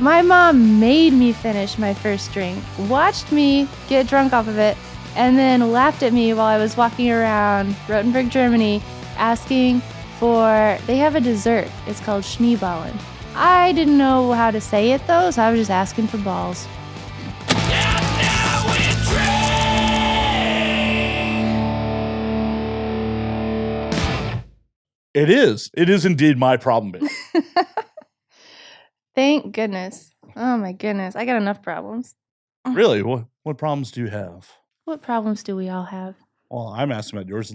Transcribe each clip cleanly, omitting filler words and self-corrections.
My mom made me finish my first drink, watched me get drunk off of it, and then laughed at me while I was walking around Rothenburg, Germany, asking for, they have a dessert. It's called Schneeballen. I didn't know how to say it though, so I was just asking for balls. It is. It is indeed my problem, Bailey. Thank goodness. Oh my goodness. I got enough problems. Really? What problems do you have? What problems do we all have? Well, I'm asking about yours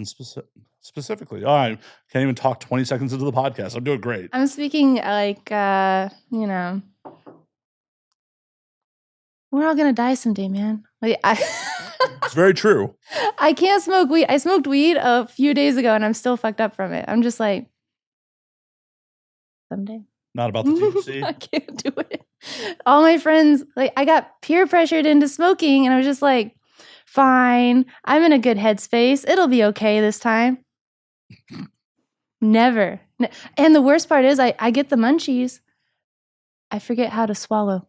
specifically. Oh, I can't even talk 20 seconds into the podcast. I'm doing great. I'm speaking like, we're all going to die someday, man. Like, It's very true. I can't smoke weed. I smoked weed a few days ago and I'm still fucked up from it. I'm just like, someday. Not about the THC. I can't do it. All my friends, like, I got peer pressured into smoking and I was just like, fine, I'm in a good headspace. It'll be okay this time. Never. And the worst part is I get the munchies. I forget how to swallow.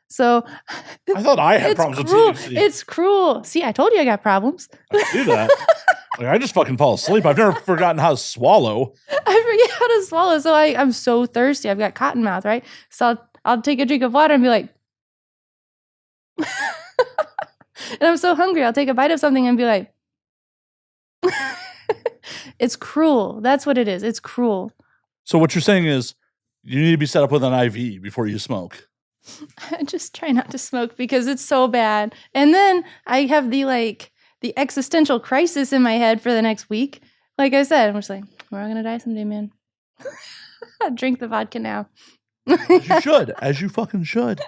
So I thought I had problems with THC. It's cruel. See, I told you I got problems. I see that. Like, I just fucking fall asleep. I've never forgotten how to swallow. I forget how to swallow. So I'm so thirsty. I've got cottonmouth, right? So I'll take a drink of water and be like, and I'm so hungry. I'll take a bite of something and be like, it's cruel. That's what it is. It's cruel. So what you're saying is you need to be set up with an IV before you smoke. I just try not to smoke because it's so bad. And then I have the existential crisis in my head for the next week. Like I said, I'm just like, we're all going to die someday, man. I'll drink the vodka now. As you should. As you fucking should.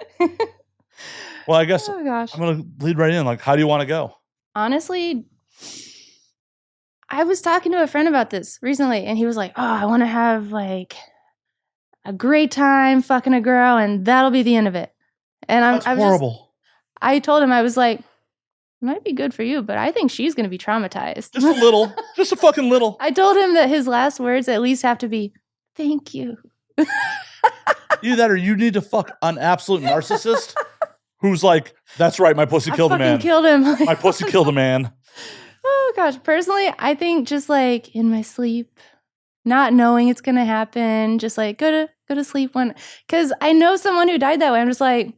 Well, I guess Oh, gosh. I'm going to lead right in. Like, how do you want to go? Honestly, I was talking to a friend about this recently, and he was like, oh, I want to have, like, a great time fucking a girl, and that'll be the end of it. And That's horrible. I told him, I was like, it might be good for you, but I think she's going to be traumatized. Just a little. Just a fucking little. I told him that his last words at least have to be, thank you. Either that or you need to fuck an absolute narcissist who's like, that's right, my pussy killed a man. Killed him. My pussy killed a man. Oh, gosh. Personally, I think just like in my sleep, not knowing it's going to happen, just like go to sleep when, because I know someone who died that way. I'm just like,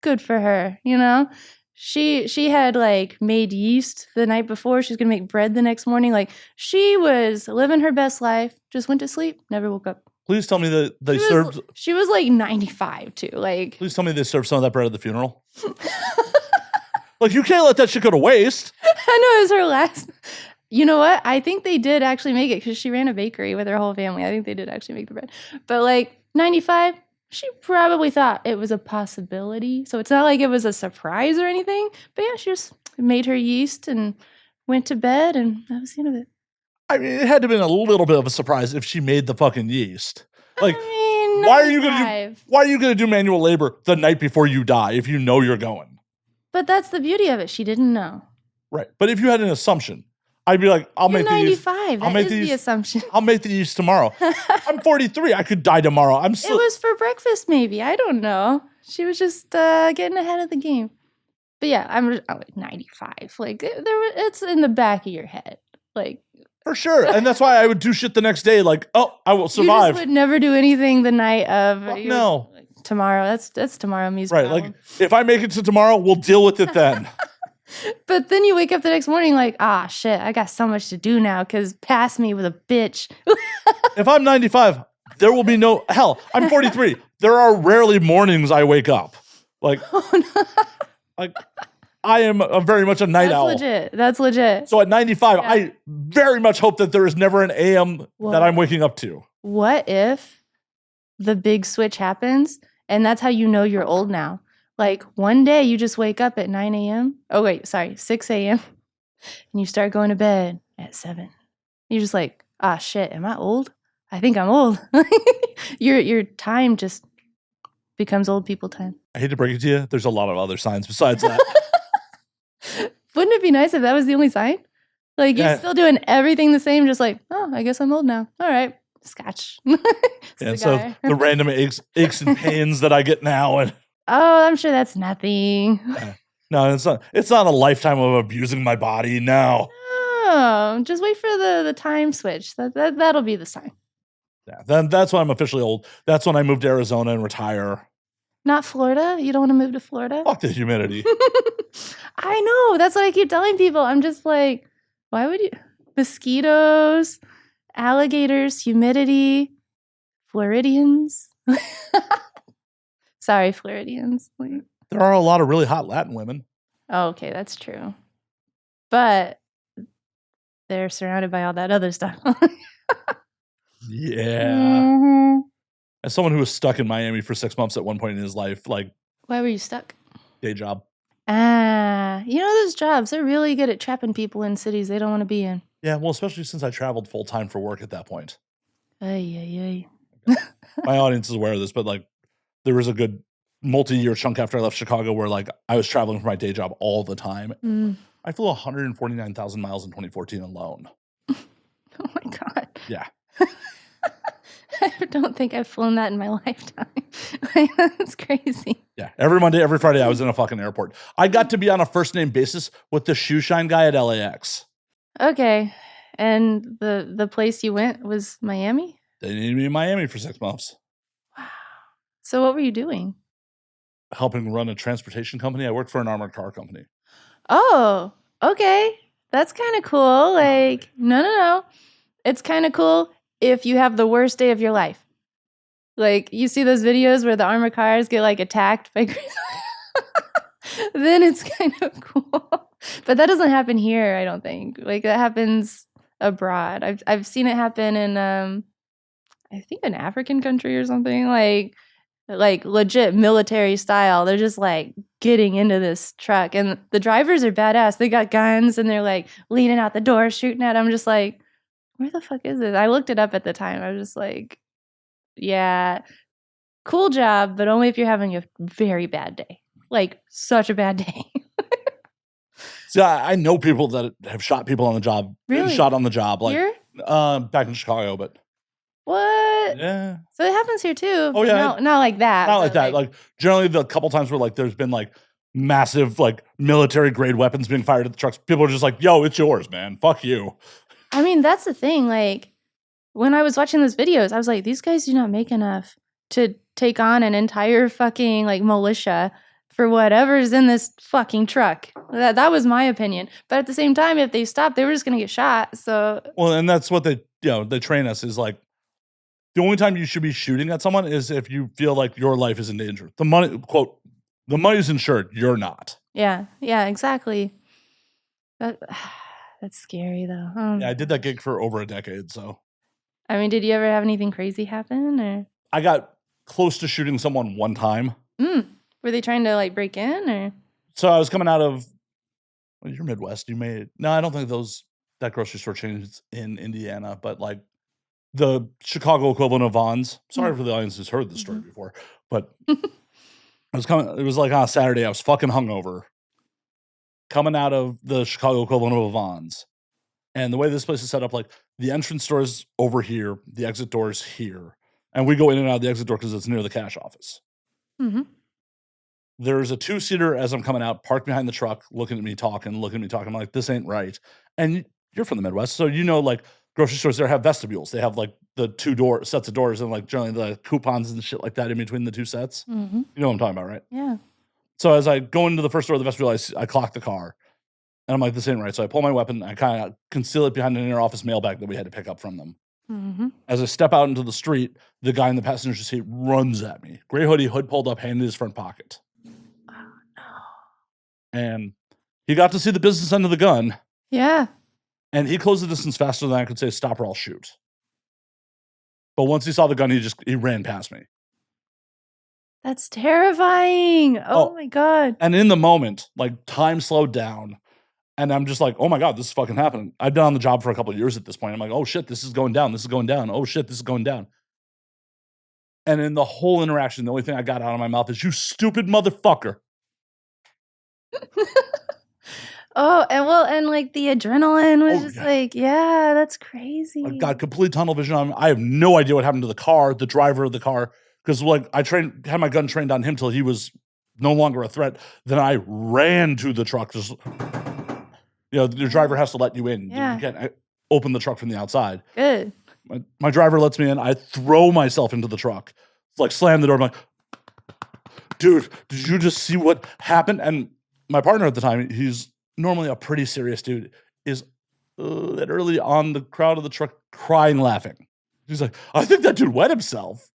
good for her, you know? She had like made yeast the night before. She was going to make bread the next morning. Like she was living her best life, just went to sleep, never woke up. Please tell me that they served. She was like 95 too. Like, please tell me they served some of that bread at the funeral. Like, you can't let that shit go to waste. I know it was her last. You know what? I think they did actually make it because she ran a bakery with her whole family. I think they did actually make the bread. But like 95, she probably thought it was a possibility. So it's not like it was a surprise or anything. But yeah, she just made her yeast and went to bed, and that was the end of it. I mean, it had to have been a little bit of a surprise if she made the fucking yeast. Like, I mean, why are you gonna do manual labor the night before you die if you know you're going? But that's the beauty of it. She didn't know. Right. But if you had an assumption, I'd be like, I'll make the yeast. 95. That is the assumption. I'll make the yeast tomorrow. I'm 43. I could die tomorrow. I'm still. It was for breakfast, maybe. I don't know. She was just getting ahead of the game. But yeah, I'm like 95. Like it's in the back of your head. Like. For sure. And that's why I would do shit the next day. Like, oh, I will survive. You just would never do anything the night of. No. Like, tomorrow. That's tomorrow me's right. problem. Like, if I make it to tomorrow, we'll deal with it then. But then you wake up the next morning like, shit, I got so much to do now because pass me with a bitch. If I'm 95, there will be no, hell, I'm 43. There are rarely mornings I wake up. Like, like I am very much a night owl. That's legit. So at 95, yeah. I very much hope that there is never an AM that I'm waking up to. What if the big switch happens and that's how you know you're old now? Like one day you just wake up at 9 a.m. Oh, wait, sorry, 6 a.m. And you start going to bed at 7. You're just like, shit, am I old? I think I'm old. Your time just becomes old people time. I hate to break it to you. There's a lot of other signs besides that. Wouldn't it be nice if that was the only sign? Like you're still doing everything the same, just like, I guess I'm old now. All right, scotch. And so Cigar. the random aches and pains that I get now, and Oh, I'm sure that's nothing. no, it's not a lifetime of abusing my body. No. Oh, just wait for the time switch. That'll be the sign. Yeah, then that's when I'm officially old. That's when I move to Arizona and retire. Not Florida? You don't want to move to Florida? Fuck the humidity. I know. That's what I keep telling people. I'm just like, why would you? Mosquitoes, alligators, humidity, Floridians. Sorry, Floridians. Like, There are a lot of really hot Latin women. oh, okay, that's true. But they're surrounded by all that other stuff. Yeah. Mhm. As someone who was stuck in Miami for 6 months at one point in his life, like Why were you stuck? day job. You know those jobs, they're really good at trapping people in cities they don't want to be in. Yeah, well, especially since I traveled full time for work at that point. Ay, ay, ay. My audience is aware of this, but like there was a good multi-year chunk after I left Chicago where like I was traveling for my day job all the time. Mm. I flew 149,000 miles in 2014 alone. Oh my God. Yeah. I don't think I've flown that in my lifetime. Like, that's crazy. Yeah. Every Monday, every Friday, I was in a fucking airport. I got to be on a first name basis with the shoe shine guy at LAX. Okay. And the place you went was Miami? They needed me in Miami for 6 months. Wow. So what were you doing? Helping run a transportation company. I worked for an armored car company. Oh, okay. That's kind of cool. Like, no. It's kind of cool if you have the worst day of your life. Like, you see those videos where the armored cars get like attacked by then it's kind of cool. But that doesn't happen here, I don't think. Like, that happens abroad. I've seen it happen in I think an African country or something, like legit military style. They're just like getting into this truck, and the drivers are badass. They got guns and they're like leaning out the door, shooting at them. Just like, where the fuck is this? I looked it up at the time. I was just like, yeah, cool job, but only if you're having a very bad day. Like, such a bad day. See, I know people that have shot people on the job. Really? Shot on the job. Like, Here? back in Chicago, but. What? Yeah. So it happens here too. Oh, yeah. Not like that. Not like that. Like, generally, the couple times where, like, there's been, like, massive, like, military-grade weapons being fired at the trucks, people are just like, yo, it's yours, man. Fuck you. I mean, that's the thing. Like, when I was watching those videos, I was like, these guys do not make enough to take on an entire fucking, like, militia for whatever's in this fucking truck. That was my opinion. But at the same time, if they stopped, they were just going to get shot. So. Well, and that's what they train us is, like, the only time you should be shooting at someone is if you feel like your life is in danger. The money, quote, the money's insured. You're not. Yeah, exactly. That's scary, though. Yeah, I did that gig for over a decade, so. I mean, did you ever have anything crazy happen, or? I got close to shooting someone one time. Were they trying to, like, break in, or? So I was coming out of, well, you're Midwest. No, I don't think that grocery store chain is in Indiana, but, like, the Chicago equivalent of Vons. Sorry for the audience who's heard this story before, but it was like on a Saturday. I was fucking hungover, coming out of the Chicago equivalent of a Vons. And the way this place is set up, like, the entrance door is over here, the exit door is here. And we go in and out of the exit door because it's near the cash office. Mm-hmm. There's a 2-seater as I'm coming out, parked behind the truck, looking at me talking. I'm like, this ain't right. And you're from the Midwest, so you know, like, grocery stores there have vestibules. They have, like, the 2 sets of doors and, like, generally the coupons and shit like that in between the 2 sets. Mm-hmm. You know what I'm talking about, right? Yeah. So as I go into the first door of the vestibule, I clock the car. And I'm like, this ain't right. So I pull my weapon. I kind of conceal it behind an inner office mailbag that we had to pick up from them. Mm-hmm. As I step out into the street, the guy in the passenger seat runs at me. Gray hoodie, hood pulled up, hand in his front pocket. Oh, no. And he got to see the business end of the gun. Yeah. And he closed the distance faster than I could say, stop or I'll shoot. But once he saw the gun, he ran past me. That's terrifying. Oh my God. And in the moment, like, time slowed down. And I'm just like, oh my God, this is fucking happening. I've been on the job for a couple of years at this point. I'm like, oh shit, this is going down. This is going down. Oh shit, this is going down. And in the whole interaction, the only thing I got out of my mouth is, you stupid motherfucker. Oh, and like the adrenaline was Oh, just yeah. like, yeah, that's I crazy. got complete tunnel vision. I have no idea what happened to the car, the driver of the car, because like I had my gun trained on him till he was no longer a threat. Then I ran to the truck. Just your driver has to let you in. Yeah. You can't open the truck from the outside. Good. My driver lets me in. I throw myself into the truck, like slam the door. I'm like, dude, did you just see what happened? And my partner at the time, he's normally a pretty serious dude, is literally on the crowd of the truck crying, laughing. He's like, I think that dude wet himself.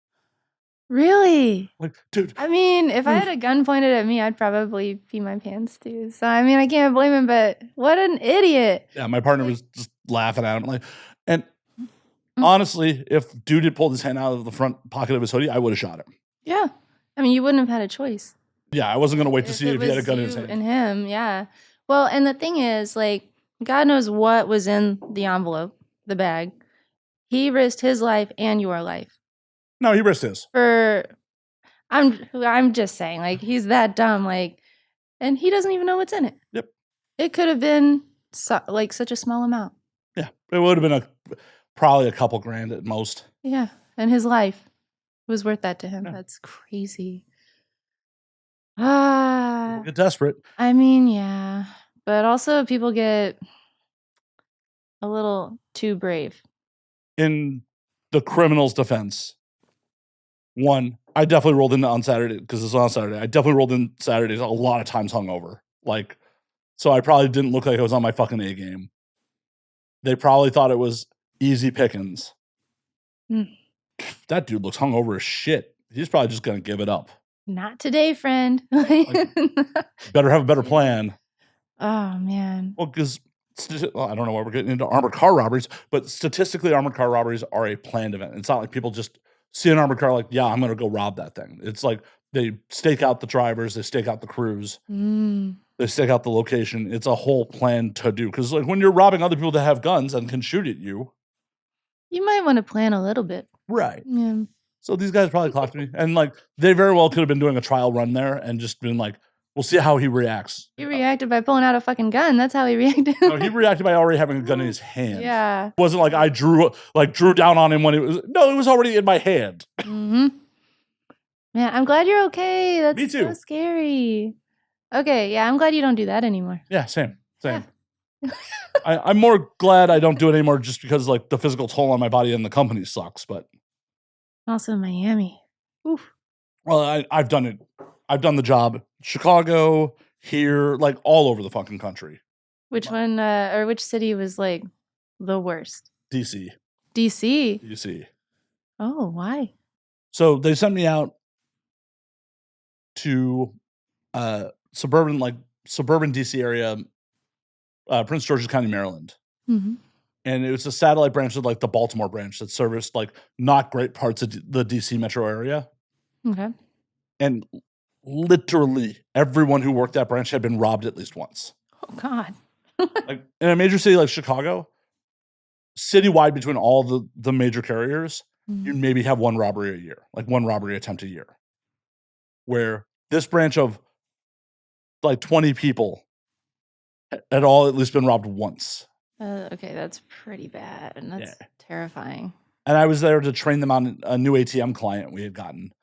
Really? Like, dude. I mean, if I had a gun pointed at me, I'd probably pee my pants too. So, I mean, I can't blame him, but what an idiot. Yeah, my partner was just laughing at him. Like, and honestly, if dude had pulled his hand out of the front pocket of his hoodie, I would have shot him. Yeah. I mean, you wouldn't have had a choice. Yeah, I wasn't going to wait to see if he had a gun in his hand. And him, yeah. Well, and the thing is, like, God knows what was in the envelope, the bag. He risked his life and your life. No, he risked his. I'm just saying, like, he's that dumb, like, and he doesn't even know what's in it. Yep. It could have been like such a small amount. Yeah, it would have been probably a couple grand at most. Yeah, and his life was worth that to him. Yeah. That's crazy. People get desperate. I mean, yeah, but also people get a little too brave. In the criminal's defense, one, I definitely rolled in on Saturday because it's on Saturday. I definitely rolled in Saturdays a lot of times hungover. Like, so I probably didn't look like I was on my fucking A game. They probably thought it was easy pickings. That dude looks hungover as shit. He's probably just gonna give it up. Not today, friend. Better have a better plan. Oh man. Well, because I don't know why we're getting into armored car robberies, but statistically, armored car robberies are a planned event. It's not like people just see an armored car like, yeah, I'm going to go rob that thing. It's like they stake out the drivers, they stake out the crews, they stake out the location. It's a whole plan to do. Because like when you're robbing other people that have guns and can shoot at you, you might want to plan a little bit. Right. Yeah. So these guys probably clocked me. And like they very well could have been doing a trial run there and just been like, we'll see how he reacts. He reacted by pulling out a fucking gun. That's how he reacted. No, he reacted by already having a gun in his hand. Yeah. It wasn't like I drew down on him when it was. No, it was already in my hand. Man, I'm glad you're okay. That's Me too. so scary. Okay, yeah, I'm glad you don't do that anymore. Yeah, same. Yeah. I'm more glad I don't do it anymore just because like the physical toll on my body and the company sucks. But also Miami. Oof. Well, I've done it. I've done the job. Chicago, here, like all over the fucking country. Which one or which city was like the worst? DC. DC. Oh, why? So they sent me out to suburban DC area, Prince George's County, Maryland. And it was a satellite branch of like the Baltimore branch that serviced like not great parts of the DC metro area. Okay. And literally everyone who worked that branch had been robbed at least once. Oh God. Like in a major city like Chicago, citywide between all the major carriers, you maybe have one robbery a year, like one robbery attempt a year. Where this branch of like 20 people had all at least been robbed once. Okay, that's pretty bad. And that's terrifying. And I was there to train them on a new ATM client we had gotten.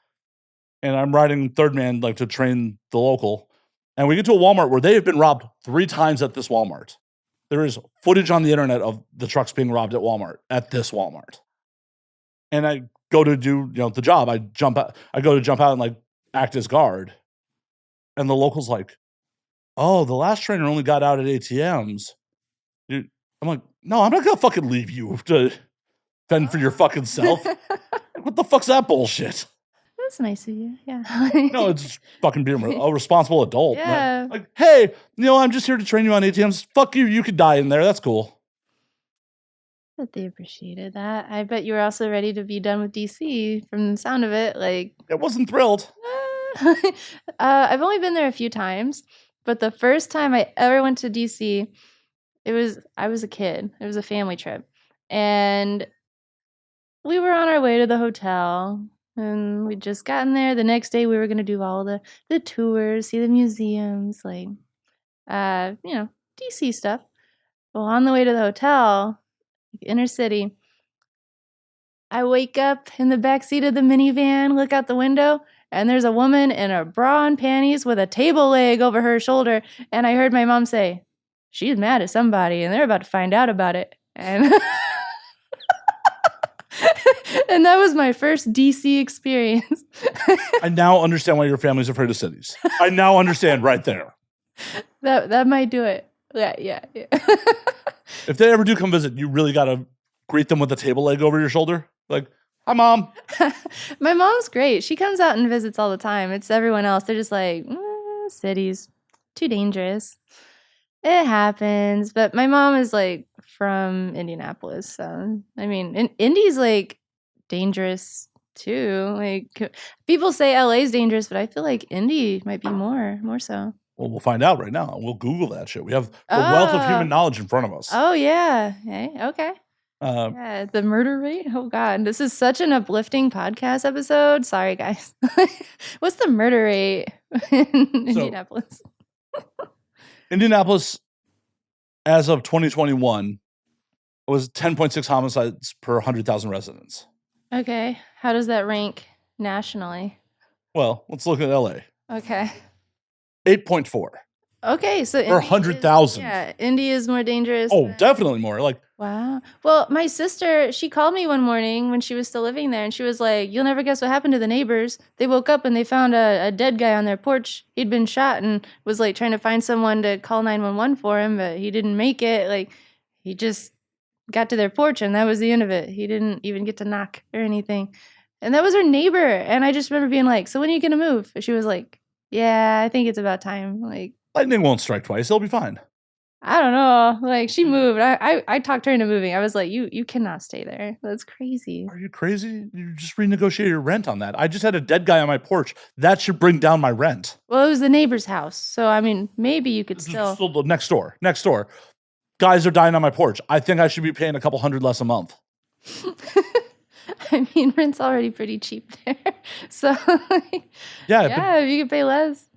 And I'm riding third man like to train the local. And we get to a Walmart where they have been robbed 3 times at this Walmart. There is footage on the internet of the trucks being robbed at this Walmart. And I go to do, the job. I go to jump out and like act as guard. And the local's like, oh, the last trainer only got out at ATMs. I'm like, no, I'm not going to fucking leave you to fend for your fucking self. What the fuck's that bullshit? That's nice of you. Yeah. No, it's fucking being a responsible adult. Yeah. Like, hey, I'm just here to train you on ATMs. Fuck you. You could die in there. That's cool. But they appreciated that. I bet you were also ready to be done with DC from the sound of it. Like, I wasn't thrilled. I've only been there a few times, but the first time I ever went to DC, I was a kid. It was a family trip. And we were on our way to the hotel. And we'd just gotten there. The next day, we were going to do all the tours, see the museums, like, DC stuff. Well, on the way to the hotel, inner city, I wake up in the back seat of the minivan, look out the window, and there's a woman in a bra and panties with a table leg over her shoulder. And I heard my mom say, she's mad at somebody and they're about to find out about it. And and that was my first DC experience. I now understand why your family's afraid of cities. I now understand right there. That might do it. Yeah. If they ever do come visit, you really got to greet them with a table leg over your shoulder. Like, hi, Mom. My mom's great. She comes out and visits all the time. It's everyone else. They're just like, cities, too dangerous. It happens. But my mom is like from Indianapolis. So, I mean, Indy's like dangerous too. Like, people say LA's dangerous, but I feel like Indy might be more so. Well, we'll find out right now. We'll Google that shit. We have a wealth of human knowledge in front of us. Oh, yeah. Hey, okay. Yeah, the murder rate? Oh, God. This is such an uplifting podcast episode. Sorry, guys. What's the murder rate in Indianapolis? Indianapolis, as of 2021, was 10.6 homicides per 100,000 residents. Okay. How does that rank nationally? Well, let's look at LA. Okay. 8.4. Okay, so per 100,000. Yeah, India is more dangerous. Oh, definitely more. Like, wow. Well, my sister, she called me one morning when she was still living there, and she was like, "You'll never guess what happened to the neighbors. They woke up and they found a dead guy on their porch. He'd been shot and was like trying to find someone to call 911 for him, but he didn't make it. Like, he just got to their porch and that was the end of it. He didn't even get to knock or anything." And that was her neighbor. And I just remember being like, "So when are you going to move?" And she was like, "Yeah, I think it's about time." Like, lightning won't strike twice. It'll be fine. I don't know. Like, she moved. I talked her into moving. I was like, you cannot stay there. That's crazy. Are you crazy? You just renegotiated your rent on that. I just had a dead guy on my porch. That should bring down my rent. Well, it was the neighbor's house. So, I mean, maybe you could still next door. Guys are dying on my porch. I think I should be paying a couple $100 less a month. I mean, rent's already pretty cheap there. So, yeah, if you could pay less.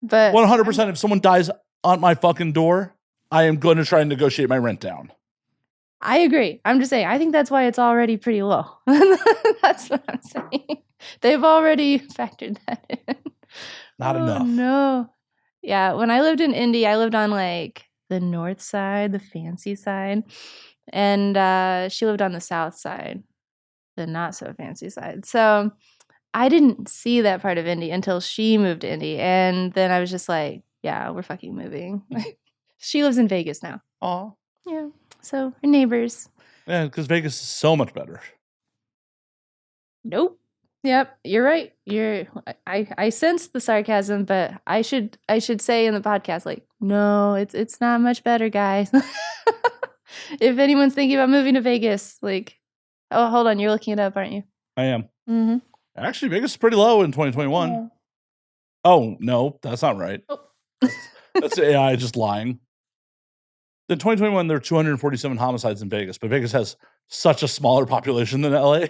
But 100%, if someone dies on my fucking door, I am going to try and negotiate my rent down. I agree. I'm just saying, I think that's why it's already pretty low. That's what I'm saying. They've already factored that in. Not enough. No. Yeah, when I lived in Indy, I lived on like the north side, the fancy side. And she lived on the south side, the not so fancy side. So I didn't see that part of Indy until she moved to Indy. And then I was just like, yeah, we're fucking moving. She lives in Vegas now. Aw. Yeah. So we're neighbors. Yeah, because Vegas is so much better. Nope. Yep, you're right. I sense the sarcasm, but I should say in the podcast, like, no, it's not much better, guys. If anyone's thinking about moving to Vegas, like, oh, hold on, you're looking it up, aren't you? I am. Mm-hmm. Actually, Vegas is pretty low in 2021. Yeah. Oh, no, that's not right. Oh. That's AI just lying. In 2021, there are 247 homicides in Vegas, but Vegas has such a smaller population than LA.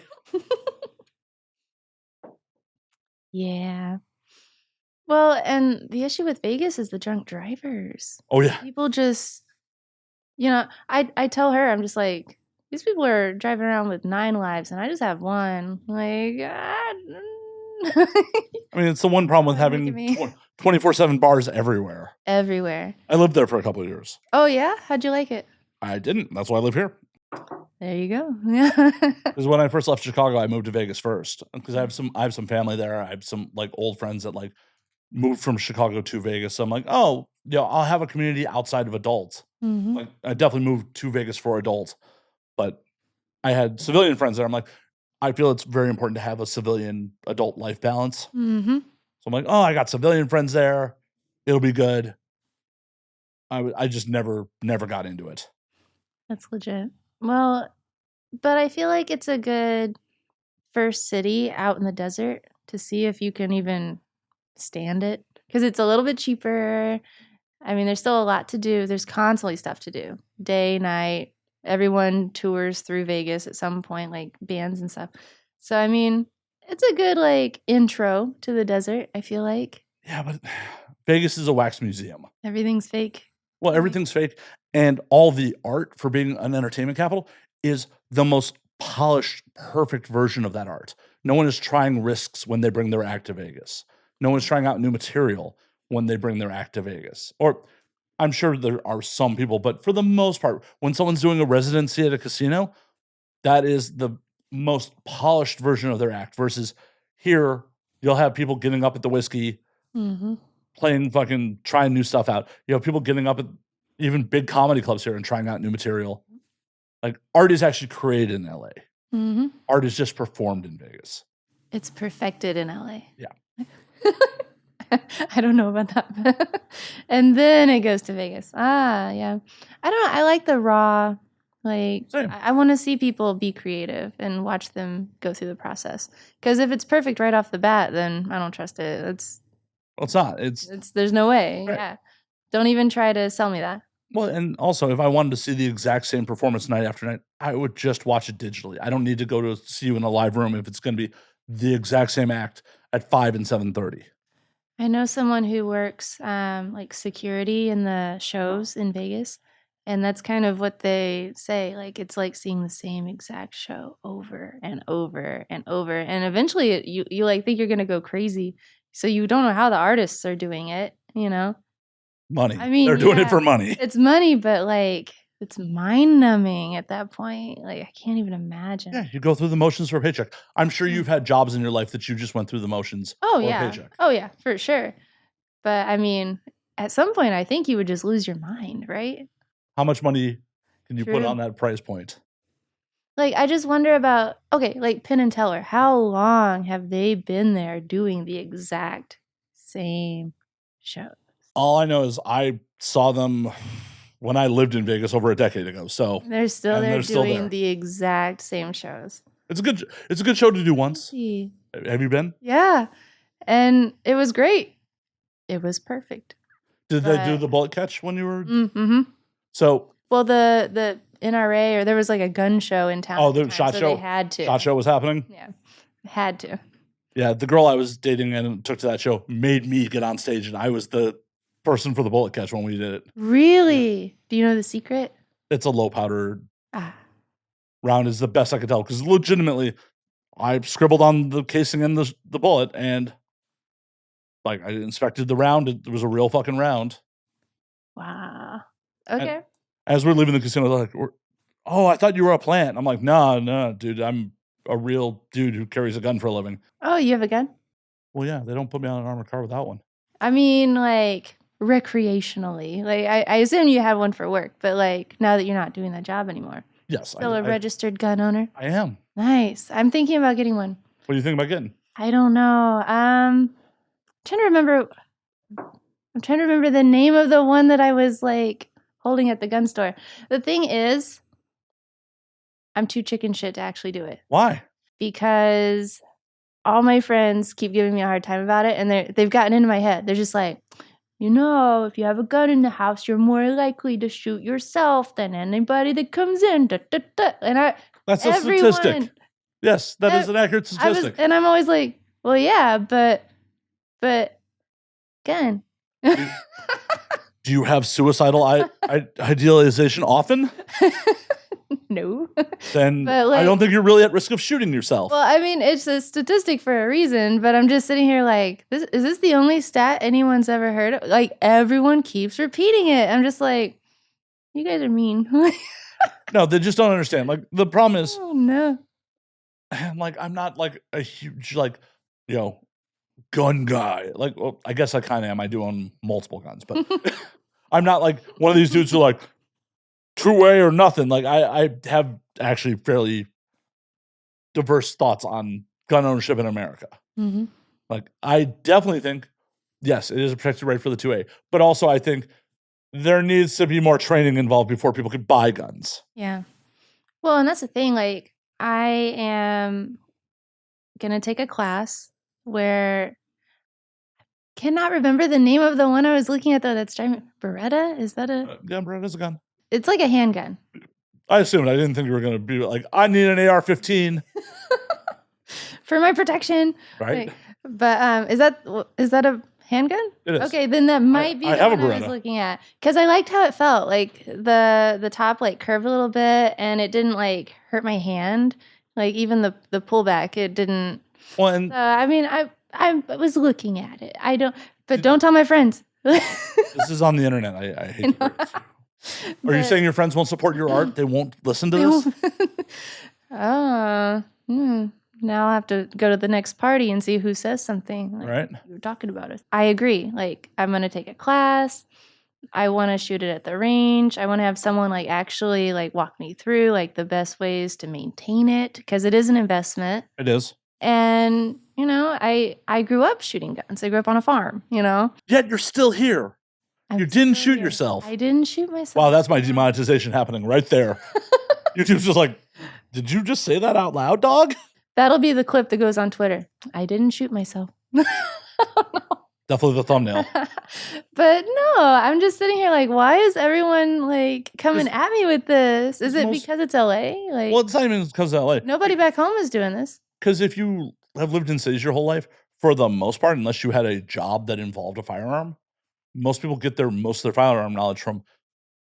Yeah. Well, and the issue with Vegas is the drunk drivers. Oh, yeah. People just, I tell her, I'm just like, these people are driving around with 9 lives, and I just have 1. Like, I mean, it's the one problem with having 24/7 bars everywhere. Everywhere. I lived there for a couple of years. Oh, yeah? How'd you like it? I didn't. That's why I live here. There you go. Yeah. Because when I first left Chicago, I moved to Vegas first. Because I have some family there. I have some like old friends that like moved from Chicago to Vegas. So I'm like, oh, I'll have a community outside of adults. Mm-hmm. Like I definitely moved to Vegas for adults. But I had civilian friends there. I'm like, I feel it's very important to have a civilian adult life balance. Mm-hmm. So I'm like, oh, I got civilian friends there. It'll be good. I just never got into it. That's legit. Well, but I feel like it's a good first city out in the desert to see if you can even stand it. Because it's a little bit cheaper. I mean, there's still a lot to do. There's constantly stuff to do. Day, night. Everyone tours through Vegas at some point, like bands and stuff. So, I mean, it's a good, like, intro to the desert, I feel like. Yeah, but Vegas is a wax museum. Everything's fake. Well, everything's fake, and all the art for being an entertainment capital is the most polished, perfect version of that art. No one is trying risks when they bring their act to Vegas. No one's trying out new material when they bring their act to Vegas. Or I'm sure there are some people, but for the most part, when someone's doing a residency at a casino, that is the most polished version of their act versus here, you'll have people getting up at the whiskey, playing fucking trying new stuff out. You have people getting up at even big comedy clubs here and trying out new material. Like art is actually created in LA. Art is just performed in Vegas. It's perfected in LA. Yeah. I don't know about that. And then it goes to Vegas. Yeah. I don't know. I like the raw. Like, Same. I want to see people be creative and watch them go through the process. Because if it's perfect right off the bat, then I don't trust it. Well, it's not. There's no way. Right. Yeah. Don't even try to sell me that. Well, and also, if I wanted to see the exact same performance night after night, I would just watch it digitally. I don't need to go to see you in a live room if it's going to be the exact same act at 5 and 7:30. I know someone who works like security in the shows in Vegas, and that's kind of what they say. Like it's like seeing the same exact show over and over and over, and eventually you like think you're gonna go crazy. So you don't know how the artists are doing it, you know? Money. I mean, they're doing it for money. It's money, but like it's mind numbing at that point. Like I can't even imagine. Yeah, you go through the motions for a paycheck. I'm sure you've had jobs in your life that you just went through the motions Oh for a yeah. paycheck. Oh yeah, for sure. But I mean, at some point, I think you would just lose your mind, right? How much money can you put True. on that price point? Like, I just wonder about, okay, like Penn and Teller, how long have they been there doing the exact same show? All I know is I saw them when I lived in Vegas over a decade ago. So They're still and there they're still doing there. the exact same shows. It's a good show to do once. See. Have you been? Yeah. And it was great. It was perfect. Did they do the bullet catch when you were? Mm-hmm. So well, the NRA or there was like a gun show in town. Oh, the shot so show. They had to. Shot show was happening. Yeah, had to. Yeah, the girl I was dating and took to that show made me get on stage, and I was the person for the bullet catch when we did it. Really? Yeah. Do you know the secret? It's a low powder round is the best I could tell because legitimately, I scribbled on the casing and the bullet, and like I inspected the round. It was a real fucking round. Wow. Okay. And as we're leaving the casino, they're like, "Oh, I thought you were a plant." I'm like, "No, dude. I'm a real dude who carries a gun for a living." Oh, you have a gun? Well, yeah, they don't put me on an armored car without one. I mean, like recreationally. Like I assume you have one for work, but like now that you're not doing that job anymore. Yes, Still a registered gun owner? I am. Nice. I'm thinking about getting one. What do you think about getting? I don't know. Trying to remember. I'm trying to remember the name of the one that I was like holding at the gun store. The thing is, I'm too chicken shit to actually do it. Why? Because all my friends keep giving me a hard time about it, and they've gotten into my head. They're just like, you know, if you have a gun in the house, you're more likely to shoot yourself than anybody that comes in. Da, da, da. And that's a statistic. Yes, that is an accurate statistic. And I'm always like, well, yeah, but gun. Do you have suicidal idealization often? No. Then like, I don't think you're really at risk of shooting yourself. Well, I mean, it's a statistic for a reason, but I'm just sitting here like, is this the only stat anyone's ever heard of? Like, everyone keeps repeating it. I'm just like, you guys are mean. No, they just don't understand. Like, the problem is, oh, no. And like, I'm not like a huge, like, you know, gun guy. Like, well, I guess I kind of am. I do own multiple guns, but I'm not like one of these dudes who like, true way or nothing. Like I have actually fairly diverse thoughts on gun ownership in America. Mm-hmm. Like I definitely think, yes, it is a protected right for the 2A, but also I think there needs to be more training involved before people can buy guns. Yeah. Well, and that's the thing. Like I am going to take a class where I cannot remember the name of the one I was looking at though. That's driving Beretta. Is that a? Yeah, Beretta's a gun. It's like a handgun. I assumed. I didn't think you were going to be like, I need an AR-15 for my protection, right? But is that a Handgun? It is. Okay, then that might be I the have a one I was Beretta. looking at. Because I liked how it felt. Like the top like curved a little bit and it didn't like hurt my hand. Like even the pullback, it didn't. Well, and I mean, I was looking at it. But don't tell my friends. this is on the internet. I hate to break it to you. Are you saying your friends won't support your art? They won't listen to this? Oh, now I'll have to go to the next party and see who says something. Like, Right. you were talking about it. I agree. Like, I'm going to take a class. I want to shoot it at the range. I want to have someone like actually like walk me through like the best ways to maintain it because it is an investment. It is. And, you know, I grew up shooting guns. I grew up on a farm, you know. Yet you're still here. You didn't shoot here. yourself. I didn't shoot myself. Wow, that's my demonetization happening right there. YouTube's just like, did you just say that out loud, dog? That'll be the clip that goes on Twitter. I didn't shoot myself. Definitely the thumbnail. But no, I'm just sitting here like, why is everyone like coming at me with this? Is it because it's LA? Like, well, it's not even because of LA. Nobody back home is doing this. Because if you have lived in cities your whole life, for the most part, unless you had a job that involved a firearm, most people get most of their firearm knowledge from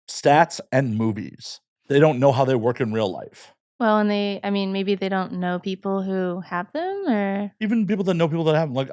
stats and movies. They don't know how they work in real life. Well, and maybe they don't know people who have them, or even people that know people that have them. Like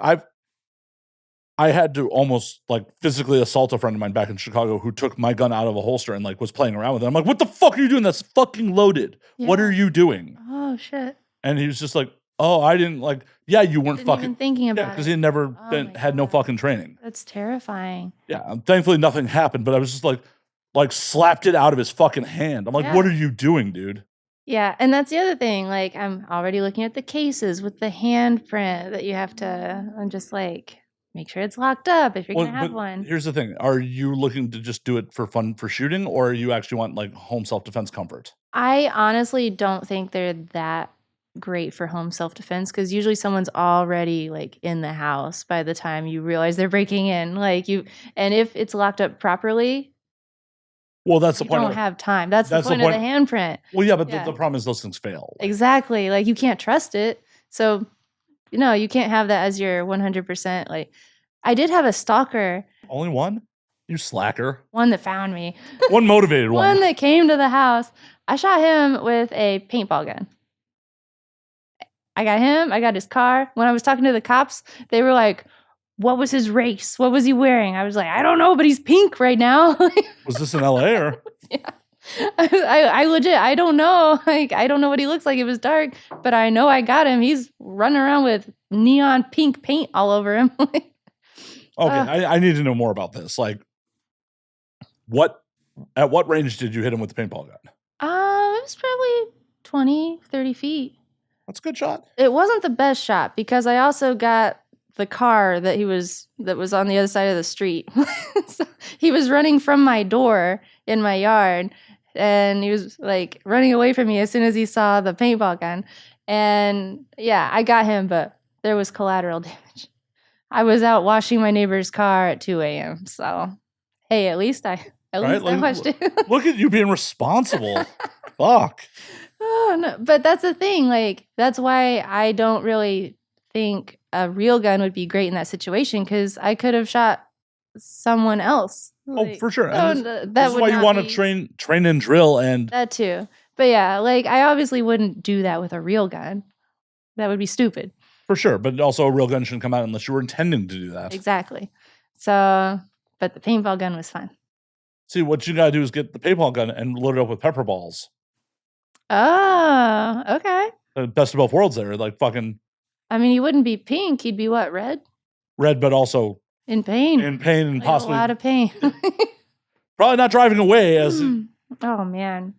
I had to almost like physically assault a friend of mine back in Chicago who took my gun out of a holster and like was playing around with it. I'm like, what the fuck are you doing? That's fucking loaded. Yeah. What are you doing? Oh shit. And he was just like, oh, I didn't like, yeah, you weren't Didn't fucking even thinking about it. Yeah, because he never had no fucking training. That's terrifying. Yeah. Thankfully nothing happened, but I was just like slapped it out of his fucking hand. I'm like, what are you doing, dude? Yeah, and that's the other thing. Like, I'm already looking at the cases with the handprint that you have to, I'm just like, make sure it's locked up if you're going to have one. Here's the thing. Are you looking to just do it for fun for shooting, or you actually want like home self-defense comfort? I honestly don't think they're that great for home self-defense because usually someone's already like in the house by the time you realize they're breaking in. And if it's locked up properly, well, that's the point. You don't have time. That's the point of the handprint. Well, yeah, but the problem is those things fail. Exactly. Like, you can't trust it. So, you can't have that as your 100%. Like, I did have a stalker. Only one? You slacker. One that found me. One motivated one. One that came to the house. I shot him with a paintball gun. I got him. I got his car. When I was talking to the cops, they were like, what was his race? What was he wearing? I was like, I don't know, but he's pink right now. Was this in LA or? Yeah. I legit, I don't know. Like, I don't know what he looks like. It was dark, but I know I got him. He's running around with neon pink paint all over him. Okay, I need to know more about this. Like, at what range did you hit him with the paintball gun? It was probably 20, 30 feet. That's a good shot. It wasn't the best shot because I also got the car that was on the other side of the street. So he was running from my door in my yard, and he was like running away from me as soon as he saw the paintball gun. And yeah, I got him, but there was collateral damage. I was out washing my neighbor's car at 2 a.m. So hey, at least I watched it. Look at you being responsible. Fuck. Oh no, but that's the thing. Like, that's why I don't really think a real gun would be great in that situation because I could have shot someone else. Like, for sure. That's why you want to train and drill and that too. But yeah, like, I obviously wouldn't do that with a real gun. That would be stupid. For sure, but also a real gun shouldn't come out unless you were intending to do that. Exactly. So, but the paintball gun was fun. See, what you gotta do is get the paintball gun and load it up with pepper balls. Oh, okay. The best of both worlds there. Like fucking. I mean, he wouldn't be pink. He'd be what, red? Red, but also in pain. In pain and like possibly a lot of pain. Probably not driving away as. Oh man.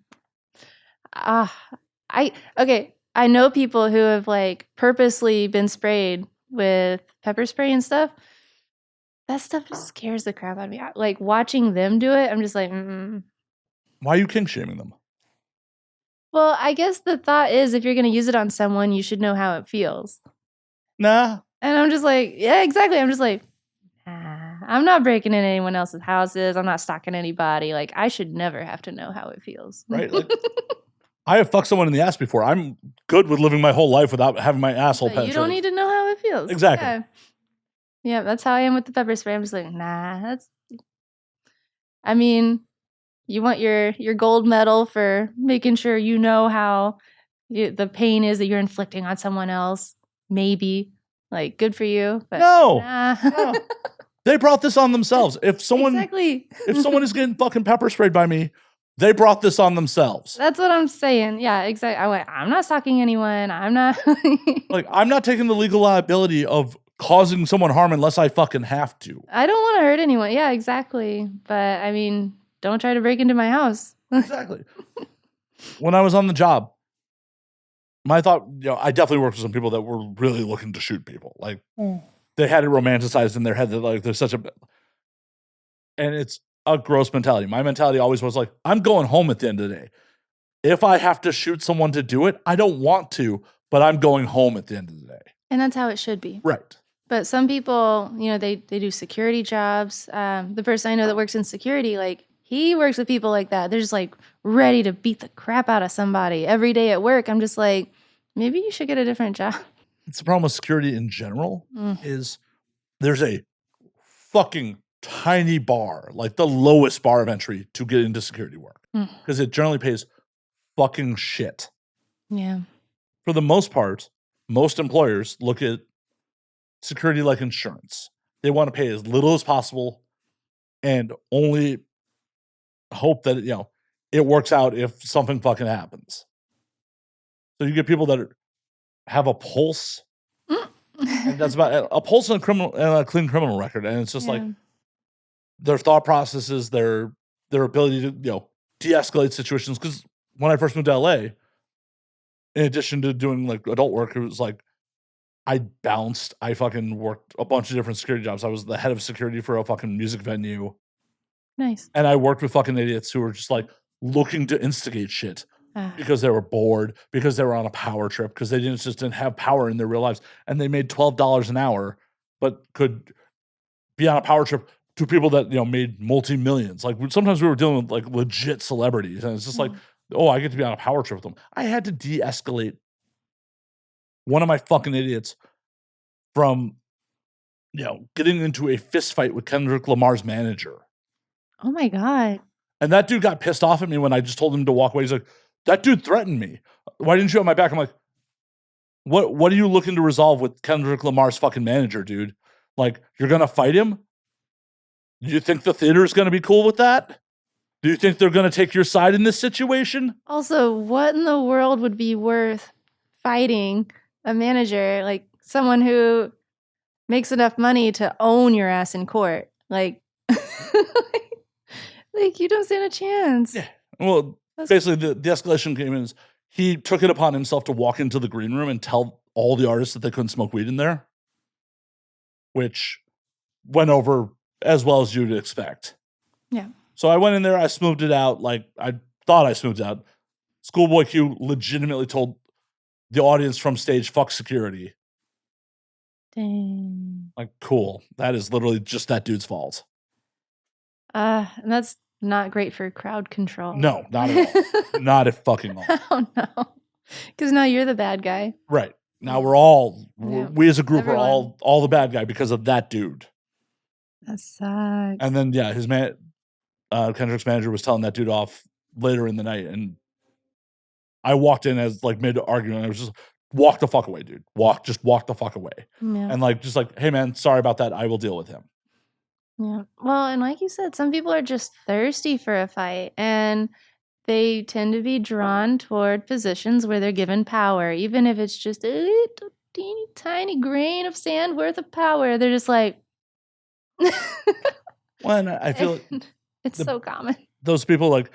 I know people who have like purposely been sprayed with pepper spray and stuff. That stuff just scares the crap out of me. Like, watching them do it, I'm just like, Why are you kink shaming them? Well, I guess the thought is if you're going to use it on someone, you should know how it feels. Nah. And I'm just like, yeah, exactly. I'm just like, I'm not breaking in anyone else's houses. I'm not stalking anybody. Like, I should never have to know how it feels. Right? Like, I have fucked someone in the ass before. I'm good with living my whole life without having my asshole penetrated. You don't need to know how it feels. Exactly. Yeah. Yeah, that's how I am with the pepper spray. I'm just like, nah, I mean, you want your gold medal for making sure you know how the pain is that you're inflicting on someone else. Maybe. Like, good for you. But No. nah. No. They brought this on themselves. If someone is getting fucking pepper sprayed by me, they brought this on themselves. That's what I'm saying. Yeah, exactly. I'm not stalking anyone. I'm not. Like, I'm not taking the legal liability of causing someone harm unless I fucking have to. I don't want to hurt anyone. Yeah, exactly. But I mean, don't try to break into my house. Exactly. When I was on the job, my thought, I definitely worked with some people that were really looking to shoot people. Like, they had it romanticized in their head that, like, there's such a... And it's a gross mentality. My mentality always was like, I'm going home at the end of the day. If I have to shoot someone to do it, I don't want to, but I'm going home at the end of the day. And that's how it should be. Right. But some people, they do security jobs. The person I know that works in security, like, he works with people like that. They're just, like, ready to beat the crap out of somebody every day at work. I'm just like, maybe you should get a different job. It's the problem with security in general is there's a fucking tiny bar, like the lowest bar of entry to get into security work. Because it generally pays fucking shit. Yeah. For the most part, most employers look at security like insurance. They want to pay as little as possible and only hope that, it works out if something fucking happens. So you get people that have a pulse, and that's about a pulse and a clean criminal record. And it's just like their thought processes, their ability to, de-escalate situations. Because when I first moved to LA, in addition to doing like adult work, it was like I fucking worked a bunch of different security jobs. I was the head of security for a fucking music venue. Nice. And I worked with fucking idiots who were just like looking to instigate shit because they were bored, because they were on a power trip, because they just didn't have power in their real lives. And they made $12 an hour, but could be on a power trip to people that, made multi-millions. Like, sometimes we were dealing with like legit celebrities, and it's just like, oh, I get to be on a power trip with them. I had to de-escalate one of my fucking idiots from, getting into a fist fight with Kendrick Lamar's manager. Oh my God. And that dude got pissed off at me when I just told him to walk away. He's like, that dude threatened me. Why didn't you have my back? I'm like, what are you looking to resolve with Kendrick Lamar's fucking manager, dude? Like, you're going to fight him? Do you think the theater is going to be cool with that? Do you think they're going to take your side in this situation? Also, what in the world would be worth fighting a manager, like someone who makes enough money to own your ass in court? Like, like, you don't stand a chance. Yeah. Well, basically, the escalation came in is he took it upon himself to walk into the green room and tell all the artists that they couldn't smoke weed in there, which went over as well as you'd expect. Yeah. So I went in there, I smoothed it out. Like, I thought I smoothed it out. Schoolboy Q legitimately told the audience from stage, fuck security. Dang. Like, cool. That is literally just that dude's fault. And that's not great for crowd control. No, not at all. Not at fucking all. Oh, no. Because now you're the bad guy. Right. Now we're all, Yeah. we as a group Everyone. are all the bad guy because of that dude. That sucks. And then, yeah, his Kendrick's manager was telling that dude off later in the night. And I walked in as like mid-argument. I was just, walk the fuck away, dude. Just walk the fuck away. Yeah. And like, just like, hey man, sorry about that. I will deal with him. Yeah. Well, and like you said, some people are just thirsty for a fight, and they tend to be drawn toward positions where they're given power, even if it's just a little teeny tiny grain of sand worth of power. They're just like, Well, and I feel like it's so common. those people like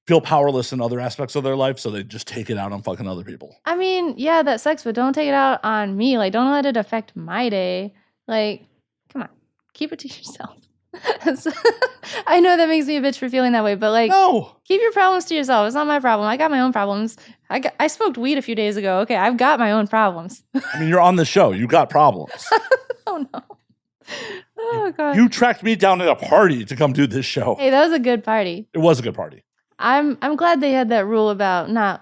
feel powerless in other aspects of their life, so they just take it out on fucking other people. I mean, yeah, that sucks, but don't take it out on me. Like, don't let it affect my day. Like, come on, keep it to yourself. I know that makes me a bitch for feeling that way, but like, No, keep your problems to yourself. It's not my problem. I got my own problems. I smoked weed a few days ago. Okay, I've got my own problems. I mean, you're on the show. You got problems. Oh no. Oh god. You tracked me down at a party to come do this show. Hey, that was a good party. It was a good party. I'm glad they had that rule about not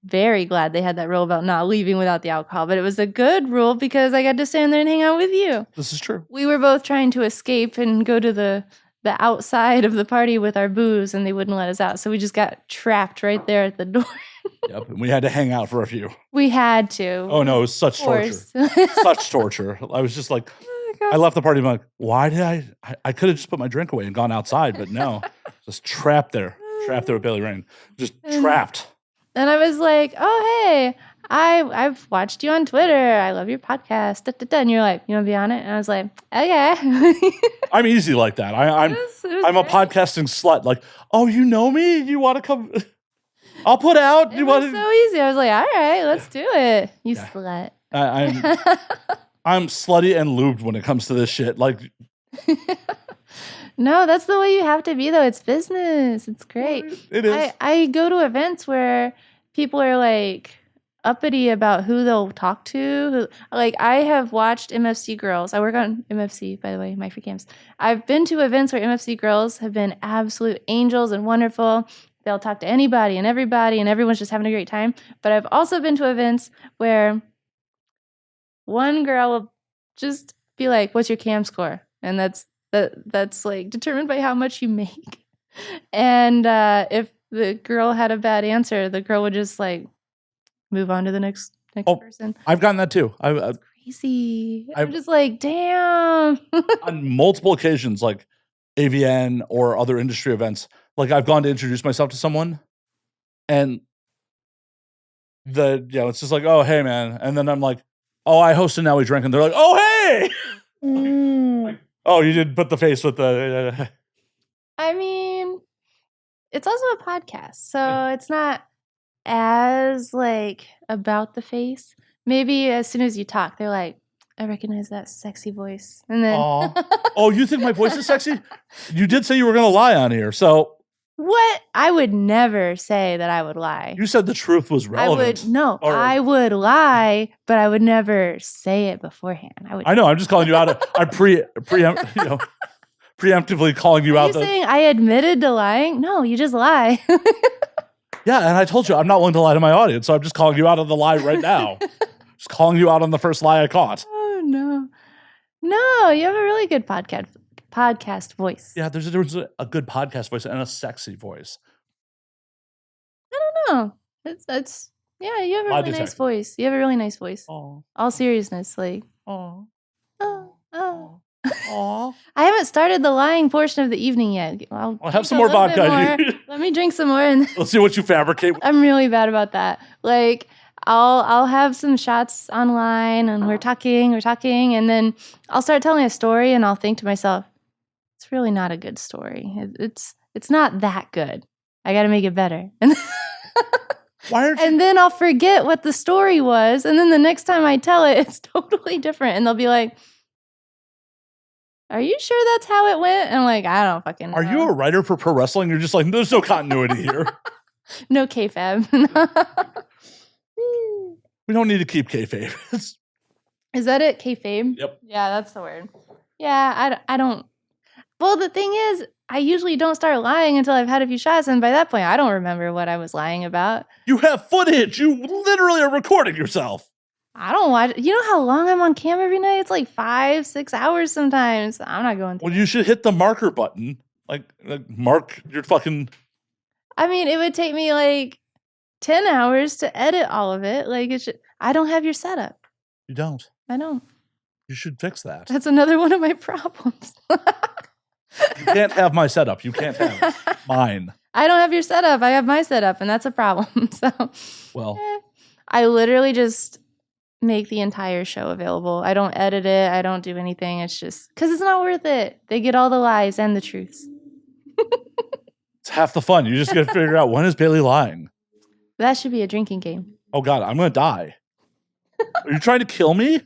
very glad they had that rule about not leaving without the alcohol, but it was a good rule because I got to stand there and hang out with you. This is true. We were both trying to escape and go to the outside of the party with our booze, and they wouldn't let us out. So we just got trapped right there at the door. Yep, and we had to hang out for a few. We had to. Oh no, it was such torture. Such torture. I was just like, I left the party. I'm like, why did I could have just put my drink away and gone outside, but no, just trapped there with Bailey Rayne, just trapped. And I was like, oh hey, I've watched you on Twitter. I love your podcast. Da, da, da. And you're like, you want to be on it? And I was like, okay. I'm easy like that. I'm a podcasting slut. Like, oh, you know me? You want to come? I'll put out. It was so easy. I was like, all right, let's do it. You slut. I'm slutty and lubed when it comes to this shit. Like, no, that's the way you have to be, though. It's business. It's great. It is. I go to events where people are like uppity about who they'll talk to. Like, I have watched MFC girls. I work on MFC, by the way, my free camps. I've been to events where MFC girls have been absolute angels and wonderful. They'll talk to anybody and everybody, and everyone's just having a great time. But I've also been to events where one girl will just be like, "What's your cam score?" And that's like determined by how much you make. And if the girl had a bad answer, the girl would just like move on to the next person. I've gotten that too. That's crazy. I'm just like, damn. On multiple occasions, like AVN or other industry events. Like, I've gone to introduce myself to someone, and it's just like, oh, hey, man. And then I'm like, oh, I host and now we drink. And they're like, oh, hey. Like, oh, you did put the face with the. I mean, it's also a podcast, so it's not as like about the face. Maybe as soon as you talk, they're like, I recognize that sexy voice. And then. Oh, you think my voice is sexy? You did say you were going to lie on here, so. What? I would never say that I would lie. You said the truth was relevant. I would lie, but I would never say it beforehand. I know. I'm just calling you out. I'm preemptively calling you out. Are you saying I admitted to lying? No, you just lie. Yeah, and I told you I'm not willing to lie to my audience, so I'm just calling you out on the lie right now. Just calling you out on the first lie I caught. Oh no, you have a really good podcast voice. Yeah, there's a good podcast voice and a sexy voice. I don't know. It's you have a really nice voice. You have a really nice voice. Aww. All seriousness, like. Oh. I haven't started the lying portion of the evening yet. I'll have some more vodka. Let me drink some more, and let's see what you fabricate. I'm really bad about that. Like, I'll have some shots online, and we're talking, and then I'll start telling a story, and I'll think to myself, it's really not a good story. It's not that good. I got to make it better. And then I'll forget what the story was, and then the next time I tell it, it's totally different, and they'll be like, are you sure that's how it went? And I'm like, I don't fucking know. Are you a writer for pro wrestling? You're just like, there's no continuity here. No kayfabe. We don't need to keep kayfabe. Is that it? Kayfabe? Yep. Yeah, that's the word. Yeah, I don't. Well, the thing is, I usually don't start lying until I've had a few shots, and by that point, I don't remember what I was lying about. You have footage. You literally are recording yourself. I don't watch. You know how long I'm on cam every night? It's like 5-6 hours sometimes. I'm not going through. Well, you should hit the marker button. Like mark your fucking. I mean, it would take me like 10 hours to edit all of it. Like, I don't have your setup. You don't. I don't. You should fix that. That's another one of my problems. You can't have my setup. You can't have mine. I don't have your setup. I have my setup, and that's a problem. So, well, I literally just make the entire show available. I don't edit it. I don't do anything. It's just because it's not worth it. They get all the lies and the truths. It's half the fun. You just got to figure out, when is Bailey lying? That should be a drinking game. Oh God, I'm going to die. Are you trying to kill me?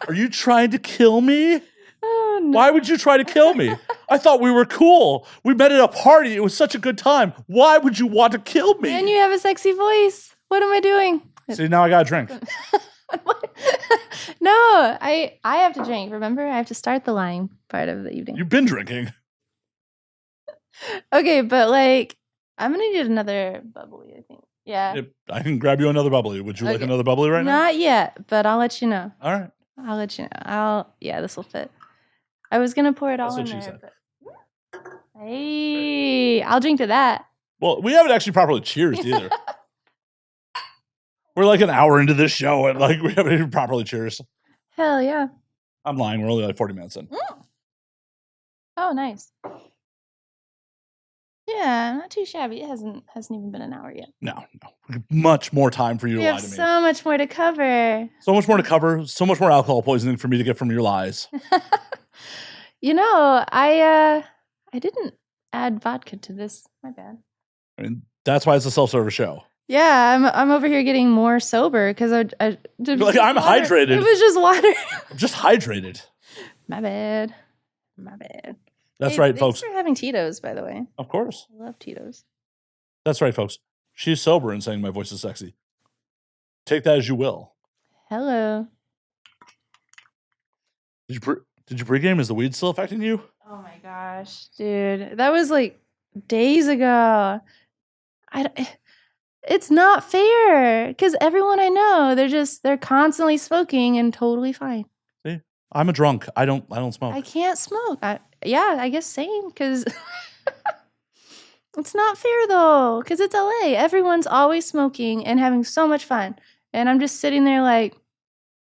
Are you trying to kill me? Oh, no. Why would you try to kill me? I thought we were cool. We met at a party. It was such a good time. Why would you want to kill me? And you have a sexy voice. What am I doing? See, now I got to drink. No, I have to drink. Remember, I have to start the lying part of the evening. You've been drinking. Okay, but like, I'm gonna need another bubbly, I think. Yeah. I can grab you another bubbly. Would you like another bubbly right now? Not yet, but I'll let you know. All right. I'll let you know. Yeah, this will fit. I was gonna pour it all in there. Said. But... Hey, I'll drink to that. Well, we haven't actually properly cheersed either. We're like an hour into this show and like we haven't even properly cheersed. Hell yeah. I'm lying. We're only like 40 minutes in. Oh, nice. Yeah, not too shabby. It hasn't even been an hour yet. No. Much more time for you to lie to me. We have so much more to cover. So much more to cover. So much more alcohol poisoning for me to get from your lies. You know, I didn't add vodka to this. My bad. I mean, that's why it's a self-service show. Yeah, I'm over here getting more sober because I did. Like I'm water. hydrated. It was just water. I'm just hydrated. My bad. That's right, folks. Thanks for having Tito's, by the way. Of course. I love Tito's. That's right, folks. She's sober and saying my voice is sexy. Take that as you will. Hello. Did you pregame? Is the weed still affecting you? Oh my gosh, dude. That was like days ago. It's not fair because everyone I know, they're constantly smoking and totally fine. See, I'm a drunk. I don't smoke. I can't smoke. I guess same because it's not fair though because it's LA. Everyone's always smoking and having so much fun, and I'm just sitting there like,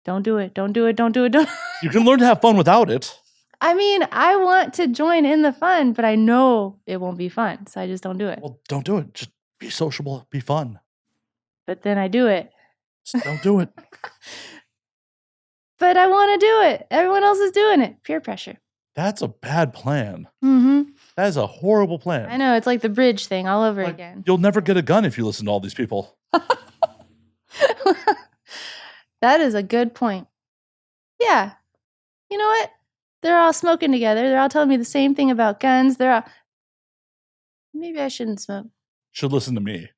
don't do it. You can learn to have fun without it. I mean, I want to join in the fun, but I know it won't be fun, so I just don't do it. Well, don't do it. Just be sociable, be fun. But then I do it. Just don't do it. But I want to do it. Everyone else is doing it. Peer pressure. That's a bad plan. Mm-hmm. That is a horrible plan. I know. It's like the bridge thing all over again. You'll never get a gun if you listen to all these people. That is a good point. Yeah. You know what? They're all smoking together. They're all telling me the same thing about guns. Maybe I shouldn't smoke. Should listen to me.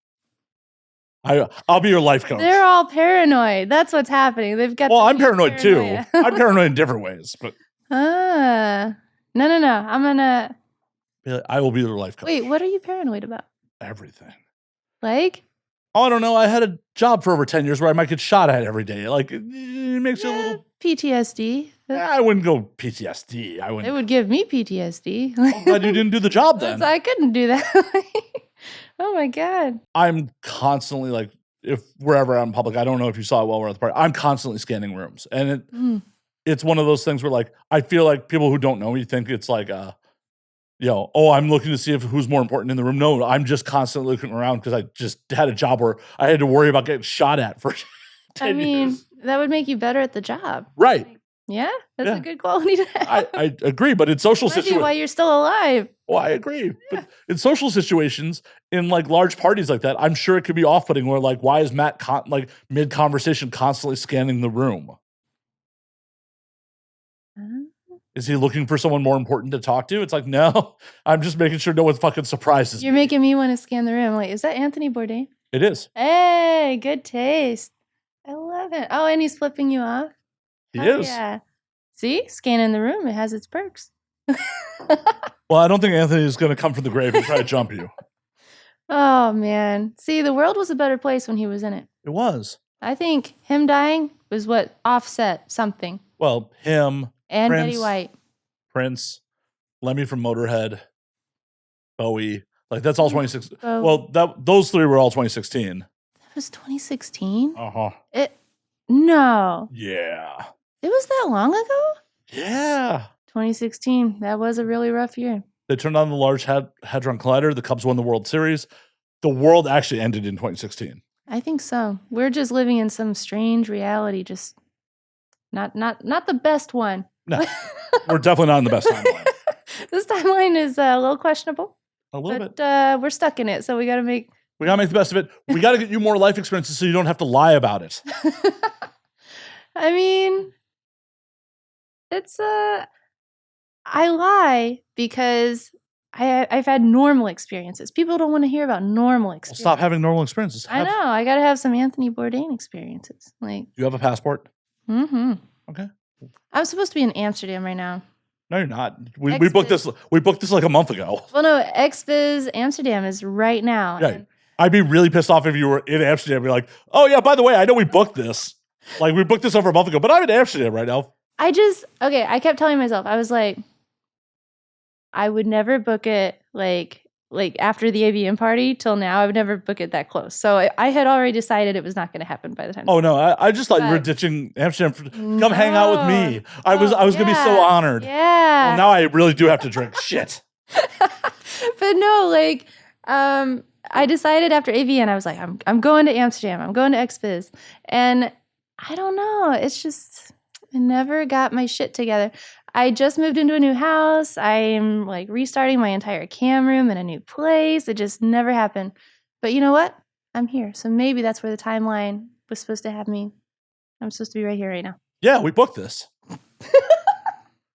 I'll be your life coach. They're all paranoid. That's what's happening. They've got. Well, I'm paranoid too. I'm paranoid in different ways, but. No. I'm gonna. I will be your life coach. Wait, what are you paranoid about? Everything. Like? Oh, I don't know. I had a job for over 10 years where I might get shot at every day. Like, it makes you a little... PTSD. I wouldn't go PTSD. I wouldn't. It would give me PTSD. I'm glad you didn't do the job then. I couldn't do that. Oh, my God. I'm constantly, like, if wherever I'm in public, I don't know if you saw it while we're at the party, I'm constantly scanning rooms. And it's one of those things where, like, I feel like people who don't know me think it's like, I'm looking to see who's more important in the room. No, I'm just constantly looking around because I just had a job where I had to worry about getting shot at for 10 years. That would make you better at the job. Right. Yeah, that's a good quality to have. I agree, but in social situations... why you're still alive. Well, I agree. But in social situations, in like large parties like that, I'm sure it could be off-putting where like, why is Matt mid-conversation constantly scanning the room? Is he looking for someone more important to talk to? It's like, no, I'm just making sure no one fucking surprises me. You're making me want to scan the room. Like, is that Anthony Bourdain? It is. Hey, good taste. I love it. Oh, and he's flipping you off? He is. Yeah. See? Scanning the room. It has its perks. Well, I don't think Anthony is going to come from the grave and try to jump you. Oh, man. See, the world was a better place when he was in it. It was. I think him dying was what offset something. Well, him... And Prince, Betty White. Prince, Lemmy from Motorhead, Bowie. Like, that's all 2016. Bowie. Well, those three were all 2016. That was 2016? Uh-huh. No. Yeah. It was that long ago? Yeah. 2016. That was a really rough year. They turned on the Large Hadron Collider. The Cubs won the World Series. The world actually ended in 2016. I think so. We're just living in some strange reality, just not the best one. No, we're definitely not in the best timeline. This timeline is a little questionable. A little bit. We're stuck in it, so we got to make the best of it. We got to get you more life experiences so you don't have to lie about it. I mean, it's I lie because I've had normal experiences. People don't want to hear about normal experiences. Well, stop having normal experiences. I know. I got to have some Anthony Bourdain experiences. Like, do you have a passport? Mm-hmm. Okay. I'm supposed to be in Amsterdam right now. No, you're not. We booked this. We booked this like a month ago. Well, no, XBiz Amsterdam is right now. Right. I'd be really pissed off if you were in Amsterdam and be like, oh yeah, by the way, I know we booked this. Like we booked this over a month ago, but I'm in Amsterdam right now. I kept telling myself, I was like, I would never book it like after the AVN party till now. I would never book it that close. So I had already decided it was not going to happen by the time. Oh no, I just thought you were ditching Amsterdam. Come hang out with me. I was going to be so honored. Yeah. Well, now I really do have to drink. Shit. But no, like, I decided after AVN, I was like, I'm going to Amsterdam. I'm going to XBiz. And I don't know. It's just, I never got my shit together. I just moved into a new house. I'm like restarting my entire cam room in a new place. It just never happened. But you know what? I'm here. So maybe that's where the timeline was supposed to have me. I'm supposed to be right here right now. Yeah, we booked this.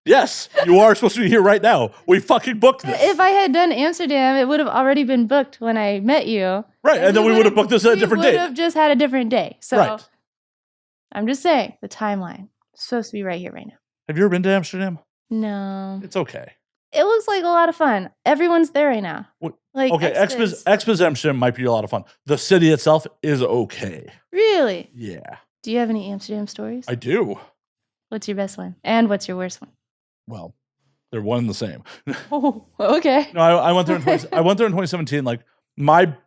Yes, you are supposed to be here right now. We fucking booked this. If I had done Amsterdam, it would have already been booked when I met you. Right, and then we would have booked this at a different date. We would have just had a different day. So right. I'm just saying, the timeline is supposed to be right here right now. Have you ever been to Amsterdam? No. It's okay. It looks like a lot of fun. Everyone's there right now. Like okay, XBiz Amsterdam might be a lot of fun. The city itself is okay. Really? Yeah. Do you have any Amsterdam stories? I do. What's your best one? And what's your worst one? Well, they're one and the same. Oh, okay. No, I went there in 2017. Like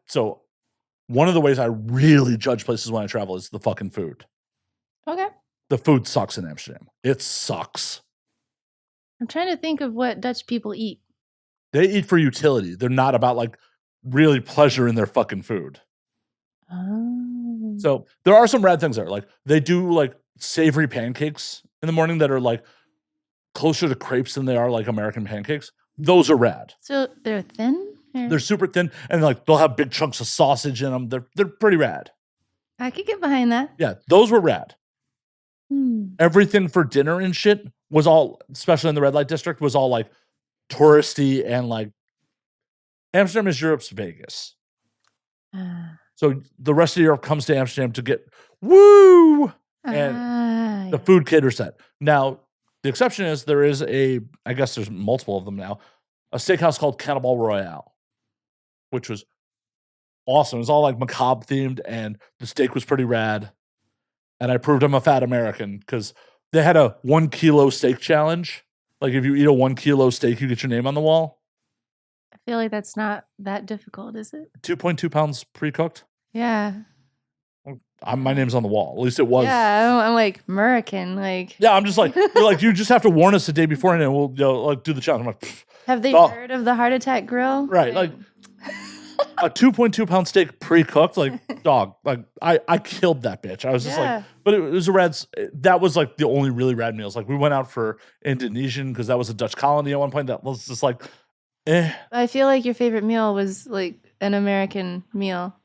so one of the ways I really judge places when I travel is the fucking food. Okay. The food sucks in Amsterdam. It sucks. I'm trying to think of what Dutch people eat. They eat for utility. They're not about like really pleasure in their fucking food. Oh. So there are some rad things there. Like they do like savory pancakes in the morning that are like closer to crepes than they are like American pancakes. Those are rad. So they're thin? They're super thin, and like they'll have big chunks of sausage in them. They're pretty rad. I could get behind that. Yeah, those were rad. Everything for dinner and shit was all, especially in the red light district, was all like touristy and like Amsterdam is Europe's Vegas. So the rest of Europe comes to Amsterdam to get woo, and the food caters that. Now, the exception is there is I guess there's multiple of them now, a steakhouse called Cannibal Royale, which was awesome. It was all like macabre themed, and the steak was pretty rad. And I proved I'm a fat American because they had a 1 kilo steak challenge. Like if you eat a 1 kilo steak, you get your name on the wall. I feel like that's not that difficult, is it? 2.2 pounds pre-cooked. Yeah. My name's on the wall. At least it was. Yeah, I'm like American. Like yeah, I'm just like you're like you just have to warn us the day beforehand, and we'll like do the challenge. I'm like, have they heard of the heart attack grill? Right, like a 2.2 pound steak pre-cooked, like dog. Like I killed that bitch. I was just like, but it was a rad. That was like the only really rad meals. Like we went out for Indonesian because that was a Dutch colony at one point. That was just like, I feel like your favorite meal was like an American meal.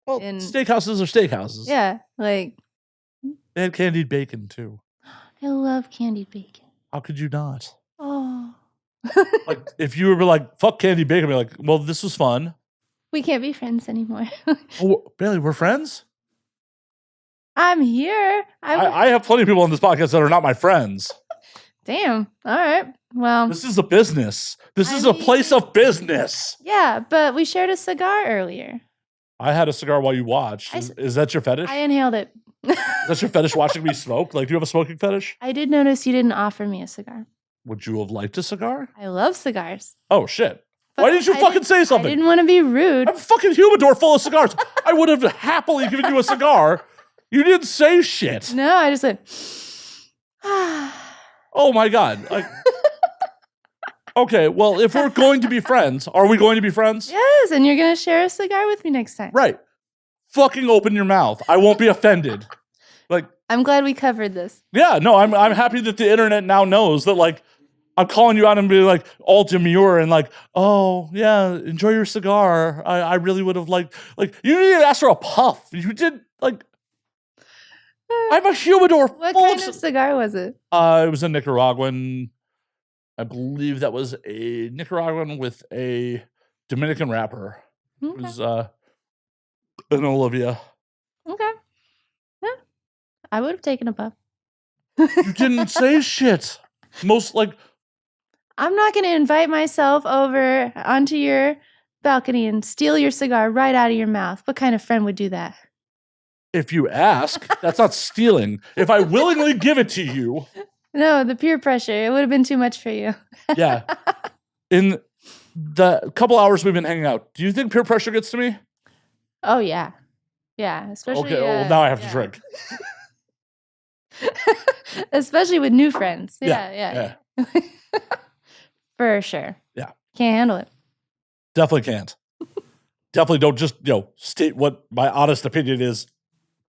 Well, steakhouses are steakhouses. Yeah, like they had candied bacon too. I love candied bacon. How could you not? Oh, like if you were like fuck candied bacon, I'd be like, well, this was fun. We can't be friends anymore. Oh, Bailey, we're friends. I'm here. I have plenty of people on this podcast that are not my friends. Damn. All right. Well, this is a business. This is a place of business. Yeah, but we shared a cigar earlier. I had a cigar while you watched. Is that your fetish? I inhaled it. That's your fetish, watching me smoke? Like, do you have a smoking fetish? I did notice you didn't offer me a cigar. Would you have liked a cigar? I love cigars. Oh, shit. But why didn't you fucking say something? I didn't want to be rude. I'm a fucking humidor full of cigars. I would have happily given you a cigar. You didn't say shit. No, I just went, oh my God. Like, okay, well, if we're going to be friends, are we going to be friends? Yes, and you're going to share a cigar with me next time. Right. Fucking open your mouth. I won't be offended. Like, I'm glad we covered this. Yeah, no, I'm happy that the internet now knows that, like, I'm calling you out and be like all demure and like, oh yeah, enjoy your cigar. I really would have liked, like, you didn't ask for a puff. You did, like, I'm a humidor. What kind of cigar was it? It was a Nicaraguan. I believe that was a Nicaraguan with a Dominican wrapper. Okay. It was an Olivia. Okay. Yeah. I would have taken a puff. You didn't say shit. Most like. I'm not going to invite myself over onto your balcony and steal your cigar right out of your mouth. What kind of friend would do that? If you ask, that's not stealing. If I willingly give it to you. No, the peer pressure. It would have been too much for you. Yeah. In the couple hours we've been hanging out, do you think peer pressure gets to me? Oh, yeah. Yeah, especially... Okay, well, now I have to drink. Especially with new friends. Yeah. For sure. Yeah. Can't handle it. Definitely can't. Definitely don't just, state what my honest opinion is,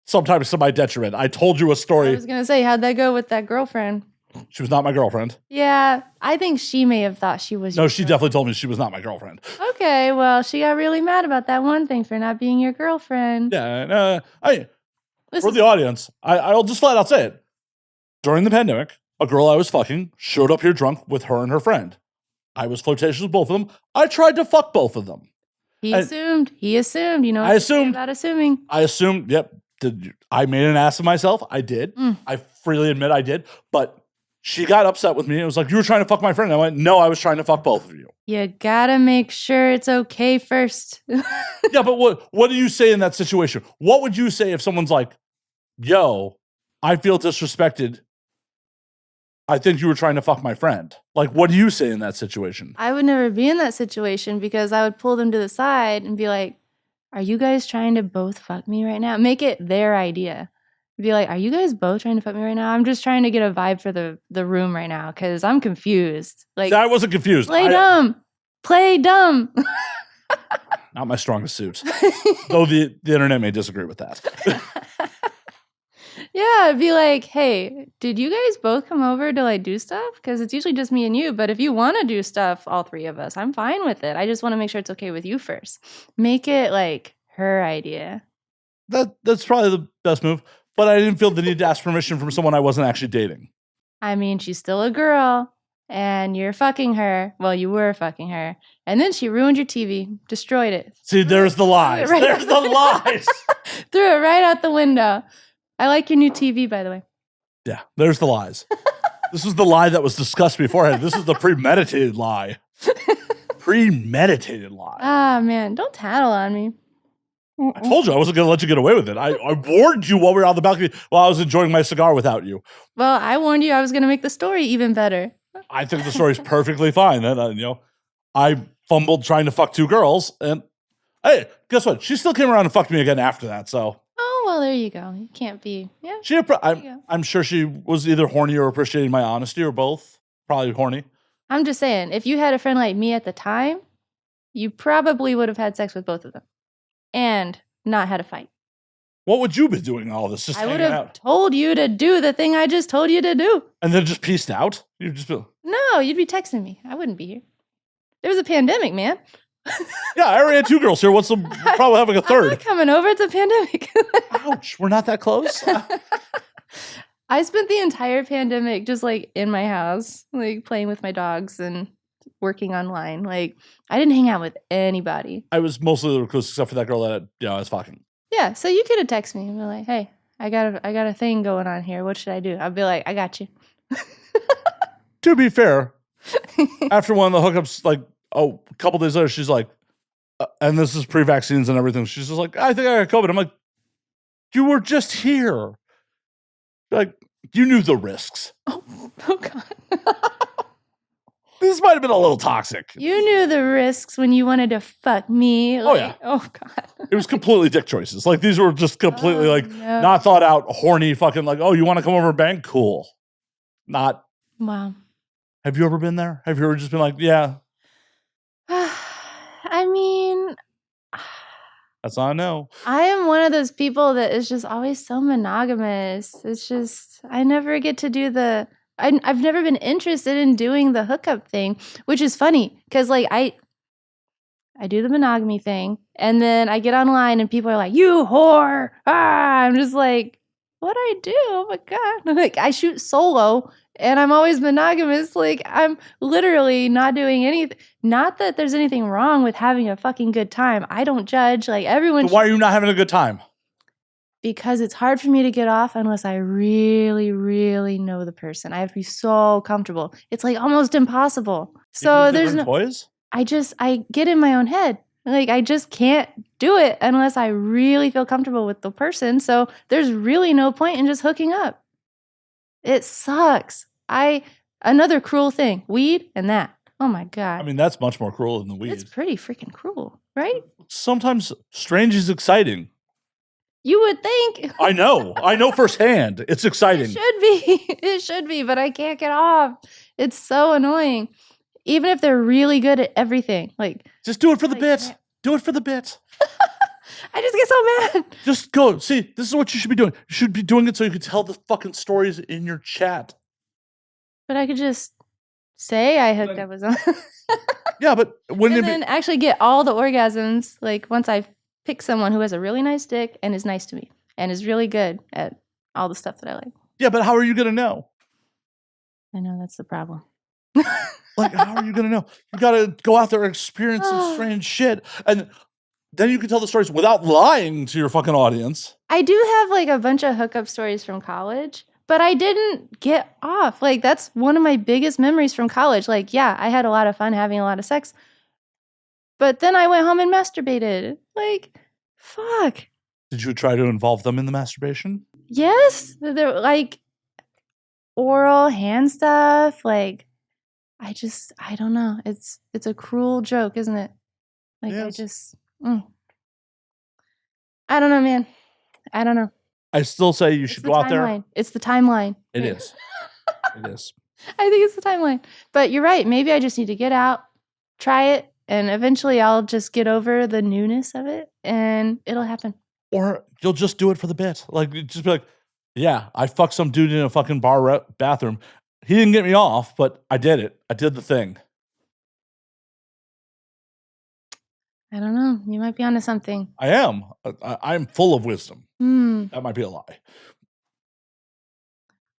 sometimes to my detriment. I told you a story. I was going to say, how'd that go with that girlfriend? She was not my girlfriend. Yeah, I think she may have thought she was. No, she definitely told me she was not my girlfriend. Okay, well, she got really mad about that one thing for not being your girlfriend. Yeah, for the audience, I'll just flat out say it. During the pandemic, a girl I was fucking showed up here drunk with her and her friend. I was flirtatious with both of them. I tried to fuck both of them. He assumed. You know what I assumed about assuming. I assumed, yep. I made an ass of myself. I did. I freely admit I did. But she got upset with me. It was like, you were trying to fuck my friend. I went, no, I was trying to fuck both of you. You gotta make sure it's okay first. Yeah, but what do you say in that situation? What would you say if someone's like, yo, I feel disrespected. I think you were trying to fuck my friend. Like, what do you say in that situation? I would never be in that situation because I would pull them to the side and be like, are you guys trying to both fuck me right now? Make it their idea. Be like, are you guys both trying to fuck me right now? I'm just trying to get a vibe for the room right now because I'm confused. Like, I wasn't confused. Play dumb. Play dumb. Not my strongest suit. Though the internet may disagree with that. Yeah, it'd be like, hey, did you guys both come over to like do stuff? Because it's usually just me and you. But if you want to do stuff, all three of us, I'm fine with it. I just want to make sure it's okay with you first. Make it like her idea. That's probably the best move. But I didn't feel the need to ask permission from someone I wasn't actually dating. I mean, she's still a girl and you're fucking her. Well, you were fucking her. And then she ruined your TV, destroyed it. See, there's the lies. Right there's the lies. Threw it right out the window. I like your new TV, by the way. Yeah, there's the lies. This was the lie that was discussed beforehand. This is the premeditated lie. Premeditated lie. Ah, man, don't tattle on me. I told you I wasn't going to let you get away with it. I warned you while we were on the balcony while I was enjoying my cigar without you. Well, I warned you I was going to make the story even better. I think the story's perfectly fine. And, I fumbled trying to fuck two girls. And, hey, guess what? She still came around and fucked me again after that, so. Oh, well, there you go. You can't be, yeah. I'm sure she was either horny or appreciating my honesty or both. Probably horny. I'm just saying, if you had a friend like me at the time, you probably would have had sex with both of them and not had a fight. What would you be doing all this? Just I would have told you to do the thing I just told you to do. And then just pieced out? You'd just be... No, you'd be texting me. I wouldn't be here. There was a pandemic, man. Yeah, I already had two girls here. What's the probably having a third? I'm not coming over. It's a pandemic. Ouch. We're not that close. I spent the entire pandemic just like in my house, like playing with my dogs and working online. Like I didn't hang out with anybody. I was mostly the recluse except for that girl that I was fucking. Yeah, so you could have texted me and be like, "Hey, I got a thing going on here. What should I do?" I'd be like, "I got you." To be fair, after one of the hookups, like a couple days later, she's like, and this is pre-vaccines and everything. She's just like, "I think I got COVID." I'm like, "You were just here. Like, you knew the risks." Oh God. This might have been a little toxic. You knew the risks when you wanted to fuck me. Like, oh, yeah. Oh, God. It was completely dick choices. Like, these were just completely, not thought out, horny, fucking, like, oh, you want to come over and bang? Cool. Not. Wow. Have you ever been there? Have you ever just been like, yeah? I mean. That's all I know. I am one of those people that is just always so monogamous. It's just, I never get to do I've never been interested in doing the hookup thing, which is funny because like I do the monogamy thing and then I get online and people are like, "You whore." I'm just like, what I do? Oh my God. Like I shoot solo and I'm always monogamous. Like I'm literally not doing anything. Not that there's anything wrong with having a fucking good time. I don't judge. Like everyone. But why are you not having a good time? Because it's hard for me to get off unless I really, really know the person. I have to be so comfortable. It's like almost impossible. So there's no toys? I get in my own head. Like, I just can't do it unless I really feel comfortable with the person. So there's really no point in just hooking up. It sucks. Another cruel thing, weed and that. Oh my God. I mean, that's much more cruel than the weed. It's pretty freaking cruel, right? Sometimes strange is exciting. You would think. I know firsthand. It's exciting. It should be, but I can't get off. It's so annoying. Even if they're really good at everything. Like, just do it for the bit. Do it for the bit. I just get so mad. Just go. See, this is what you should be doing. You should be doing it so you can tell the fucking stories in your chat. But I could just say I hooked up with someone. Yeah, but when and then actually get all the orgasms, like once I pick someone who has a really nice dick and is nice to me and is really good at all the stuff that I like. Yeah, but how are you going to know? I know, that's the problem. Like, how are you going to know? You got to go out there and experience some strange shit. And then you can tell the stories without lying to your fucking audience. I do have like a bunch of hookup stories from college, but I didn't get off. Like, that's one of my biggest memories from college. Like, yeah, I had a lot of fun having a lot of sex, but then I went home and masturbated. Like, fuck. Did you try to involve them in the masturbation? Yes. They're like oral hand stuff. Like, I don't know. It's a cruel joke, isn't it? Like, yes. I don't know, man. I don't know. I still say you should go out there. It's the timeline. It is. It is. I think it's the timeline. But you're right. Maybe I just need to get out, try it, and eventually I'll just get over the newness of it, and it'll happen. Or you'll just do it for the bit. Like, just be like, yeah, I fucked some dude in a fucking bar bathroom. He didn't get me off, but I did it. I did the thing. I don't know. You might be onto something. I am. I'm full of wisdom. That might be a lie.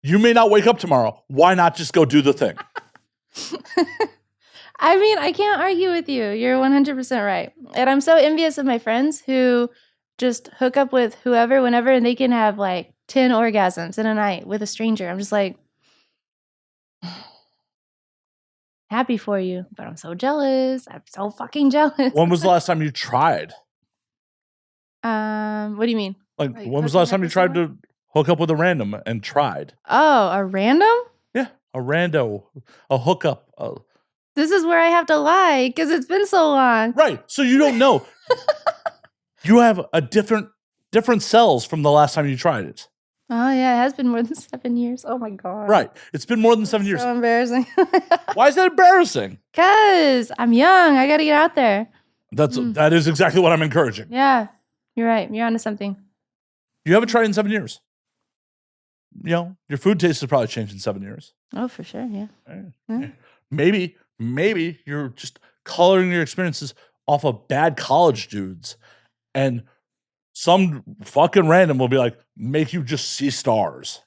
You may not wake up tomorrow. Why not just go do the thing? I mean, I can't argue with you. You're 100% right. And I'm so envious of my friends who just hook up with whoever, whenever, and they can have like 10 orgasms in a night with a stranger. I'm just like, happy for you, but I'm so jealous. I'm so fucking jealous. When was the last time you tried? What do you mean? Like when was the last time you tried to hook up with a random and tried? Oh, a random? Yeah, a rando, a hookup. This is where I have to lie because it's been so long. Right, so you don't know. You have a different cells from the last time you tried it. Oh, yeah, it has been more than 7 years. Oh, my God. Right. It's been more than 7 years. So embarrassing. Why is that embarrassing? Because I'm young. I got to get out there. That is exactly what I'm encouraging. Yeah, you're right. You're onto something. You haven't tried in 7 years. You know, your food taste has probably changed in 7 years. Oh, for sure, yeah. Maybe you're just coloring your experiences off of bad college dudes, and some fucking random will be like, make you just see stars.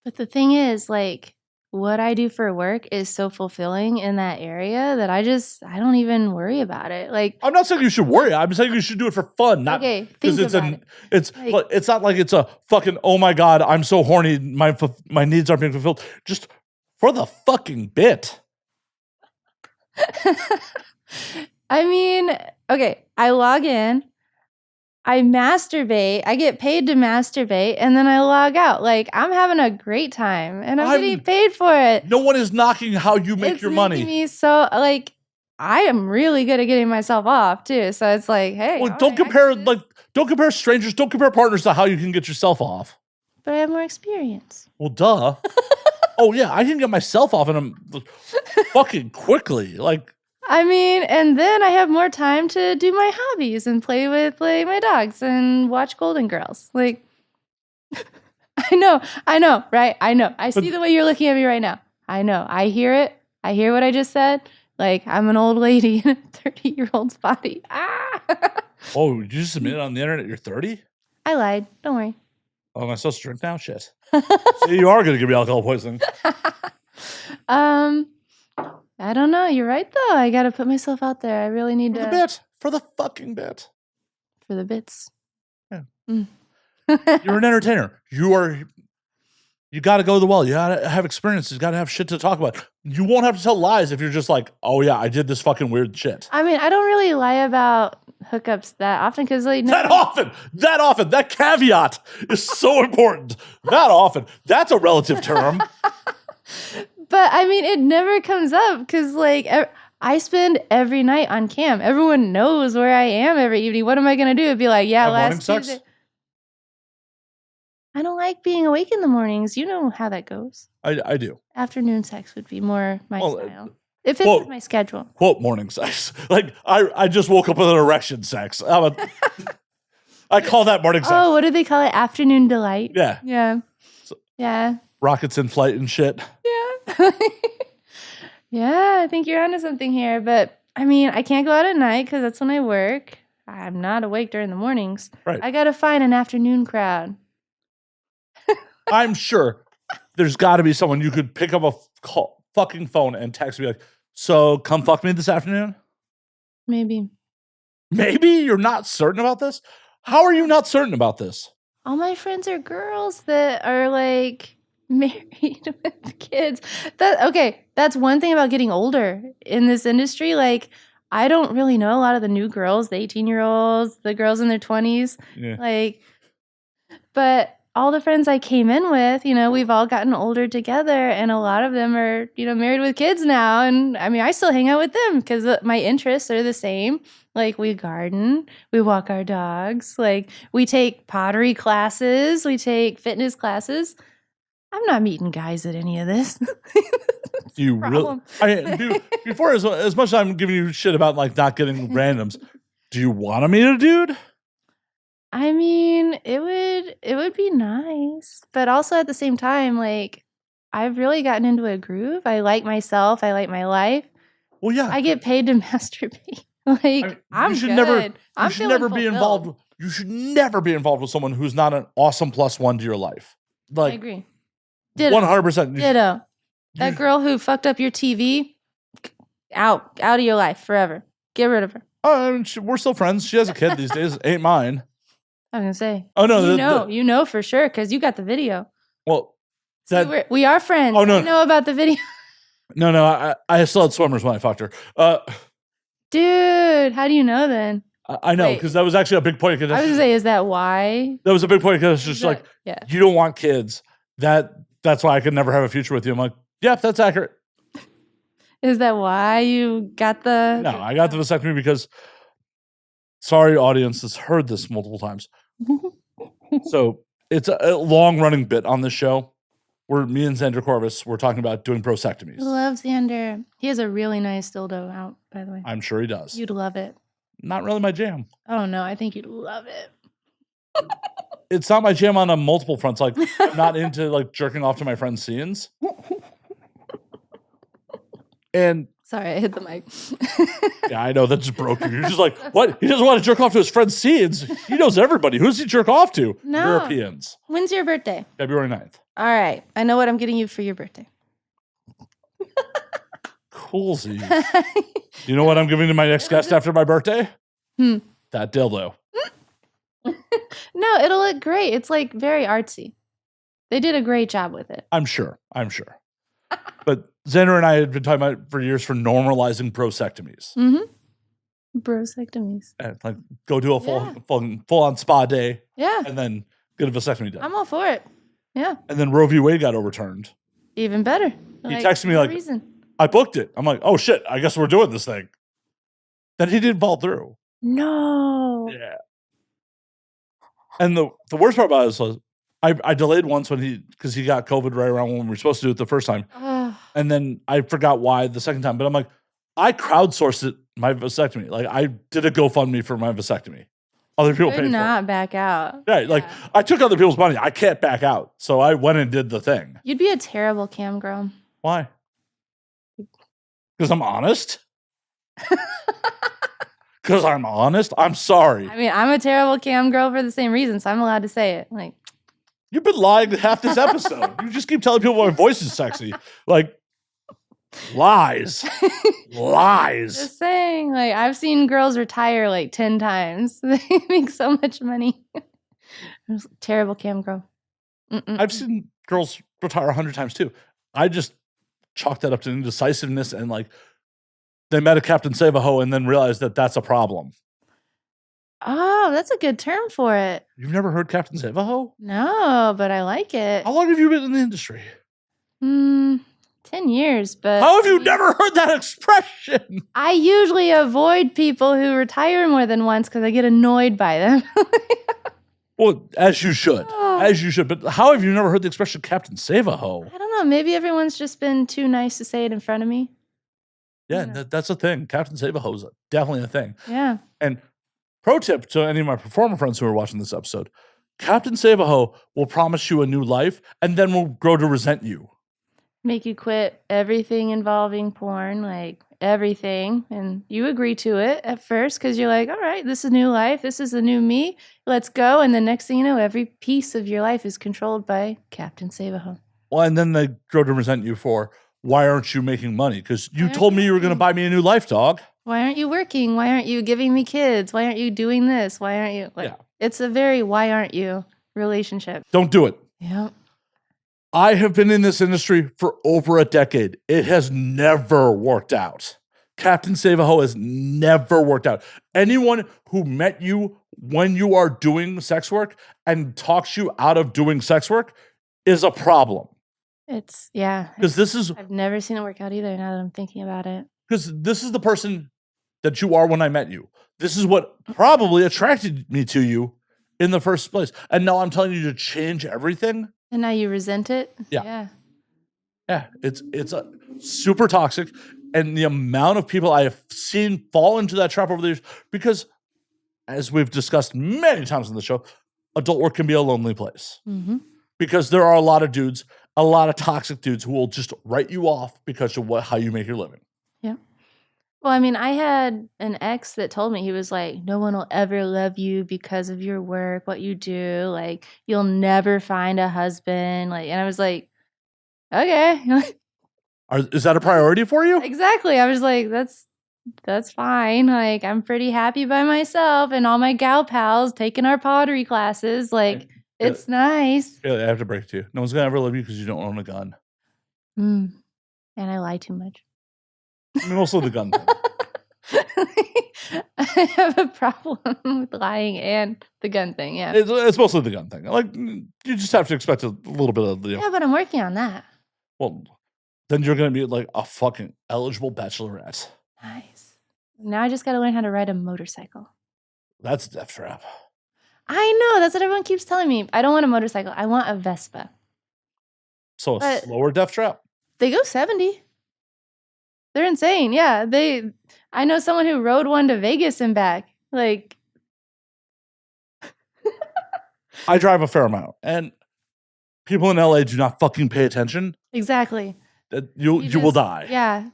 But the thing is, like, what I do for work is so fulfilling in that area that I don't even worry about it. Like, I'm not saying you should worry. I'm saying you should do it for fun. Not because it's it's not like it's a fucking, oh my God, I'm so horny, my needs aren't being fulfilled. Just for the fucking bit. I mean, okay, I log in, I masturbate, I get paid to masturbate, and then I log out. Like, I'm having a great time, and I'm getting paid for it. No one is knocking how you make your money. It's making me so, like, I am really good at getting myself off, too. So it's like, hey. Well, don't compare strangers, don't compare partners to how you can get yourself off. But I have more experience. Well, duh. Oh, yeah, I can get myself off in a fucking quickly. Like, I mean, and then I have more time to do my hobbies and play with like my dogs and watch Golden Girls. Like, I know, right? I know. I see the way you're looking at me right now. I know. I hear it. I hear what I just said. Like, I'm an old lady in a 30-year-old's body. Ah! Oh, you just admitted on the internet you're 30? I lied. Don't worry. Oh, am I supposed to drink now? Shit. See, you are going to give me alcohol poisoning. I don't know. You're right, though. I got to put myself out there. I really need to. For the bit. For the fucking bit. For the bits. Yeah. You're an entertainer. You got to go to the well. You got to have experiences. You got to have shit to talk about. You won't have to tell lies if you're just like, oh, yeah, I did this fucking weird shit. I mean, I don't really lie about hookups that often because like that often. That caveat is so important. That often. That's a relative term. But I mean, it never comes up because like I spend every night on cam. Everyone knows where I am every evening. What am I going to do? It'd be like, yeah, Morning last sex? Tuesday. I don't like being awake in the mornings. You know how that goes. I do. Afternoon sex would be more my style. If it's with my schedule. Quote morning sex. Like, I just woke up with an erection sex. I call that morning sex. Oh, what do they call it? Afternoon delight? Yeah. Yeah. Yeah. Rockets in flight and shit. Yeah. Yeah, I think you're onto something here. But, I mean, I can't go out at night because that's when I work. I'm not awake during the mornings. Right. I got to find an afternoon crowd. I'm sure there's got to be someone you could pick up a fucking phone and text me like, so come fuck me this afternoon? Maybe. Maybe? You're not certain about this? How are you not certain about this? All my friends are girls that are like married with kids. That's one thing about getting older in this industry. Like, I don't really know a lot of the new girls, the 18-year-olds, the girls in their 20s. Yeah. Like, but all the friends I came in with, we've all gotten older together, and a lot of them are, married with kids now. And I mean, I still hang out with them because my interests are the same. Like, we garden, we walk our dogs, like, we take pottery classes, we take fitness classes. I'm not meeting guys at any of this. You really? Before, as much as I'm giving you shit about like not getting randoms, do you want to meet a dude? I mean, it would be nice, but also at the same time, like, I've really gotten into a groove. I like myself. I like my life. Well, yeah. I get paid to masturbate. Like, I'm good. You should never be involved. You should never be involved with someone who's not an awesome +1 to your life. Like, I agree. Ditto. 100%. Ditto. That girl who fucked up your TV, out of your life forever. Get rid of her. Oh, we're still friends. She has a kid these days. Ain't mine. I was gonna say. Oh no, you know for sure because you got the video. Well, we are friends. Oh no, I know about the video. No, I still had swimmers when I fucked her. Dude, how do you know then? I know because that was actually a big point. I was gonna say, is that why? That was a big point because it's just you don't want kids. That's why I could never have a future with you. I'm like, yeah, that's accurate. Is that why you got the? No, I got the vasectomy because. Sorry, audience has heard this multiple times. So it's a long-running bit on this show where me and Xander Corvus were talking about doing prosectomies. I love Xander. He has a really nice dildo out, by the way. I'm sure he does. You'd love it. Not really my jam. Oh, no, I think you'd love it. It's not my jam on multiple fronts. Like, I'm not into like jerking off to my friends' scenes. And sorry, I hit the mic. Yeah, I know that just broke you. You're just like, what? He doesn't want to jerk off to his friends' scenes. He knows everybody. Who's he jerk off to? No. Europeans. When's your birthday? February 9th. All right. I know what I'm getting you for your birthday. Coolsy. You know what I'm giving to my next guest after my birthday? That dildo. No, it'll look great. It's like very artsy. They did a great job with it. I'm sure. But Xander and I had been talking about for years for normalizing prosectomies. Mm-hmm. Prosectomies. And like go do a full on spa day. Yeah. And then get a vasectomy done. I'm all for it. Yeah. And then Roe v. Wade got overturned. Even better. He texted me like, I booked it. I'm like, oh shit, I guess we're doing this thing. Then he didn't fall through. No. Yeah. And the worst part about it was I delayed once because he got COVID right around when we were supposed to do it the first time. And then I forgot why the second time. But I'm like, I crowdsourced it, my vasectomy. Like I did a GoFundMe for my vasectomy. Other people paid for it. Not back out. Right. Like I took other people's money. I can't back out. So I went and did the thing. You'd be a terrible cam girl. Why? Because I'm honest? Because I'm honest? I'm sorry. I mean, I'm a terrible cam girl for the same reason, so I'm allowed to say it. Like, you've been lying half this episode. You just keep telling people my voice is sexy. Like, lies. Lies. Just saying, like, I've seen girls retire like 10 times. They make so much money. I'm a terrible cam girl. I've seen girls retire 100 times too. I just chalked that up to indecisiveness and like they met a Captain Save-A-Ho and then realized that that's a problem. Oh, that's a good term for it. You've never heard Captain Save a Hoe? No, but I like it. How long have you been in the industry? 10 years, but How have you never heard that expression? I usually avoid people who retire more than once because I get annoyed by them. Well, as you should. As you should. But how have you never heard the expression Captain Save a Hoe? I don't know. Maybe everyone's just been too nice to say it in front of me. Yeah, that's a thing. Captain Save a Hoe is definitely a thing. Yeah. And pro tip to any of my performer friends who are watching this episode, Captain Save a Hoe will promise you a new life and then will grow to resent you. Make you quit everything involving porn, like everything. And you agree to it at first because you're like, all right, this is new life. This is the new me. Let's go. And the next thing you know, every piece of your life is controlled by Captain Save a Hoe. Well, and then they grow to resent you for, why aren't you making money? Because you told me you were going to buy me a new life, dog. Why aren't you working? Why aren't you giving me kids? Why aren't you doing this? Why aren't you? Like, it's a very why aren't you relationship. Don't do it. Yeah. I have been in this industry for over a decade. It has never worked out. Captain Save a Hoe has never worked out. Anyone who met you when you are doing sex work and talks you out of doing sex work is a problem. Because I've never seen it work out either now that I'm thinking about it. Because this is the person that you are when I met you. This is what probably attracted me to you in the first place. And now I'm telling you to change everything. And now you resent it? Yeah. It's a super toxic. And the amount of people I have seen fall into that trap over the years, because as we've discussed many times on the show, adult work can be a lonely place. Mm-hmm. Because there are a lot of dudes, a lot of toxic dudes who will just write you off because of how you make your living. Yeah. Well, I mean, I had an ex that told me, he was like, no one will ever love you because of your work, what you do. Like, you'll never find a husband. Like, and I was like, okay. Is that a priority for you? Exactly. I was like, that's fine. Like, I'm pretty happy by myself and all my gal pals taking our pottery classes. Like, it's nice. I have to break it to you. No one's going to ever love you because you don't own a gun. And I lie too much. I mean, also the gun thing. I have a problem with lying and the gun thing. Yeah. It's mostly the gun thing. Like, you just have to expect a little bit of the. Yeah, but I'm working on that. Well, then you're going to be like a fucking eligible bachelorette. Nice. Now I just got to learn how to ride a motorcycle. That's a death trap. I know. That's what everyone keeps telling me. I don't want a motorcycle. I want a Vespa. So a slower death trap? They go 70. They're insane. Yeah. I know someone who rode one to Vegas and back. Like. I drive a fair amount. And people in LA do not fucking pay attention. Exactly. You will die. Yeah.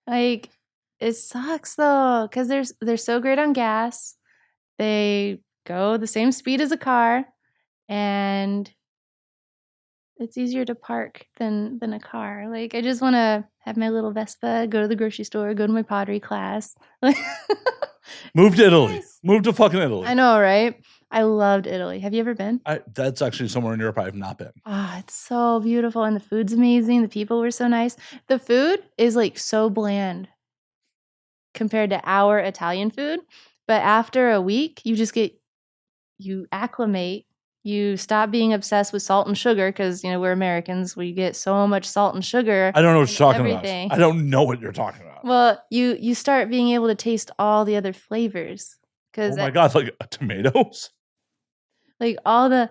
Like, it sucks though. Because they're so great on gas. They go the same speed as a car. And it's easier to park than a car. Like, I just want to have my little Vespa, go to the grocery store, go to my pottery class. Move to Italy. Nice. Move to fucking Italy. I know, right? I loved Italy. Have you ever been? That's actually somewhere in Europe I have not been. It's so beautiful. And the food's amazing. The people were so nice. The food is like so bland compared to our Italian food. But after a week, you acclimate. You stop being obsessed with salt and sugar because, we're Americans. We get so much salt and sugar. I don't know what you're talking about. I don't know what you're talking about. Well, you start being able to taste all the other flavors. Oh my God, like tomatoes? Like all the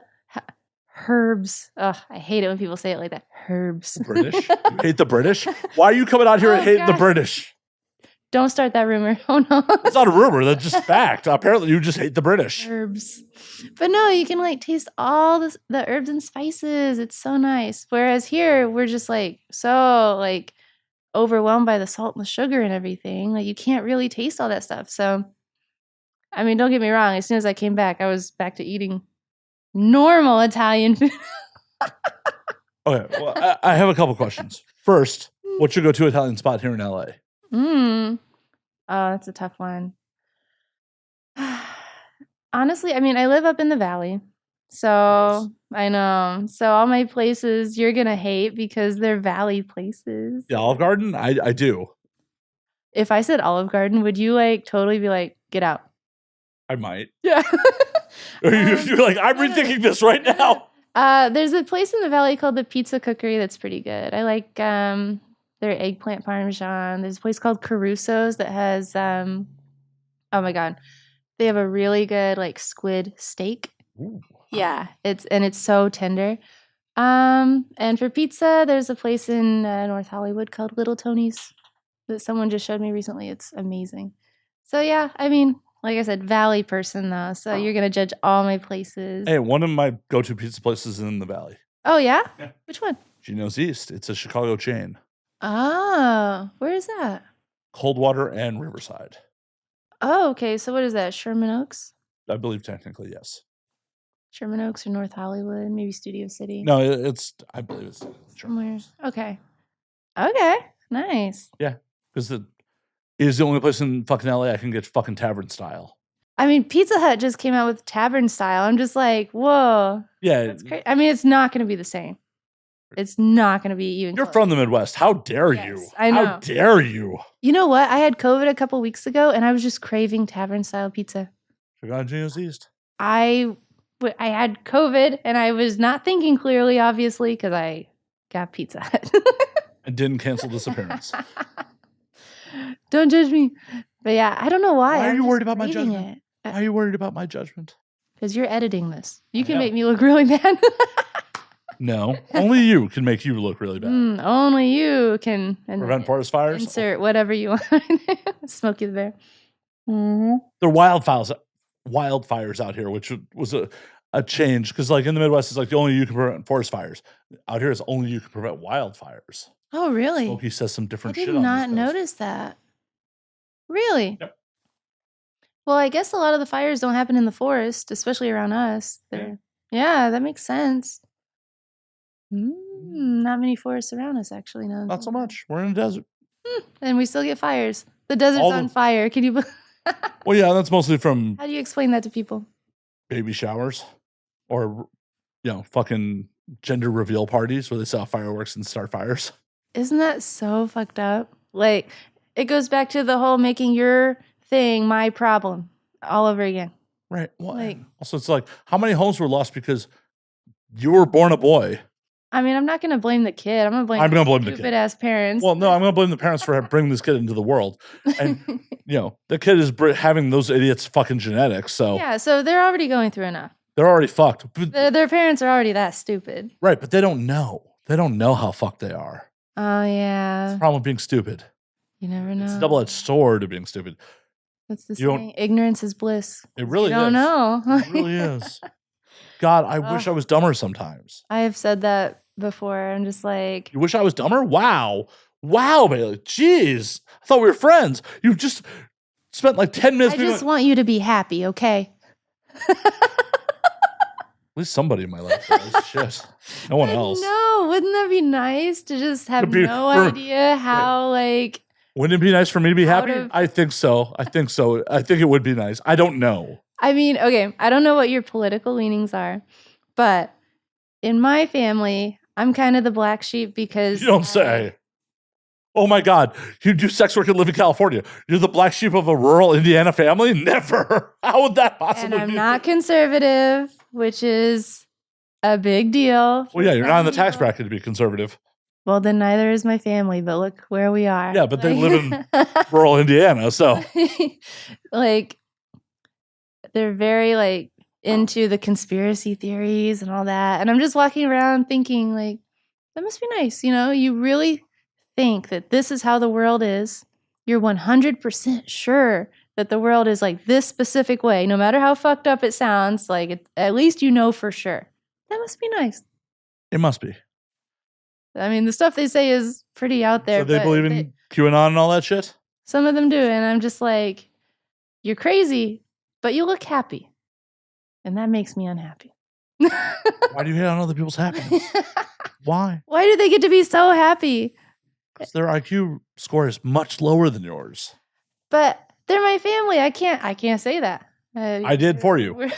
herbs. Ugh, I hate it when people say it like that. Herbs. British? You hate the British? Why are you coming out here and hating the British? Don't start that rumor. Oh, no. It's not a rumor. That's just fact. Apparently, you just hate the British. Herbs. But no, you can taste all the herbs and spices. It's so nice. Whereas here, we're just so overwhelmed by the salt and the sugar and everything. Like, you can't really taste all that stuff. So, I mean, don't get me wrong. As soon as I came back, I was back to eating normal Italian food. Okay. Well, I have a couple questions. First, what's your go-to Italian spot here in LA? Oh, that's a tough one. Honestly, I mean, I live up in the valley. So, I know. So, all my places you're going to hate because they're valley places. The Olive Garden? I do. If I said Olive Garden, would you totally be like, get out? I might. Yeah. You're like, I'm rethinking this right now. There's a place in the valley called the Pizza Cookery that's pretty good. I like their eggplant parmesan. There's a place called Caruso's that has oh my god, they have a really good like squid steak. Ooh. Yeah, it's so tender. And for pizza, there's a place in North Hollywood called Little Tony's that someone just showed me recently. It's amazing. So yeah, I mean, like I said, valley person though. So you're gonna judge all my places. Hey, one of my go-to pizza places is in the valley. Oh yeah? Yeah. Which one? Gino's East. It's a Chicago chain. Oh, where is that? Coldwater and Riverside. Oh, okay. So what is that? Sherman Oaks? I believe technically, yes. Sherman Oaks or North Hollywood? Maybe Studio City? No, I believe it's somewhere. Okay. Okay. Nice. Yeah, because it is the only place in fucking LA I can get fucking tavern style. I mean, Pizza Hut just came out with tavern style. I'm just like, whoa. Yeah. That's crazy. I mean, it's not going to be the same. It's not going to be even. You're close. from the Midwest. How dare you? I know. How dare you? You know what? I had COVID a couple weeks ago, and I was just craving tavern style pizza. Chicago Gino's East. I had COVID, and I was not thinking clearly, obviously, because I got Pizza Hut. And didn't cancel this appearance. Don't judge me. But yeah, I don't know why. Why are I'm you just worried about my craving judgment? Why are you worried about my judgment? Because you're editing this. You I can am. make me look really bad. No, only you can make you look really bad. Only you can Prevent forest fires. Insert whatever you want. Smokey the Bear. Mm-hmm. There are wildfires out here, which was a change because, like in the Midwest, it's like only you can prevent forest fires. Out here, it's only you can prevent wildfires. Oh, really? Smokey says some different I shit. did not notice that. Really? Yep. Well, I guess a lot of the fires don't happen in the forest, especially around us. Yeah, that makes sense. Not many forests around us, actually. No, not so much. We're in a desert, and we still get fires. The desert's on fire. Can you? Well, yeah, that's mostly from. How do you explain that to people? Baby showers, or fucking gender reveal parties where they sell fireworks and start fires. Isn't that so fucked up? Like, it goes back to the whole making your thing my problem all over again. Right. Well, also, it's like, how many homes were lost because you were born a boy? I mean, I'm not going to blame the kid. I'm going to blame the stupid-ass parents. Well, no, I'm going to blame the parents for bringing this kid into the world. And, the kid is having those idiots' fucking genetics, so... Yeah, so they're already going through enough. They're already fucked. Their parents are already that stupid. Right, but they don't know. They don't know how fucked they are. Oh, yeah. It's the problem with being stupid. You never know. It's a double-edged sword of being stupid. What's the saying? Ignorance is bliss. It really is. You don't know. It really is. God, I wish I was dumber sometimes. I have said that before. I'm just like... You wish I was dumber? Wow. Wow, Bailey. Jeez. I thought we were friends. You just spent like 10 minutes... I just want you to be happy, okay? At least somebody in my life does. Shit. No one else. No, wouldn't that be nice to just have no idea how, like... Wouldn't it be nice for me to be happy? I think so. I think it would be nice. I don't know. I mean, okay, I don't know what your political leanings are, but in my family, I'm kind of the black sheep because... You don't say. Oh my God. You do sex work and live in California. You're the black sheep of a rural Indiana family? Never. How would that possibly be? And I'm not conservative, which is a big deal. Well, yeah, you're not in the tax bracket to be conservative. Well, then neither is my family, but look where we are. Yeah, but they live in rural Indiana, so. Like, they're very, like, into the conspiracy theories and all that. And I'm just walking around thinking, like, that must be nice. You really think that this is how the world is. You're 100% sure that the world is like this specific way, no matter how fucked up it sounds. Like, at least you know for sure. That must be nice. It must be. I mean, the stuff they say is pretty out there. So they believe in QAnon and all that shit? Some of them do. And I'm just like, you're crazy, but you look happy. And that makes me unhappy. Why do you hate on other people's happiness? Why? Why do they get to be so happy? Because their IQ score is much lower than yours. But they're my family. I can't say that. I did for you.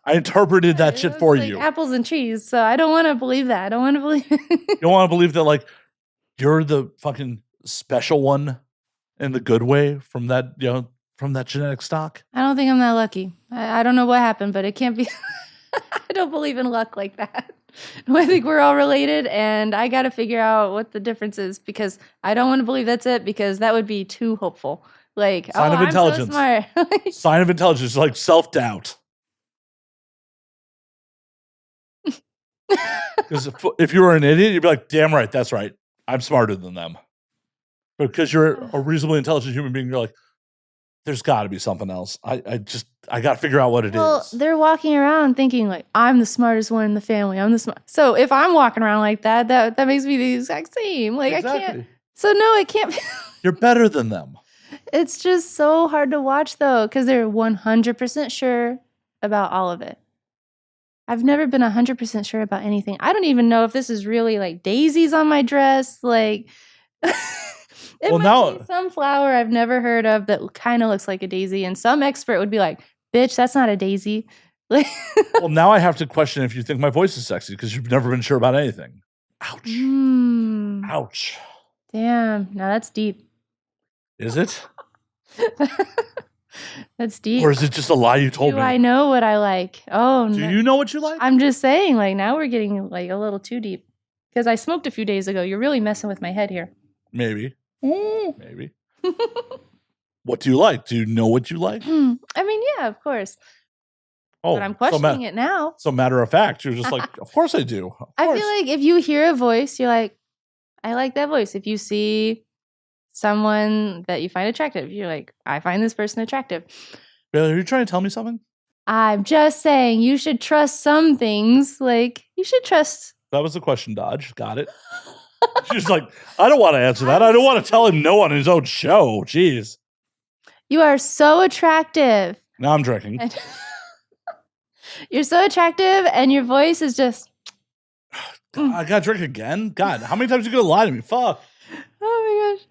I interpreted that shit for you. Apples and trees. So I don't want to believe that. I don't want to believe You don't want to believe that, like, you're the fucking special one in the good way from that, from that genetic stock? I don't think I'm that lucky. I don't know what happened, but it can't be. I don't believe in luck like that. I think we're all related, and I got to figure out what the difference is because I don't want to believe that's it because that would be too hopeful. Like, Sign of intelligence. I'm so smart. Sign of intelligence, like self-doubt. Because if you were an idiot, you'd be like, damn right, that's right. I'm smarter than them. But because you're a reasonably intelligent human being, you're like, there's got to be something else. I got to figure out what it is. Well, they're walking around thinking like, I'm the smartest one in the family. I'm the smart. So if I'm walking around like that, that makes me the exact same. Like exactly. I can't. So no, it can't be. You're better than them. It's just so hard to watch though, because they're 100% sure about all of it. I've never been 100% sure about anything. I don't even know if this is really like daisies on my dress. Like, it might be some flower I've never heard of that kind of looks like a daisy. And some expert would be like, bitch, that's not a daisy. Well, now I have to question if you think my voice is sexy because you've never been sure about anything. Ouch. Ouch. Damn. Now that's deep. Is it? That's deep. Or is it just a lie you told me? Do I know what I like? Oh, no. Do you know what you like? I'm just saying, like, now we're getting like a little too deep. Because I smoked a few days ago. You're really messing with my head here. Maybe. Maybe. What do you like? Do you know what you like? I mean, yeah, of course. Oh, but I'm questioning it now. So matter of fact, you're just like, of course I do. I feel like if you hear a voice, you're like, I like that voice. If you see someone that you find attractive, you're like, I find this person attractive. Bailey, are you trying to tell me something? I'm just saying you should trust some things. Like, you should trust. That was the question dodge. Got it. She's like, I don't want to answer that. I don't want to tell him no on his own show. Jeez. You are so attractive. Now I'm drinking. You're so attractive, and your voice is just. God, I gotta drink again? God, how many times are you gonna lie to me? Fuck. Oh my gosh.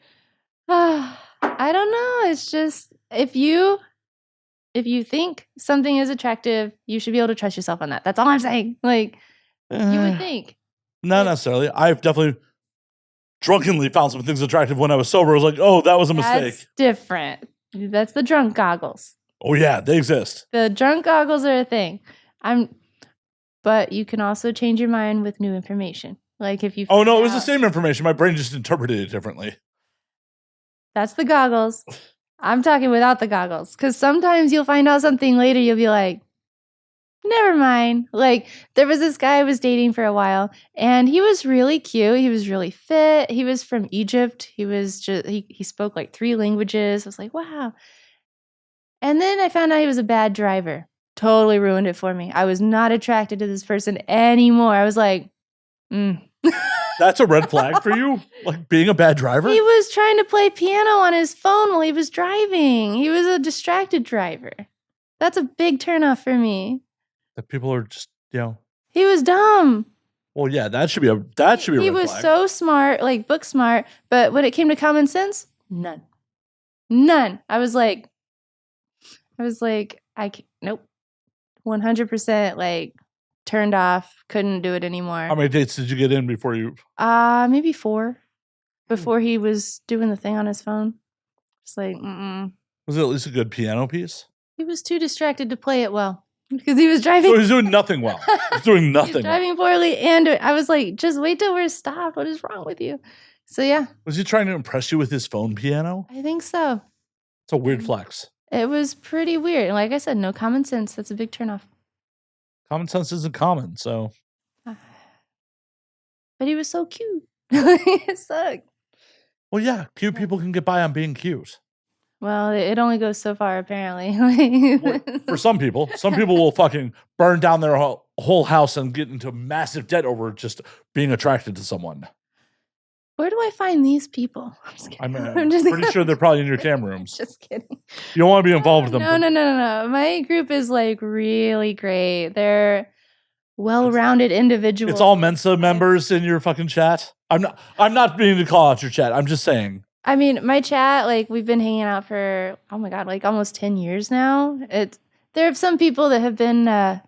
I don't know. It's just if you think something is attractive, you should be able to trust yourself on that. That's all I'm saying. Like, you would think. Not necessarily. I've definitely drunkenly found some things attractive when I was sober. I was like, oh, that was a mistake. That's different. That's the drunk goggles. Oh yeah, they exist. The drunk goggles are a thing. But you can also change your mind with new information. Like if you. Oh no, it was the same information. My brain just interpreted it differently. That's the goggles. I'm talking without the goggles. Because sometimes you'll find out something later. You'll be like, never mind. Like there was this guy I was dating for a while, and he was really cute. He was really fit. He was from Egypt. He was just he spoke like 3 languages. I was like, wow. And then I found out he was a bad driver. Totally ruined it for me. I was not attracted to this person anymore. I was like, That's a red flag for you? Like being a bad driver? He was trying to play piano on his phone while he was driving. He was a distracted driver. That's a big turnoff for me. That people are just, He was dumb. Well, yeah, that should be a red flag. He was so smart, like book smart, but when it came to common sense, none. I was like, nope. 100% like turned off, couldn't do it anymore. How many dates did you get in before you? Maybe 4 before he was doing the thing on his phone. Just like, Was it at least a good piano piece? He was too distracted to play it well because he was driving. So he was doing nothing well. He was doing nothing. He was driving poorly, and I was like, just wait till we're stopped. What is wrong with you? So yeah. Was he trying to impress you with his phone piano? I think so. It's a weird flex. It was pretty weird. And like I said, no common sense. That's a big turnoff. Common sense isn't common, so. But he was so cute. It sucked. Well, yeah, cute people can get by on being cute. Well, it only goes so far, apparently. Well, for some people will fucking burn down their whole house and get into massive debt over just being attracted to someone. Where do I find these people? I'm just kidding. I'm pretty sure they're probably in your cam rooms. Just kidding. You don't want to be involved with them. No. My group is like really great. They're well-rounded individuals. It's all Mensa members in your fucking chat. I'm not meaning to call out your chat. I'm just saying. I mean, my chat, like we've been hanging out for, oh my God, like almost 10 years now. There are some people that have been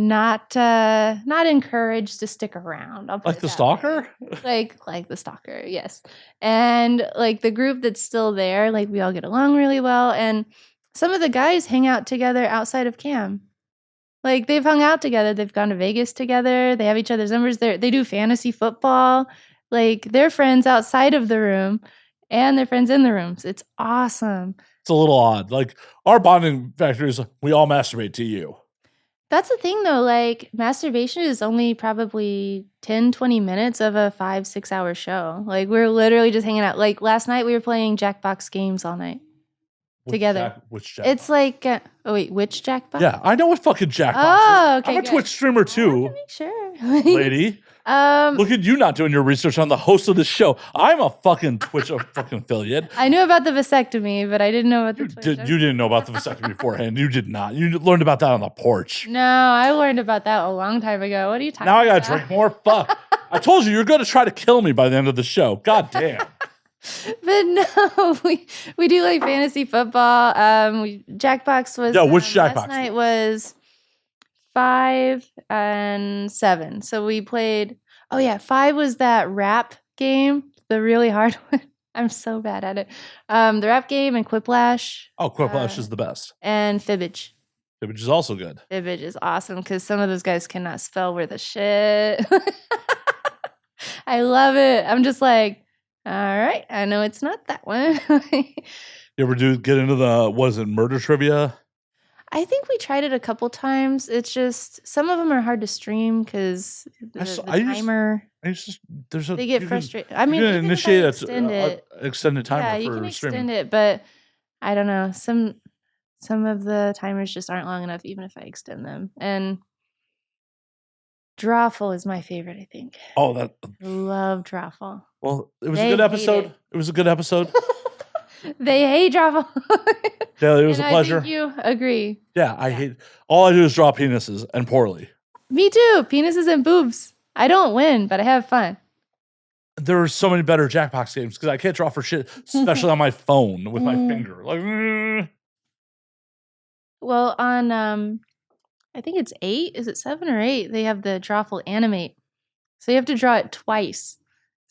not encouraged to stick around. I'll put Like it the that stalker? way. Like the stalker, yes. And like the group that's still there, like we all get along really well. And some of the guys hang out together outside of cam. Like they've hung out together. They've gone to Vegas together. They have each other's numbers. They do fantasy football. Like they're friends outside of the room, and they're friends in the rooms. It's awesome. It's a little odd. Like our bonding factor is we all masturbate to you. That's the thing though, like masturbation is only probably 10, 20 minutes of a 5-6 hour show. Like we're literally just hanging out. Like last night we were playing Jackbox games all night together. Which Jackbox? It's like, oh wait, which Jackbox? Yeah, I know what fucking Jackbox Oh, is. okay, I'm a good. Twitch streamer I have too, to make sure. lady. Look at you not doing your research on the host of the show. I'm a fucking Twitch fucking affiliate. I knew about the vasectomy, but I didn't know about the Twitch. You didn't know about the vasectomy beforehand. You did not. You learned about that on the porch. No, I learned about that a long time ago. What are you talking Now I about? gotta drink more. Fuck. I told you you're gonna try to kill me by the end of the show. God damn. But no, we do like fantasy football. Jackbox was which Jackbox? Last night was 5 and 7. So we played. Oh yeah, 5 was that rap game, the really hard one. I'm so bad at it. The rap game and Quiplash. Oh, Quiplash is the best. And Fibbage. Fibbage is also good. Fibbage is awesome because some of those guys cannot spell worth a shit. I love it. I'm just like, all right, I know it's not that one. You ever get into the, what is it, murder trivia? I think we tried it a couple times. It's just some of them are hard to stream because the timer. They get frustrated. I mean, you can initiate extended timer. Yeah, for you can extend streaming. it, but I don't know. Some of the timers just aren't long enough, even if I extend them. And Drawful is my favorite, I think. Oh, I love Drawful. Well, it was a good episode. It was a good episode. They hate Drawful. Yeah, it was a pleasure. I think you agree. Yeah, I hate. All I do is draw penises and poorly. Me too. Penises and boobs. I don't win, but I have fun. There are so many better Jackbox games because I can't draw for shit, especially on my phone with my finger. Like, well, on I think it's 8. Is it 7 or 8? They have the Drawful Animate, so you have to draw it twice.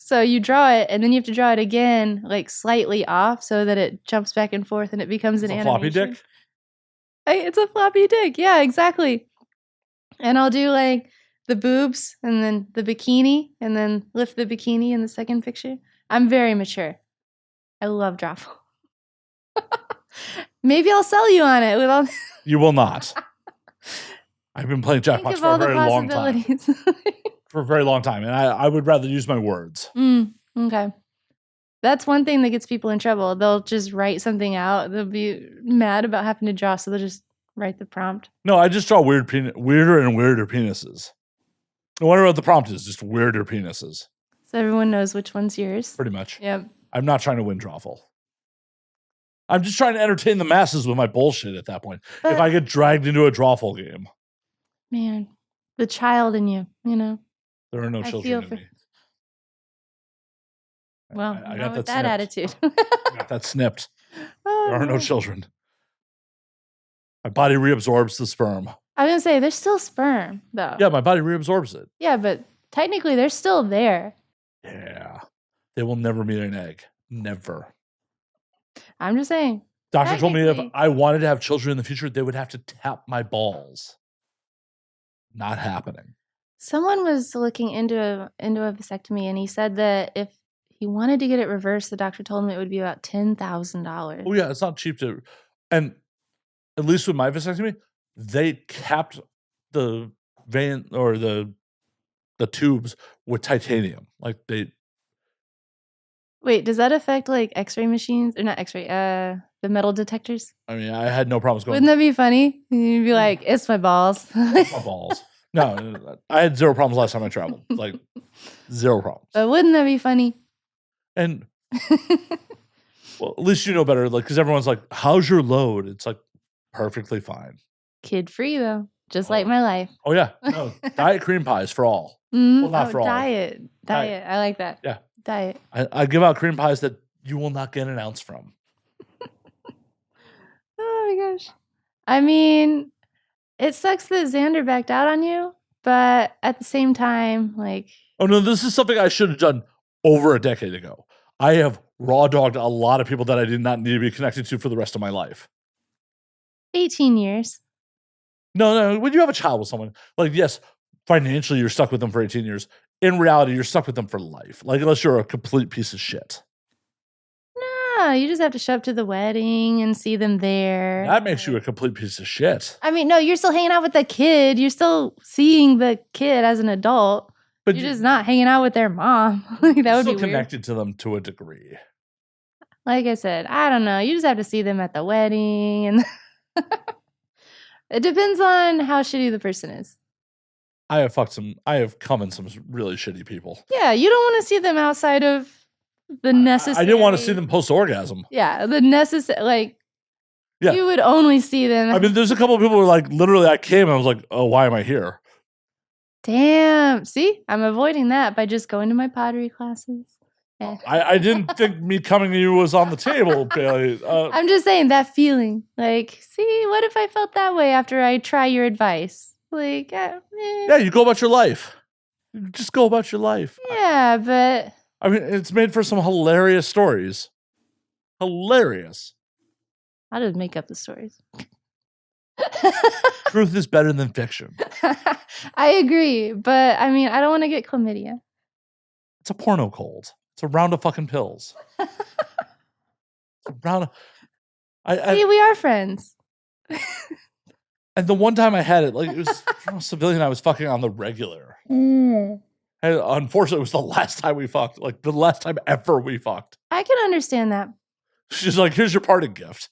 So you draw it, and then you have to draw it again, like slightly off, so that it jumps back and forth, and it becomes an animation. Floppy dick. It's a floppy dick. Yeah, exactly. And I'll do like the boobs, and then the bikini, and then lift the bikini in the second picture. I'm very mature. I love Drawful. Maybe I'll sell you on it with all. You will not. I've been playing Jackbox for a very long time. For a very long time, and I would rather use my words. Okay. That's one thing that gets people in trouble. They'll just write something out. They'll be mad about having to draw, so they'll just write the prompt. No, I just draw weirder and weirder penises. I wonder what the prompt is, just weirder penises. So everyone knows which one's yours? Pretty much. Yep. I'm not trying to win Drawful. I'm just trying to entertain the masses with my bullshit at that point. But if I get dragged into a Drawful game. Man, the child in you, you know. There are no children in me. Well, I got that attitude. I got that snipped. There are no children. My body reabsorbs the sperm. I was going to say, there's still sperm, though. Yeah, my body reabsorbs it. Yeah, but technically, they're still there. Yeah. They will never meet an egg. Never. I'm just saying. Doctor told me if I wanted to have children in the future, they would have to tap my balls. Not happening. Someone was looking into a vasectomy, and he said that if he wanted to get it reversed, the doctor told him it would be about $10,000. Oh yeah, it's not cheap to. And at least with my vasectomy, they capped the vein or the tubes with titanium. Like they. Wait, does that affect like X-ray machines or not X-ray? The metal detectors. I mean, I had no problems going. Wouldn't that be funny? You'd be like, "It's my balls." It's my balls. No, I had zero problems last time I traveled. Like zero problems. But wouldn't that be funny? And well, at least you know better. Like, because everyone's like, "How's your load?" It's like perfectly fine. Kid free though, just like my life. Oh yeah, no, diet cream pies for all. Mm-hmm. Well, not for all. Diet. I like that. Yeah, diet. I give out cream pies that you will not get an ounce from. Oh my gosh. I mean, It sucks that Xander backed out on you, but at the same time, like... Oh, no, this is something I should have done over a decade ago. I have raw dogged a lot of people that I did not need to be connected to for the rest of my life. 18 years. No, when you have a child with someone, like, yes, financially you're stuck with them for 18 years. In reality, you're stuck with them for life. Like, unless you're a complete piece of shit. No, you just have to show up to the wedding and see them there. That makes you a complete piece of shit. I mean, no, you're still hanging out with the kid. You're still seeing the kid as an adult. But you're just not hanging out with their mom. Like, that would be weird. Connected to them to a degree. Like I said, I don't know. You just have to see them at the wedding, and it depends on how shitty the person is. I have come in some really shitty people. Yeah, you don't want to see them outside of the necessary. I didn't want to see them post-orgasm. Yeah, the necessary, like, yeah. You would only see them. I mean, there's a couple of people who are like, literally, I came and I was like, oh, why am I here? Damn. See, I'm avoiding that by just going to my pottery classes. I didn't think me coming to you was on the table, Bailey. I'm just saying that feeling. Like, see, what if I felt that way after I try your advice? Like, yeah, you go about your life. You just go about your life. Yeah, but... I mean, it's made for some hilarious stories. Hilarious. I'll just make up the stories. Truth is better than fiction. I agree, but I mean, I don't want to get chlamydia. It's a porno cold. It's a round of fucking pills. It's a round of... See, we are friends. And the one time I had it, like, it was from a civilian I was fucking on the regular. Mm. And unfortunately, it was the last time we fucked. Like, the last time ever we fucked. I can understand that. She's like, here's your parting gift.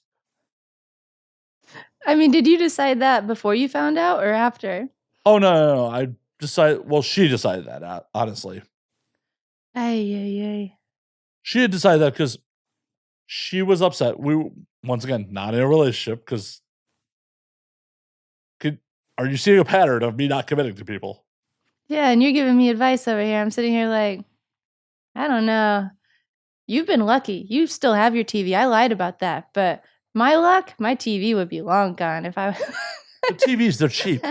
I mean, did you decide that before you found out or after? Oh, no. I decided, well, she decided that, honestly. Ay. She had decided that because she was upset. We, once again, not in a relationship because... Are you seeing a pattern of me not committing to people? Yeah, and you're giving me advice over here. I'm sitting here like, I don't know. You've been lucky. You still have your TV. I lied about that. But my luck, my TV would be long gone if I... The TVs, they're cheap.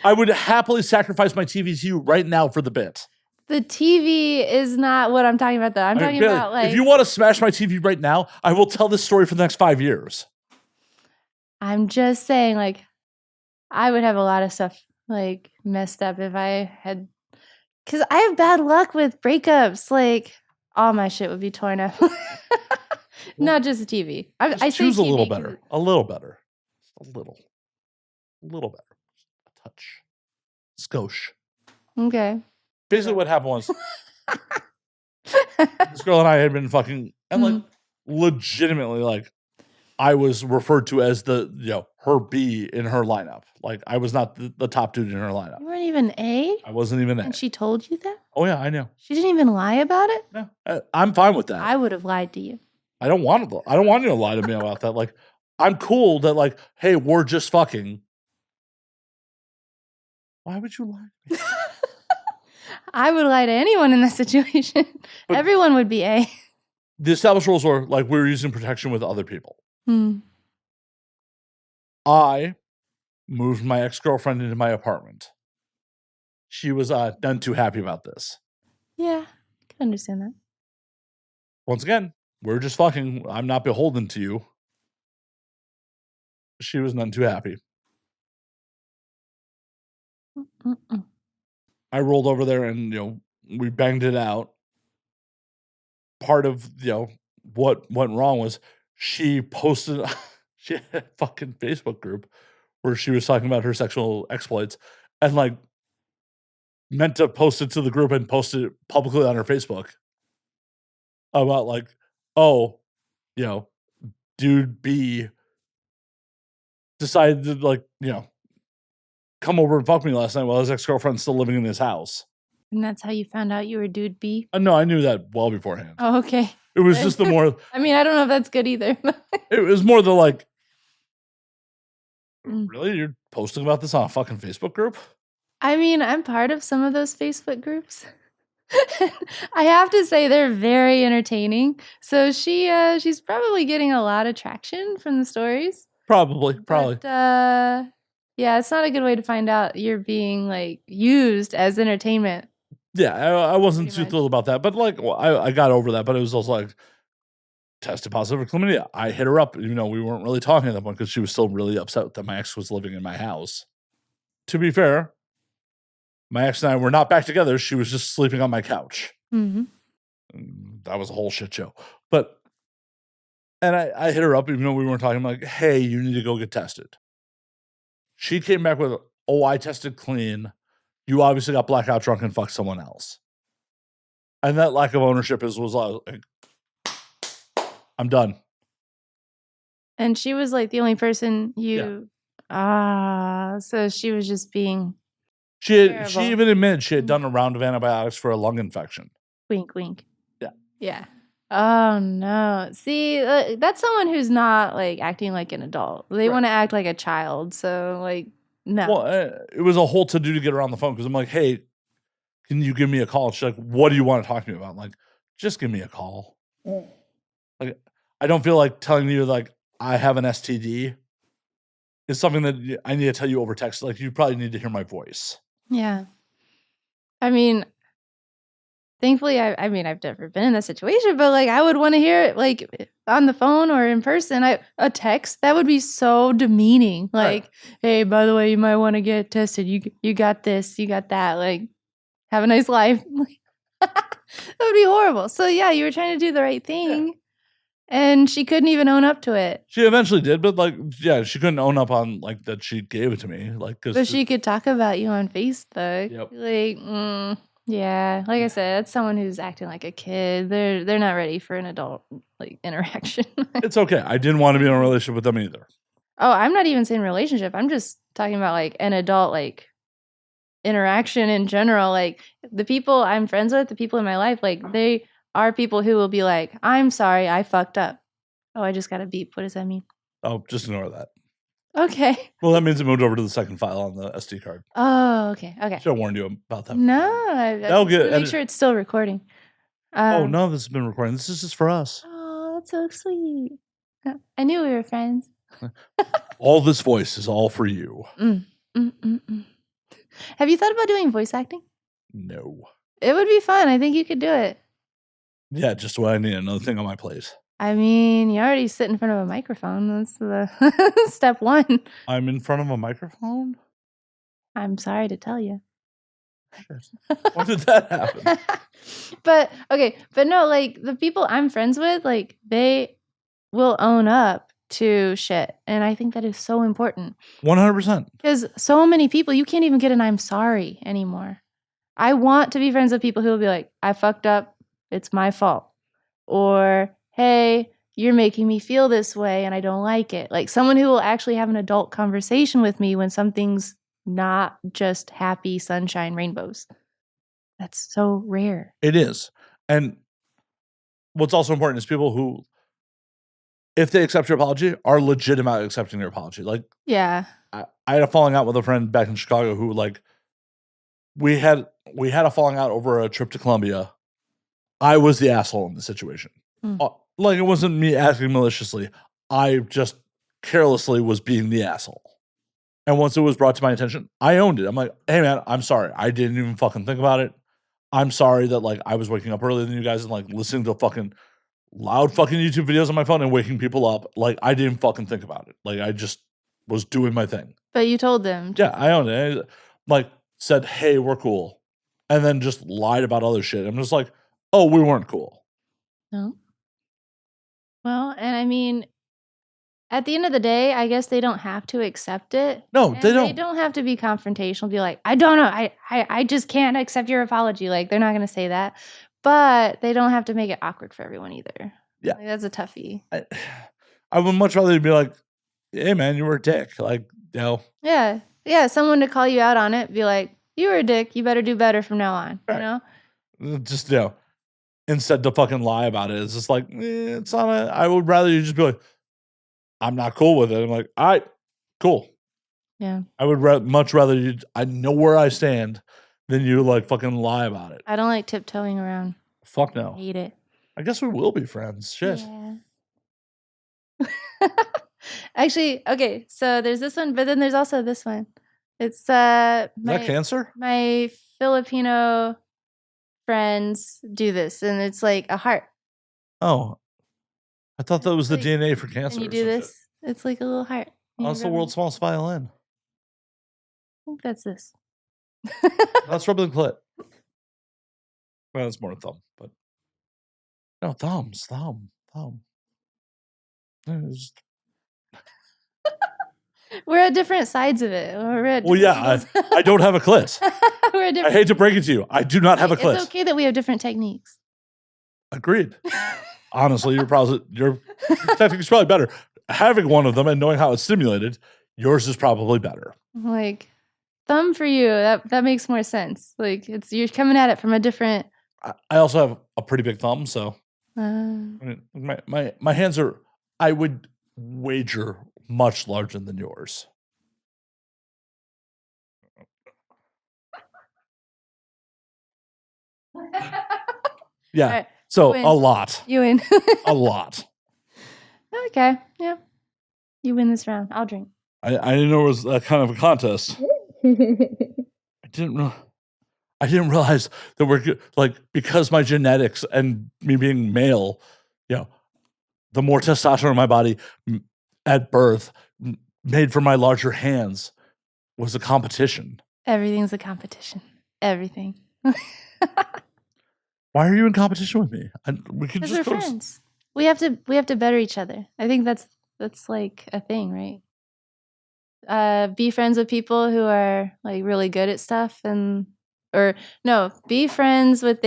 I would happily sacrifice my TV to you right now for the bit. The TV is not what I'm talking about, though. I'm talking about, like... If you want to smash my TV right now, I will tell this story for the next 5 years. I'm just saying, like... I would have a lot of stuff, like, messed up if I had... Because I have bad luck with breakups. Like, all my shit would be torn up. Not just the TV. I say choose TV a little better. A little better. A little better. A touch. Skosh. Okay. Basically what happened was... this girl and I had been fucking... And, like, legitimately, like... I was referred to as the, her B in her lineup. Like, I was not the top dude in her lineup. You weren't even A? I wasn't even A. And she told you that? Oh, yeah, I know. She didn't even lie about it? No, I'm fine with that. I would have lied to you. I don't want you to lie to me about that. Like, I'm cool that, like, hey, we're just fucking. Why would you lie to me? I would lie to anyone in that situation. But everyone would be A. The established rules were, like, we were using protection with other people. I moved my ex-girlfriend into my apartment. She was none too happy about this. Yeah, I can understand that. Once again, we're just fucking. I'm not beholden to you. She was none too happy. I rolled over there and, we banged it out. Part of, what went wrong was she posted... She had a fucking Facebook group where she was talking about her sexual exploits and, like, meant to post it to the group and post it publicly on her Facebook about, like, oh, dude B decided to, like, come over and fuck me last night while his ex-girlfriend's still living in his house. And that's how you found out you were dude B? No, I knew that well beforehand. Oh, okay. It was just the more... I mean, I don't know if that's good either. It was more the, like... Really? You're posting about this on a fucking Facebook group? I mean, I'm part of some of those Facebook groups. I have to say they're very entertaining. So she's probably getting a lot of traction from the stories. Probably. But, Yeah, it's not a good way to find out you're being like used as entertainment. Yeah, I wasn't Pretty too much. thrilled about that, but like, well, I got over that. But it was also like tested positive for chlamydia. I hit her up, we weren't really talking at that point because she was still really upset that my ex was living in my house. To be fair, my ex and I were not back together. She was just sleeping on my couch. Mm-hmm. That was a whole shit show. But and I hit her up, even though we weren't talking. I'm like, hey, you need to go get tested. She came back with, oh, I tested clean. You obviously got blackout drunk and fucked someone else. And that lack of ownership was like, I'm done. And she was like the only person you. So she was just being. She Terrible. even admitted she had done a round of antibiotics for a lung infection. Wink, wink. Yeah. Yeah. Oh no. See, that's someone who's not like acting like an adult. They want to act like a child. So like, no. Well, it was a whole to do to get her on the phone because I'm like, hey, can you give me a call? She's like, what do you want to talk to me about? I'm like, just give me a call. Like, I don't feel like telling you like I have an STD is something that I need to tell you over text. Like, you probably need to hear my voice. Yeah. I mean, thankfully, I've never been in that situation, but like I would want to hear it like on the phone or in person. A text that would be so demeaning. Like, hey, by the way, you might want to get tested. You got this, you got that. Like, have a nice life. That would be horrible. So yeah, you were trying to do the right thing, and she couldn't even own up to it. She eventually did, but like, yeah, she couldn't own up on like that she gave it to me. Like, But she could talk about you on Facebook. Yep. Like, yeah, like I said, that's someone who's acting like a kid. They're not ready for an adult like interaction. It's okay. I didn't want to be in a relationship with them either. Oh, I'm not even saying relationship. I'm just talking about like an adult like interaction in general. Like the people I'm friends with, the people in my life, like they are people who will be like, I'm sorry, I fucked up. Oh, I just got a beep. What does that mean? Oh, just ignore that. Okay. Well, that means it moved over to the second file on the SD card. Oh, okay. Okay. Should have warned you about that. No, I That'll just make sure it's still recording. Oh no, this has been recording. This is just for us. Oh, that's so sweet. I knew we were friends. All this voice is all for you. Have you thought about doing voice acting? No. It would be fun. I think you could do it. Yeah, just what I need. Another thing on my plate. I mean, you already sit in front of a microphone. That's the step one. I'm in front of a microphone? I'm sorry to tell you. Shit. When did that happen? But no, like the people I'm friends with, like they will own up to shit. And I think that is so important. 100%. Because so many people, you can't even get an I'm sorry anymore. I want to be friends with people who will be like, I fucked up. It's my fault. Or, hey, you're making me feel this way and I don't like it. Like someone who will actually have an adult conversation with me when something's not just happy sunshine rainbows. That's so rare. It is. And what's also important is people who, if they accept your apology, are legitimate about accepting your apology. Like, yeah, I had a falling out with a friend back in Chicago who, like, we had a falling out over a trip to Colombia. I was the asshole in the situation. Like, it wasn't me asking maliciously. I just carelessly was being the asshole. And once it was brought to my attention, I owned it. I'm like, hey man, I'm sorry. I didn't even fucking think about it. I'm sorry that like I was waking up earlier than you guys and like listening to fucking loud fucking YouTube videos on my phone and waking people up. Like, I didn't fucking think about it. Like, I just was doing my thing. But you told them. Yeah, I owned it. I, like, said, hey, we're cool. And then just lied about other shit. I'm just like, oh, we weren't cool. No. Well, and I mean, at the end of the day, I guess they don't have to accept it. No, they don't. They don't have to be confrontational, be like, I don't know. I just can't accept your apology. Like, they're not going to say that. But they don't have to make it awkward for everyone either. Yeah. Like, that's a toughie. I would much rather be like, hey, man, you were a dick. Like, you know. Yeah. Yeah, someone to call you out on it, be like, you were a dick. You better do better from now on. Right. You know? Just, you know, instead to fucking lie about it. It's just like, it's not I would rather you just be like, I'm not cool with it. I'm like, all right, cool. Yeah. I would much rather I know where I stand than you like fucking lie about it. I don't like tiptoeing around. Fuck no. I hate it. I guess we will be friends. Shit. Yeah. Actually, okay, so there's this one, but then there's also this one. It's Is that cancer? my Filipino friends do this, and it's like a heart. Oh, I thought that was the Like, DNA for cancer. and you or do some shit. this. It's like a little heart. Oh, it's the world's smallest violin. I think that's this. That's rubbing the clit. Well, it's more thumb, but no, thumb. It's- We're at different sides of it. We're at Well, yeah, I don't have a clit. We're at I hate to break it to you. I do not have a clit. It's okay that we have different techniques. Agreed. Honestly, your technique is probably better. Having one of them and knowing how it's stimulated, yours is probably better. Like thumb for you, that makes more sense. Like you're coming at it from a different. I also have a pretty big thumb, so Uh, my hands are, I would wager, much larger than yours. Yeah. right, So win. a lot. You win. A lot. Okay. Yeah. You win this round. I'll drink. I didn't know it was that kind of a contest. I didn't realize that we're like, because my genetics and me being male, you know, the more testosterone in my body at birth made for my larger hands was a competition. Everything's a competition. Everything. Why are you in competition with me? We could Because just we're friends. We have to better each other. I think that's like a thing, right? Be friends with people who are like really good at stuff, be friends with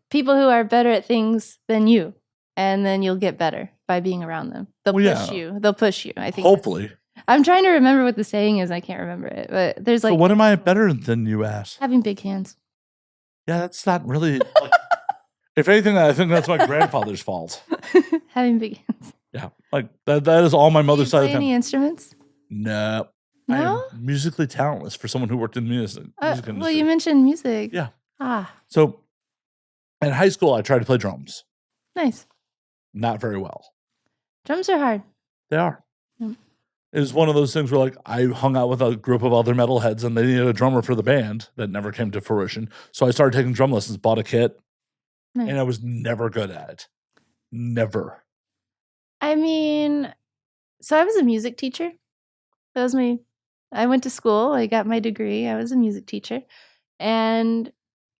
people who are better at things than you, and then you'll get better by being around them. They'll push you. They'll push you. I think. Hopefully. I'm trying to remember what the saying is. I can't remember it, but there's like. So what am I better than you at? Having big hands. Yeah, that's not really. Like, if anything, I think that's my grandfather's fault. Having big hands. Yeah, like that is all my mother's side of the family. Any instruments? No. No? I am musically talentless for someone who worked in the music industry. Well, you mentioned music. Yeah. Ah. So in high school, I tried to play drums. Nice. Not very well. Drums are hard. They are. Yep. It was one of those things where, like, I hung out with a group of other metalheads and they needed a drummer for the band that never came to fruition. So I started taking drum lessons, bought a kit, Nice. and I was never good at it. Never. I mean, so I was a music teacher. That was I went to school. I got my degree. I was a music teacher. And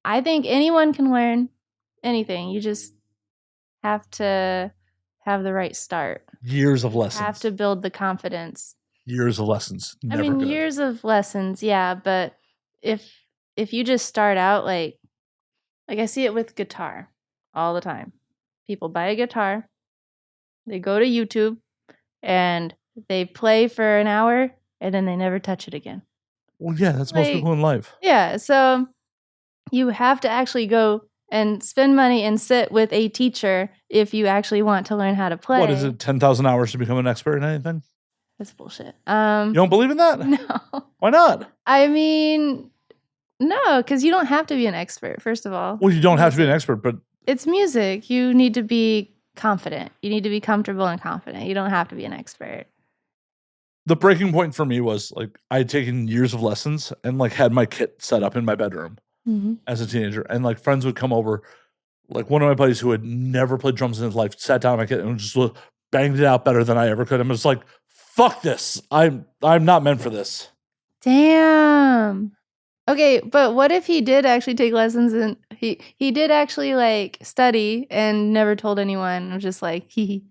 I think anyone can learn anything. You just have to have the right start. Years of lessons. Have to build the confidence. Years of lessons. Never good. Years of lessons, yeah. But if you just start out like I see it with guitar all the time. People buy a guitar, they go to YouTube, and they play for an hour, and then they never touch it again. Well, yeah, that's most people in life. Yeah, so you have to actually go and spend money and sit with a teacher if you actually want to learn how to play. What is it, 10,000 hours to become an expert in anything? That's bullshit. You don't believe in that? No. Why not? I mean, no, because you don't have to be an expert, first of all. Well, you don't have to be an expert, but... It's music. You need to be confident. You need to be comfortable and confident. You don't have to be an expert. The breaking point for me was, like, I had taken years of lessons and, like, had my kit set up in my bedroom as a teenager. And, like, friends would come over. Like, one of my buddies who had never played drums in his life sat down on my kit and just banged it out better than I ever could. And was like, fuck this. I'm not meant for this. Damn. Okay, but what if he did actually take lessons and he did actually like study and never told anyone? I'm just like, hee.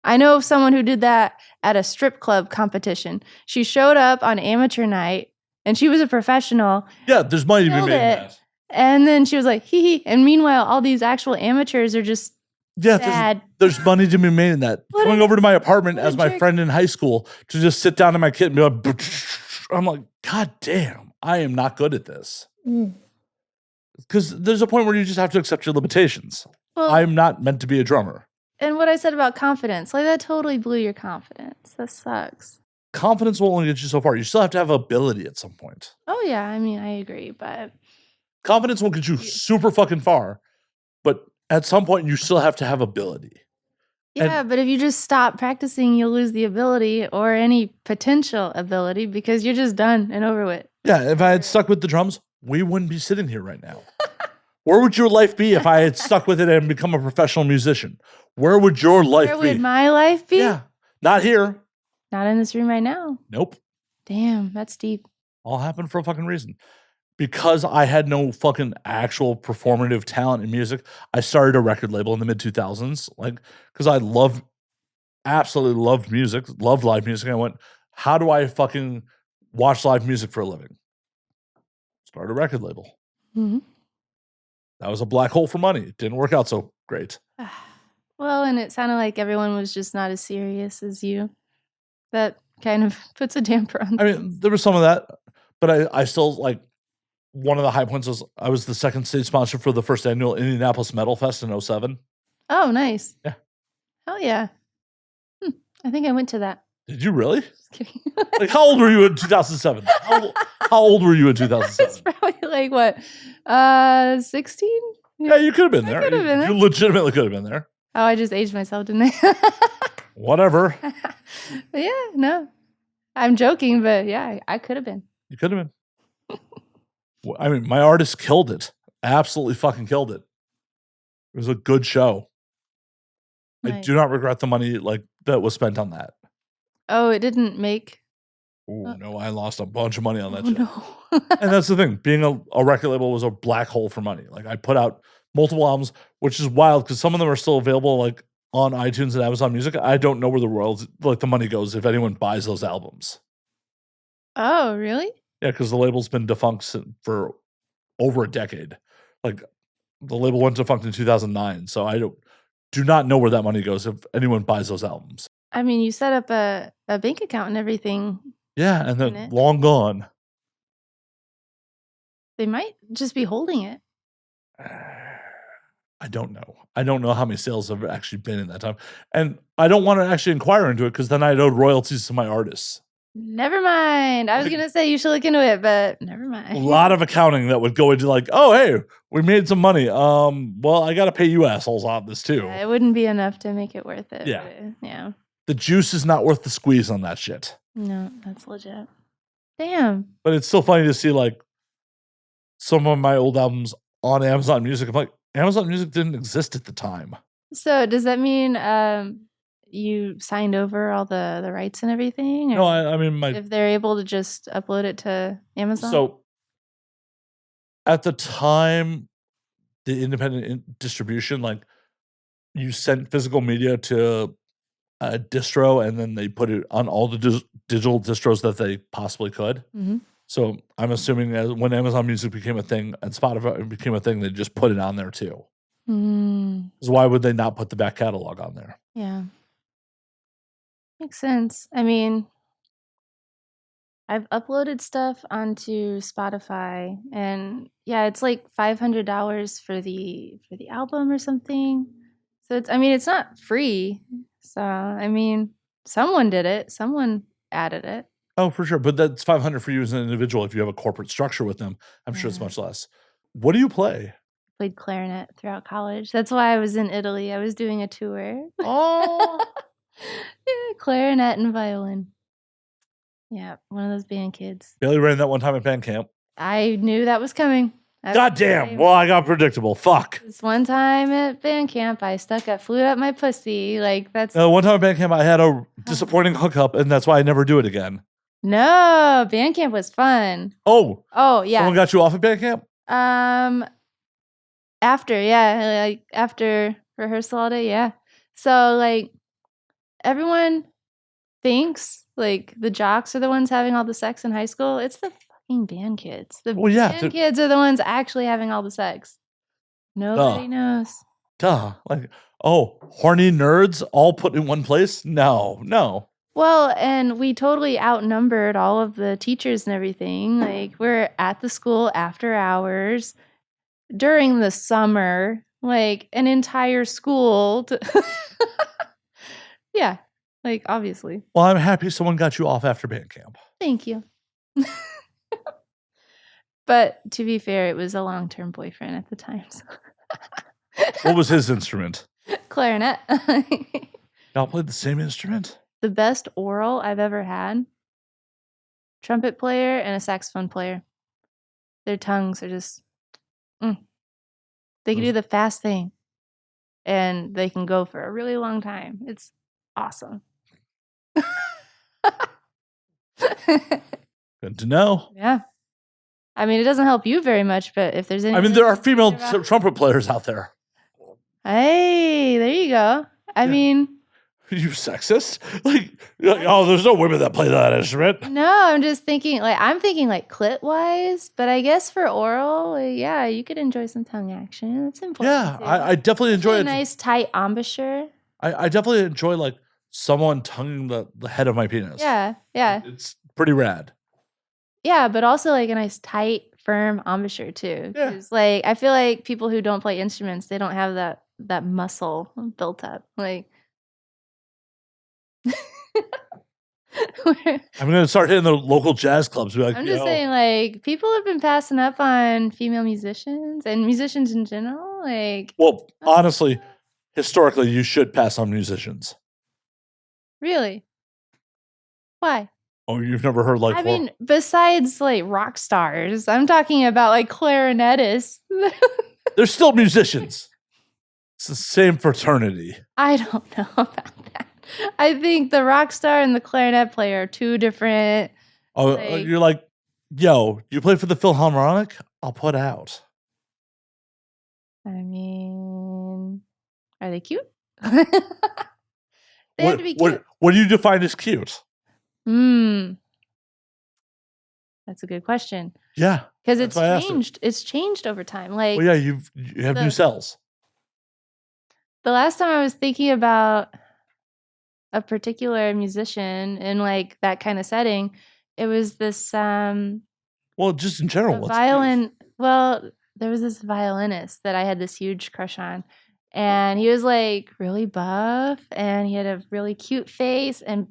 I know of someone who did that at a strip club competition. She showed up on amateur night and she was a professional. Yeah, there's money to be made in that. And then she was like, hee. And meanwhile, all these actual amateurs are just sad. There's money to be made in that. Coming over to my apartment as my friend in high school to just sit down in my kit and be like, I'm like, God damn, I am not good at this. Because there's a point where you just have to accept your limitations. Well, I'm not meant to be a drummer. And what I said about confidence, like that totally blew your confidence. That sucks. Confidence will only get you so far. You still have to have ability at some point. Oh, yeah. I mean, I agree, but... Confidence will get you super fucking far, but at some point you still have to have ability. Yeah, but if you just stop practicing, you'll lose the ability or any potential ability because you're just done and over with. Yeah, if I had stuck with the drums, we wouldn't be sitting here right now. Where would your life be if I had stuck with it and become a professional musician? Where would your life be? Where would my life be? Yeah, not here. Not in this room right now. Nope. Damn, that's deep. All happened for a fucking reason. Because I had no fucking actual performative talent in music, I started a record label in the mid 2000s. Like, because I absolutely loved music, loved live music. I went, how do I fucking watch live music for a living? Start a record label. Mm-hmm. That was a black hole for money. It didn't work out so great. Well, and it sounded like everyone was just not as serious as you. That kind of puts a damper on I mean, there was some of that, but I still like. One of the high points was I was the second stage sponsor for the first annual Indianapolis Metal Fest in 2007. Oh, nice. Yeah. Hell yeah. I think I went to that. Did you really? Just kidding. Like, how old were you in 2007? How old were you in 2007? It's probably like what, 16? Yeah, you could have been there. I could have been there. You legitimately could have been there. Oh, I just aged myself, didn't I? Whatever. But yeah, no. I'm joking, but yeah, I could have been. You could have been. I mean, my artist killed it. Absolutely fucking killed it. It was a good show. Nice. I do not regret the money like that was spent on that. Oh, it didn't make. Oh no, I lost a bunch of money on that Oh, shit. no. And that's the thing. Being a record label was a black hole for money. Like I put out multiple albums, which is wild because some of them are still available like on iTunes and Amazon Music. I don't know where the world like the money goes if anyone buys those albums. Oh, really? Yeah, because the label's been defunct for over a decade. Like the label went defunct in 2009, so I do not know where that money goes if anyone buys those albums. I mean, you set up a bank account and everything. Yeah, and then long gone. They might just be holding it. I don't know. I don't know how many sales have actually been in that time. And I don't want to actually inquire into it because then I'd owe royalties to my artists. Never mind. I was going to say you should look into it, but never mind. A lot of accounting that would go into like, oh, hey, we made some money. Well, I got to pay you assholes on this too. Yeah, it wouldn't be enough to make it worth it. Yeah. Yeah. The juice is not worth the squeeze on that shit. No, that's legit. Damn. But it's still funny to see like some of my old albums on Amazon Music. I'm like, Amazon Music didn't exist at the time. So does that mean you signed over all the rights and everything? No, I mean if they're able to just upload it to Amazon. So at the time, the independent distribution, like you sent physical media to a distro, and then they put it on all the digital distros that they possibly could. Mm-hmm. So I'm assuming that when Amazon Music became a thing and Spotify became a thing, they just put it on there too. So why would they not put the back catalog on there? Yeah. Makes sense. I mean, I've uploaded stuff onto Spotify, and yeah, it's like $500 for the album or something. So it's not free. So I mean, someone did it. Someone added it. Oh, for sure. But that's $500 for you as an individual. If you have a corporate structure with them, I'm sure it's much less. What do you play? Played clarinet throughout college. That's why I was in Italy. I was doing a tour. Oh. Yeah, clarinet and violin. Yeah, one of those band kids. Bailey Rayne that one time at band camp. I knew that was coming. God damn. Well, I got predictable. Fuck. This one time at band camp, I stuck a flute up my pussy. Like, that's... One time at band camp, I had a disappointing hookup, and that's why I never do it again. No, band camp was fun. Oh. Oh, yeah. Someone got you off at band camp? After rehearsal all day, yeah. So, like, everyone thinks, like, the jocks are the ones having all the sex in high school. It's the fucking band kids. The band kids are the ones actually having all the sex. Nobody knows. Duh. Like, oh, horny nerds all put in one place? No. Well, and we totally outnumbered all of the teachers and everything. Like, we're at the school after hours during the summer, like an entire school. Yeah, like, obviously. Well, I'm happy someone got you off after band camp. Thank you. But to be fair, it was a long-term boyfriend at the time. So. What was his instrument? Clarinet. Y'all played the same instrument? The best oral I've ever had, trumpet player and a saxophone player. Their tongues are just, they can do the fast thing. And they can go for a really long time. It's awesome. Good to know. Yeah. I mean, it doesn't help you very much, but if there's any... I mean, there are female trumpet players out there. Hey, there you go. I mean... Are you sexist? Like, oh, there's no women that play that instrument. No, I'm just thinking, I'm thinking clit-wise, but I guess for oral, yeah, you could enjoy some tongue action. It's important. Yeah, I definitely enjoy it. A nice tight embouchure. I definitely enjoy, someone tonguing the head of my penis. Yeah, yeah. It's pretty rad. Yeah, but also, a nice tight, firm embouchure, too. Yeah. Because, I feel like people who don't play instruments, they don't have that muscle built up. I'm going to start hitting the local jazz clubs. I'm just saying, people have been passing up on female musicians and musicians in general. Well, honestly, historically, you should pass on musicians. Really? Why? Oh, you've never heard I mean, besides rock stars, I'm talking about clarinetists. They're still musicians. It's the same fraternity. I don't know about that. I think the rock star and the clarinet player are two different. Oh, you're like, yo, you play for the Philharmonic? I'll put out. I mean, are they cute? They have to be cute. What do you define as cute? That's a good question. Yeah. Because it's changed. It's changed over time. Well, yeah, you have new cells. The last time I was thinking about a particular musician in that kind of setting, it was this well, just in general, violin. Well, there was this violinist that I had this huge crush on, and he was really buff, and he had a really cute face, and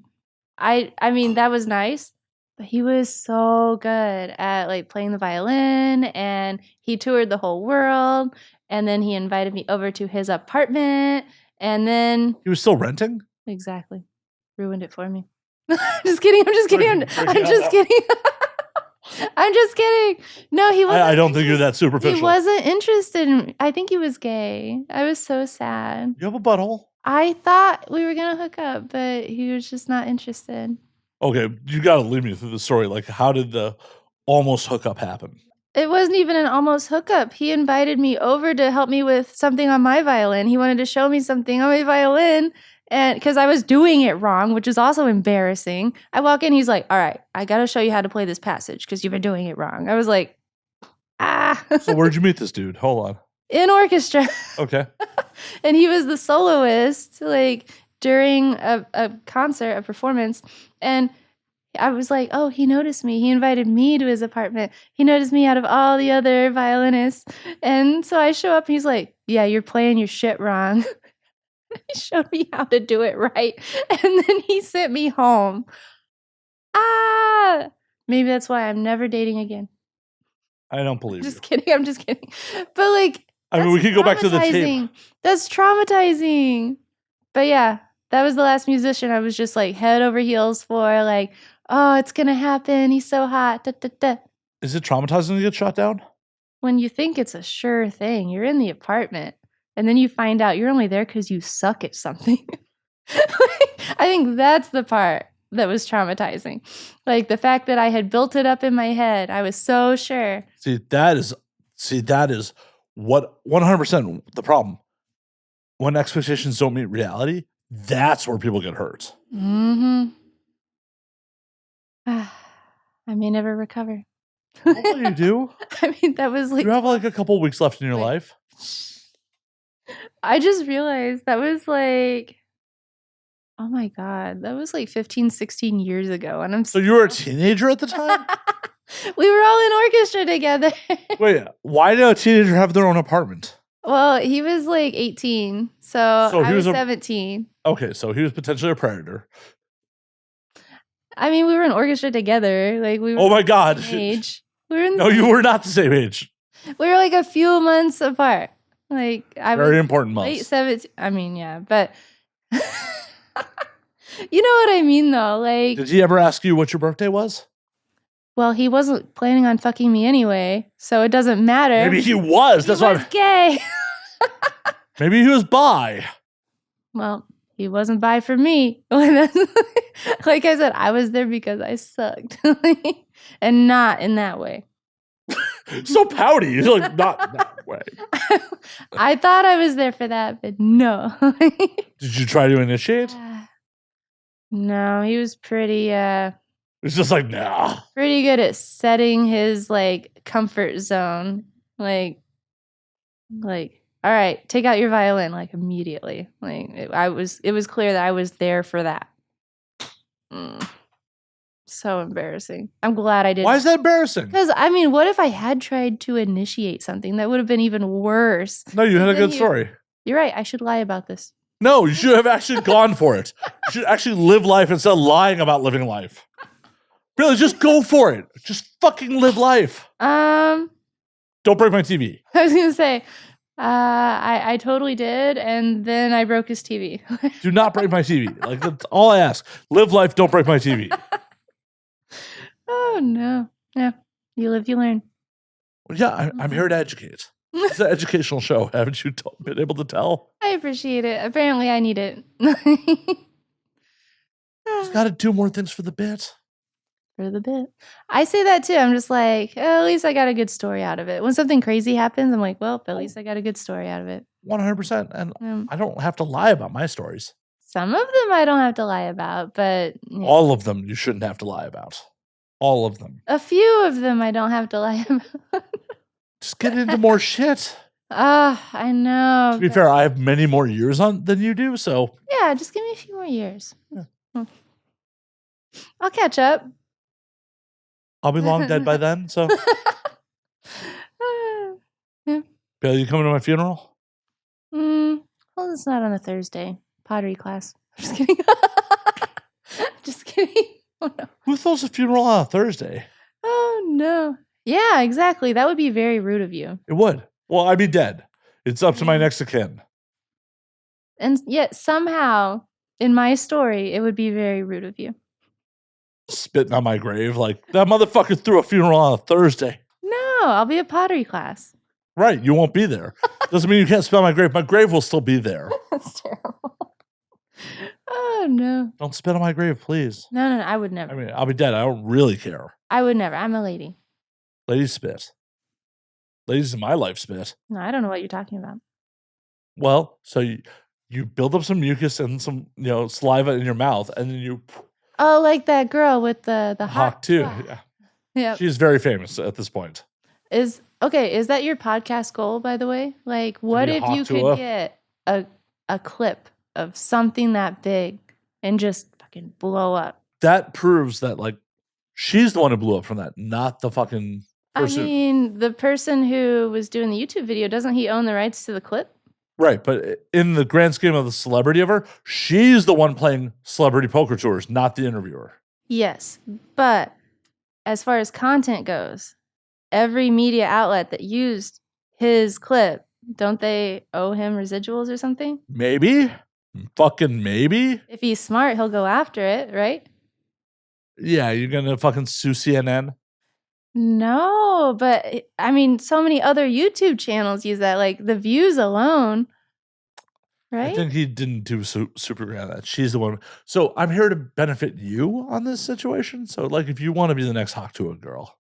I mean that was nice, but he was so good at playing the violin, and he toured the whole world, and then he invited me over to his apartment, and then he was still renting. Exactly. Ruined it for me. Just kidding. I'm just kidding. I'm just kidding. I'm just kidding. No, he wasn't. I don't think you're that superficial. He wasn't interested in... I think he was gay. I was so sad. You have a butthole? I thought we were going to hook up, but he was just not interested. Okay, you got to lead me through the story. How did the almost hookup happen? It wasn't even an almost hookup. He invited me over to help me with something on my violin. He wanted to show me something on my violin. And because I was doing it wrong, which is also embarrassing. I walk in, he's like, all right, I got to show you how to play this passage because you've been doing it wrong. I was like, ah. So where'd you meet this dude? Hold on. In orchestra. Okay. And he was the soloist, during a concert, a performance. And I was like, oh, he noticed me. He invited me to his apartment. He noticed me out of all the other violinists. And so I show up and he's like, yeah, you're playing your shit wrong. He showed me how to do it right. And then he sent me home. Maybe that's why I'm never dating again. I don't believe Just kidding. I'm just kidding. But I mean, we could go back to the tape. That's traumatizing. But yeah, that was the last musician I was just head over heels for. Oh, it's going to happen. He's so hot. Da, da, da. Is it traumatizing to get shot down? When you think it's a sure thing, you're in the apartment. And then you find out you're only there because you suck at something. I think that's the part that was traumatizing. The fact that I had built it up in my head. I was so sure. See, that is what 100% the problem. When expectations don't meet reality, that's where people get hurt. Mm-hmm. I may never recover. Hopefully you do. I mean, that was you have a couple weeks left in your life. I just realized that was oh my God, that was 15, 16 years ago. And so you were a teenager at the time? We were all in orchestra together. Wait, why did a teenager have their own apartment? Well, he was 18, so I was 17. Okay, so he was potentially a predator. I mean, we were in orchestra together. We were oh my God. The same age. We were no, you were not the same age. We were a few months apart. I very important months. Late 17. I mean, yeah, but You know what I mean, though? Like, Did he ever ask you what your birthday was? well, he wasn't planning on fucking me anyway, so it doesn't matter. Maybe he was. That's he was why. gay. Maybe he was bi. Well, he wasn't bi for me. Like I said, I was there because I sucked, and not in that way. So pouty. You're like, not that way. I thought I was there for that, but no. Did you try to initiate? No, he was pretty It's just like, nah. pretty good at setting his like comfort zone. Like, all right, take out your violin like immediately. Like it was clear that I was there for that. So embarrassing. I'm glad I didn't. Why is that embarrassing? Because I mean, what if I had tried to initiate something? That would have been even worse. No, you had a good story. You're right. I should lie about this. No, you should have actually gone for it. You should actually live life instead of lying about living life. Really, just go for it. Just fucking live life. Don't break my TV. I was gonna say, I totally did, and then I broke his TV. Do not break my TV. Like, that's all I ask. Live life, don't break my TV. Oh no. Yeah. You live, you learn. Well, yeah, I'm here to educate. It's an educational show. Haven't you been able to tell? I appreciate it. Apparently I need it. Just gotta do more things for the bit. For the bit. I say that too. I'm just like, oh, at least I got a good story out of it. When something crazy happens, I'm like, well, at least I got a good story out of it. 100%. And I don't have to lie about my stories. Some of them I don't have to lie about, but yeah. All of them you shouldn't have to lie about. All of them. A few of them I don't have to lie about. Just get into more shit. I know. To be fair, I have many more years on than you do, so. Yeah, just give me a few more years. Yeah. I'll catch up. I'll be long dead by then, so. Yeah. Bailey, you coming to my funeral? Well, it's not on a Thursday. Pottery class. I'm just kidding. Just kidding. Oh, no. Who throws a funeral on a Thursday? Oh, no. Yeah, exactly. That would be very rude of you. It would. Well, I'd be dead. It's up to my next of kin. And yet, somehow, in my story, it would be very rude of you. Spitting on my grave. Like, that motherfucker threw a funeral on a Thursday. No, I'll be a pottery class. Right, you won't be there. Doesn't mean you can't spit on my grave. My grave will still be there. That's terrible. Oh, no. Don't spit on my grave, please. No, I would never. I mean, I'll be dead. I don't really care. I would never. I'm a lady. Ladies spit. Ladies in my life spit. No, I don't know what you're talking about. Well, so you build up some mucus and some, saliva in your mouth, and then you... Oh, like that girl with the hawk too. Yeah. She's very famous at this point. Is that your podcast goal, by the way? Like, what if you could get a clip of something that big and just fucking blow up? That proves that, like, she's the one who blew up from that, not the fucking person. I mean, the person who was doing the YouTube video, doesn't he own the rights to the clip? Right, but in the grand scheme of the celebrity of her, she's the one playing celebrity poker tours, not the interviewer. Yes, but as far as content goes, every media outlet that used his clip, don't they owe him residuals or something? Maybe. Fucking maybe. If he's smart, he'll go after it, right? Yeah, you're gonna fucking sue CNN? No, but I mean, so many other YouTube channels use that, like the views alone, right? I think he didn't do super great on that. She's the one. So I'm here to benefit you on this situation. So, like, if you want to be the next Hawk to a girl,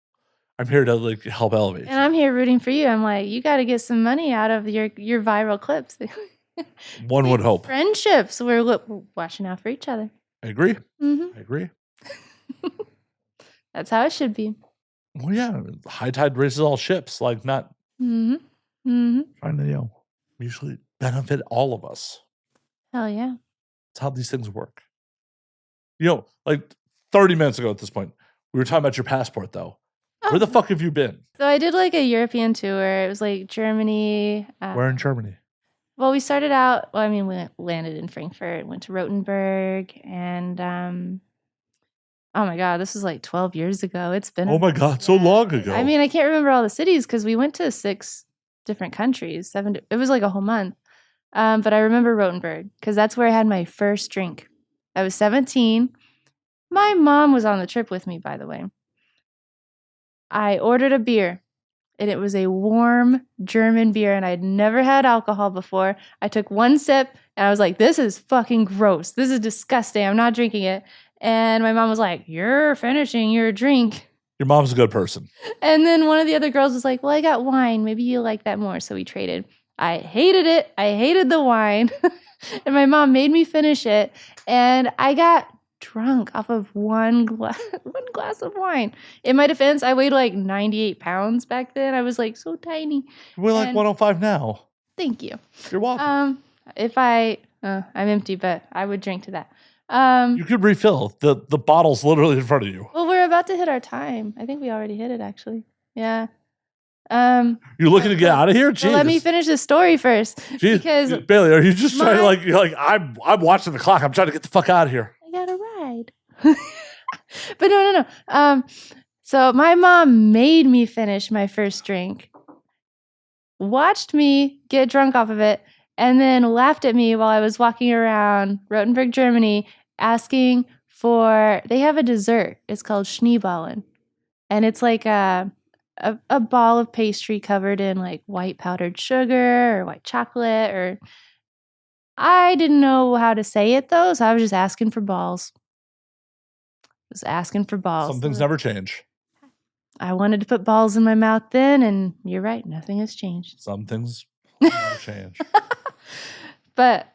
I'm here to, like, help elevate. And I'm here rooting for you. I'm like, you got to get some money out of your viral clips. One would hope. Friendships. We're watching out for each other. I agree. Mm-hmm. I agree. That's how it should be. Well, yeah, high tide raises all ships. Like, not trying to, mutually benefit all of us. Hell yeah. That's how these things work. Like 30 minutes ago at this point, we were talking about your passport, though. Oh. Where the fuck have you been? So I did like a European tour. It was like Germany. Where in Germany? Well, we started out, we landed in Frankfurt, went to Rothenburg, and oh my God, this was like 12 years ago. It's been oh my God, so long ago. I mean, I can't remember all the cities because we went to 6 different countries. It was like a whole month. But I remember Rothenburg because that's where I had my first drink. I was 17. My mom was on the trip with me, by the way. I ordered a beer, and it was a warm German beer, and I'd never had alcohol before. I took one sip, and I was like, this is fucking gross. This is disgusting. I'm not drinking it. And my mom was like, you're finishing your drink. Your mom's a good person. And then one of the other girls was like, well, I got wine. Maybe you'll like that more. So we traded. I hated it. I hated the wine. And my mom made me finish it. And I got drunk off of one glass of wine. In my defense, I weighed like 98 pounds back then. I was like so tiny. We're like 105 now. Thank you. You're welcome. If I'm empty, but I would drink to that. You could refill. The bottle's literally in front of you. Well, we're about to hit our time. I think we already hit it, actually. Yeah. You're looking to get out of here? Jesus. Well, let me finish the story first. Jeez. Because Bailey, are you just trying to you're like, I'm watching the clock. I'm trying to get the fuck out of here. I got a ride. But no. So my mom made me finish my first drink, watched me get drunk off of it, and then laughed at me while I was walking around Rothenburg, Germany, asking they have a dessert. It's called Schneeballen. And it's like a ball of pastry covered in like white powdered sugar or white chocolate, or I didn't know how to say it though, so I was just asking for balls. Some things never change. I wanted to put balls in my mouth then, and you're right, nothing has changed. Some things never change. But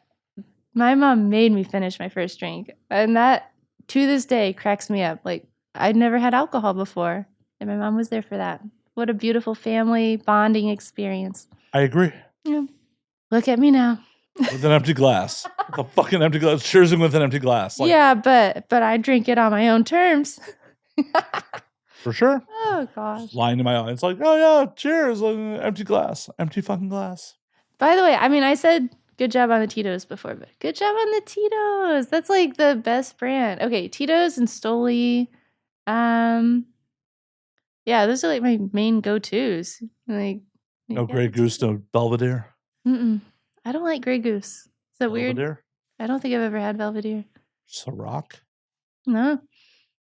my mom made me finish my first drink, and that to this day cracks me up. Like, I'd never had alcohol before, and my mom was there for that. What a beautiful family bonding experience. I agree. Yeah. Look at me now. With an empty glass. With a fucking empty glass. Cheersing with an empty glass. Like, yeah, but I drink it on my own terms. For sure. Oh, gosh. Just lying to my audience like, oh yeah, cheers. Empty glass. Empty fucking glass. By the way, I mean, I said good job on the Tito's before, but good job on the Tito's. That's like the best brand. Okay, Tito's and Stoli. Yeah, those are like my main go-tos. Like, no Grey Goose, no Belvedere. I don't like Grey Goose. Is that weird? Belvedere? I don't think I've ever had Belvedere. Ciroc? No.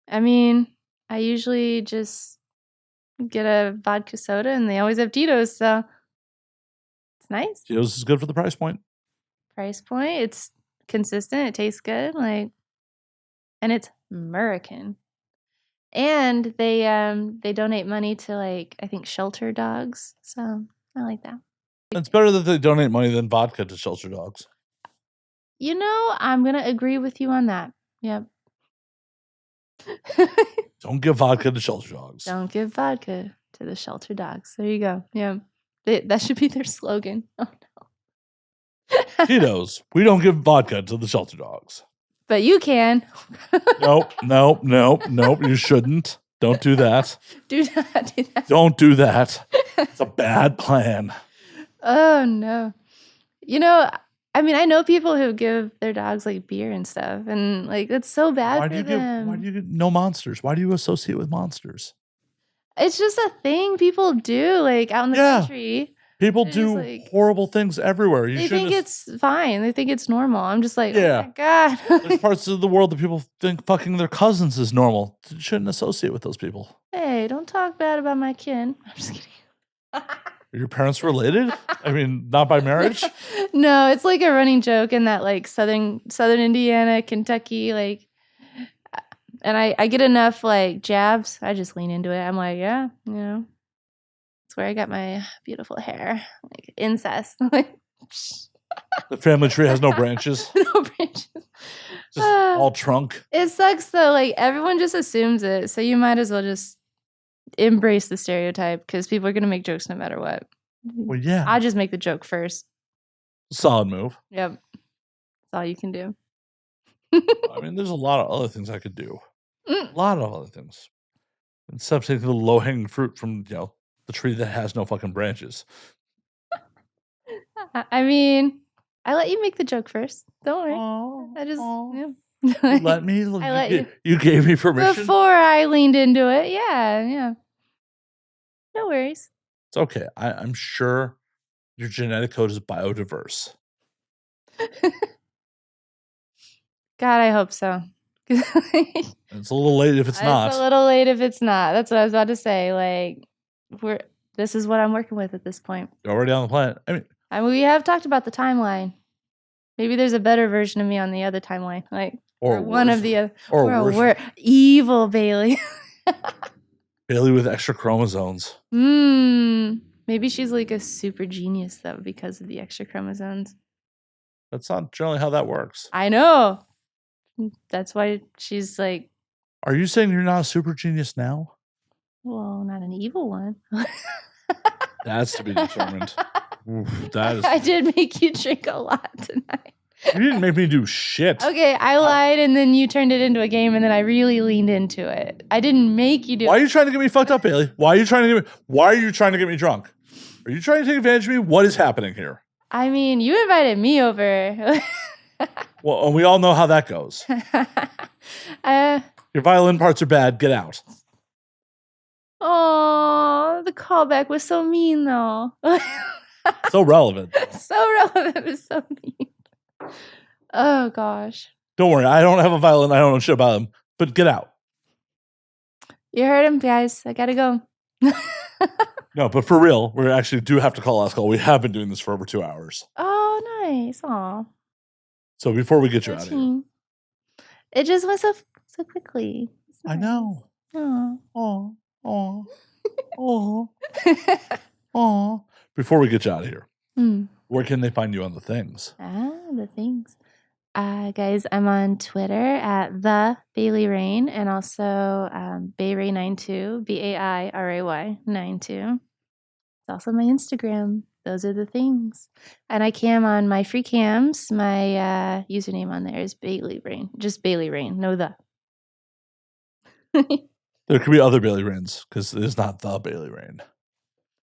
I mean, I usually just get a vodka soda, and they always have Tito's, so it's nice. Tito's is good for the price point. It's consistent. It tastes good, and it's American. And they donate money to like I think shelter dogs, so I like that. It's better that they donate money than vodka to shelter dogs. I'm gonna agree with you on that. Yep. Don't give vodka to shelter dogs. Don't give vodka to the shelter dogs. There you go. Yeah, that should be their slogan. Oh no. Tito's, we don't give vodka to the shelter dogs. But you can. Nope. You shouldn't. Don't do that. Do not do that. Don't do that. It's a bad plan. Oh, no. I mean, I know people who give their dogs like beer and stuff, and like that's so bad for them. Why do you get no monsters? Why do you associate with monsters? It's just a thing people do, like out in the country. People do horrible things everywhere. They think it's fine. They think it's normal. I'm just like, oh my God. There's parts of the world that people think fucking their cousins is normal. You shouldn't associate with those people. Hey, don't talk bad about my kin. I'm just kidding. Are your parents related? I mean, not by marriage? No, it's like a running joke in that like southern Indiana, Kentucky, like, and I get enough like jabs. I just lean into it. I'm like, yeah, it's where I got my beautiful hair, like incest. The family tree has no branches. No branches. Just all trunk. It sucks though. Like everyone just assumes it, so you might as well just embrace the stereotype because people are gonna make jokes no matter what. Well, yeah. I just make the joke first. Solid move. Yep. That's all you can do. I mean, there's a lot of other things I could do. A lot of other things. Instead of taking the low-hanging fruit from, the tree that has no fucking branches. I mean, I let you make the joke first. Don't worry. Aww, I just, You let me? I let you. You gave me permission? Before I leaned into it. Yeah. No worries. It's okay. I'm sure your genetic code is biodiverse. God, I hope so. It's a little late if it's not. It's a little late if it's not. That's what I was about to say. Like, this is what I'm working with at this point. You're already on the planet. I mean, we have talked about the timeline. Maybe there's a better version of me on the other timeline. Like, or one worse. of the other. Or worse. Evil Bailey. Bailey with extra chromosomes. Maybe she's like a super genius, though, because of the extra chromosomes. That's not generally how that works. I know. That's why she's like. Are you saying you're not a super genius now? Well, not an evil one. That's to be determined. Oof, that is. I did make you drink a lot tonight. You didn't make me do shit. Okay, I lied, and then you turned it into a game, and then I really leaned into it. I didn't make you do it. Why are you trying to get me fucked up, Bailey? Why are you trying to get me drunk? Are you trying to take advantage of me? What is happening here? I mean, you invited me over. Well, and we all know how that goes. Your violin parts are bad. Get out. Oh, the callback was so mean, though. So relevant. So relevant. It was so mean. Oh, gosh. Don't worry. I don't have a violin. I don't know shit about them. But get out. You heard him, guys. I gotta go. No, but for real, we actually do have to call last call. We have been doing this for over 2 hours. Oh, nice. Aw. So before we get you out of here. It just went so quickly. Nice. I know. Oh. Before we get you out of here, where can they find you on the things? The things. Guys, I'm on Twitter at the Bailey Rayne and also Bayray92, Bairay 92. It's also my Instagram. Those are the things. And I cam on my free cams. My username on there is Bailey Rayne. Just Bailey Rayne. No the. There could be other Bailey Raynes because it is not the Bailey Rayne.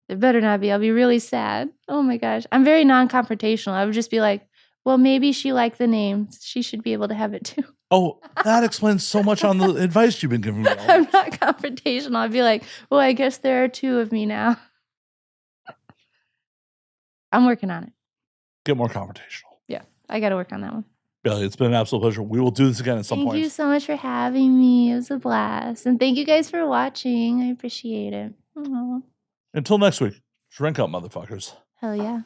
It better not be. I'll be really sad. Oh my gosh. I'm very non-confrontational. I would just be like, well, maybe she liked the name. She should be able to have it too. Oh, that explains so much on the advice you've been giving me. I'm not confrontational. I'd be like, well, I guess there are two of me now. I'm working on it. Get more confrontational. Yeah, I got to work on that one. Bailey, it's been an absolute pleasure. We will do this again at some point. Thank you so much for having me. It was a blast. And thank you guys for watching. I appreciate it. Aww. Until next week, drink up, motherfuckers. Hell yeah.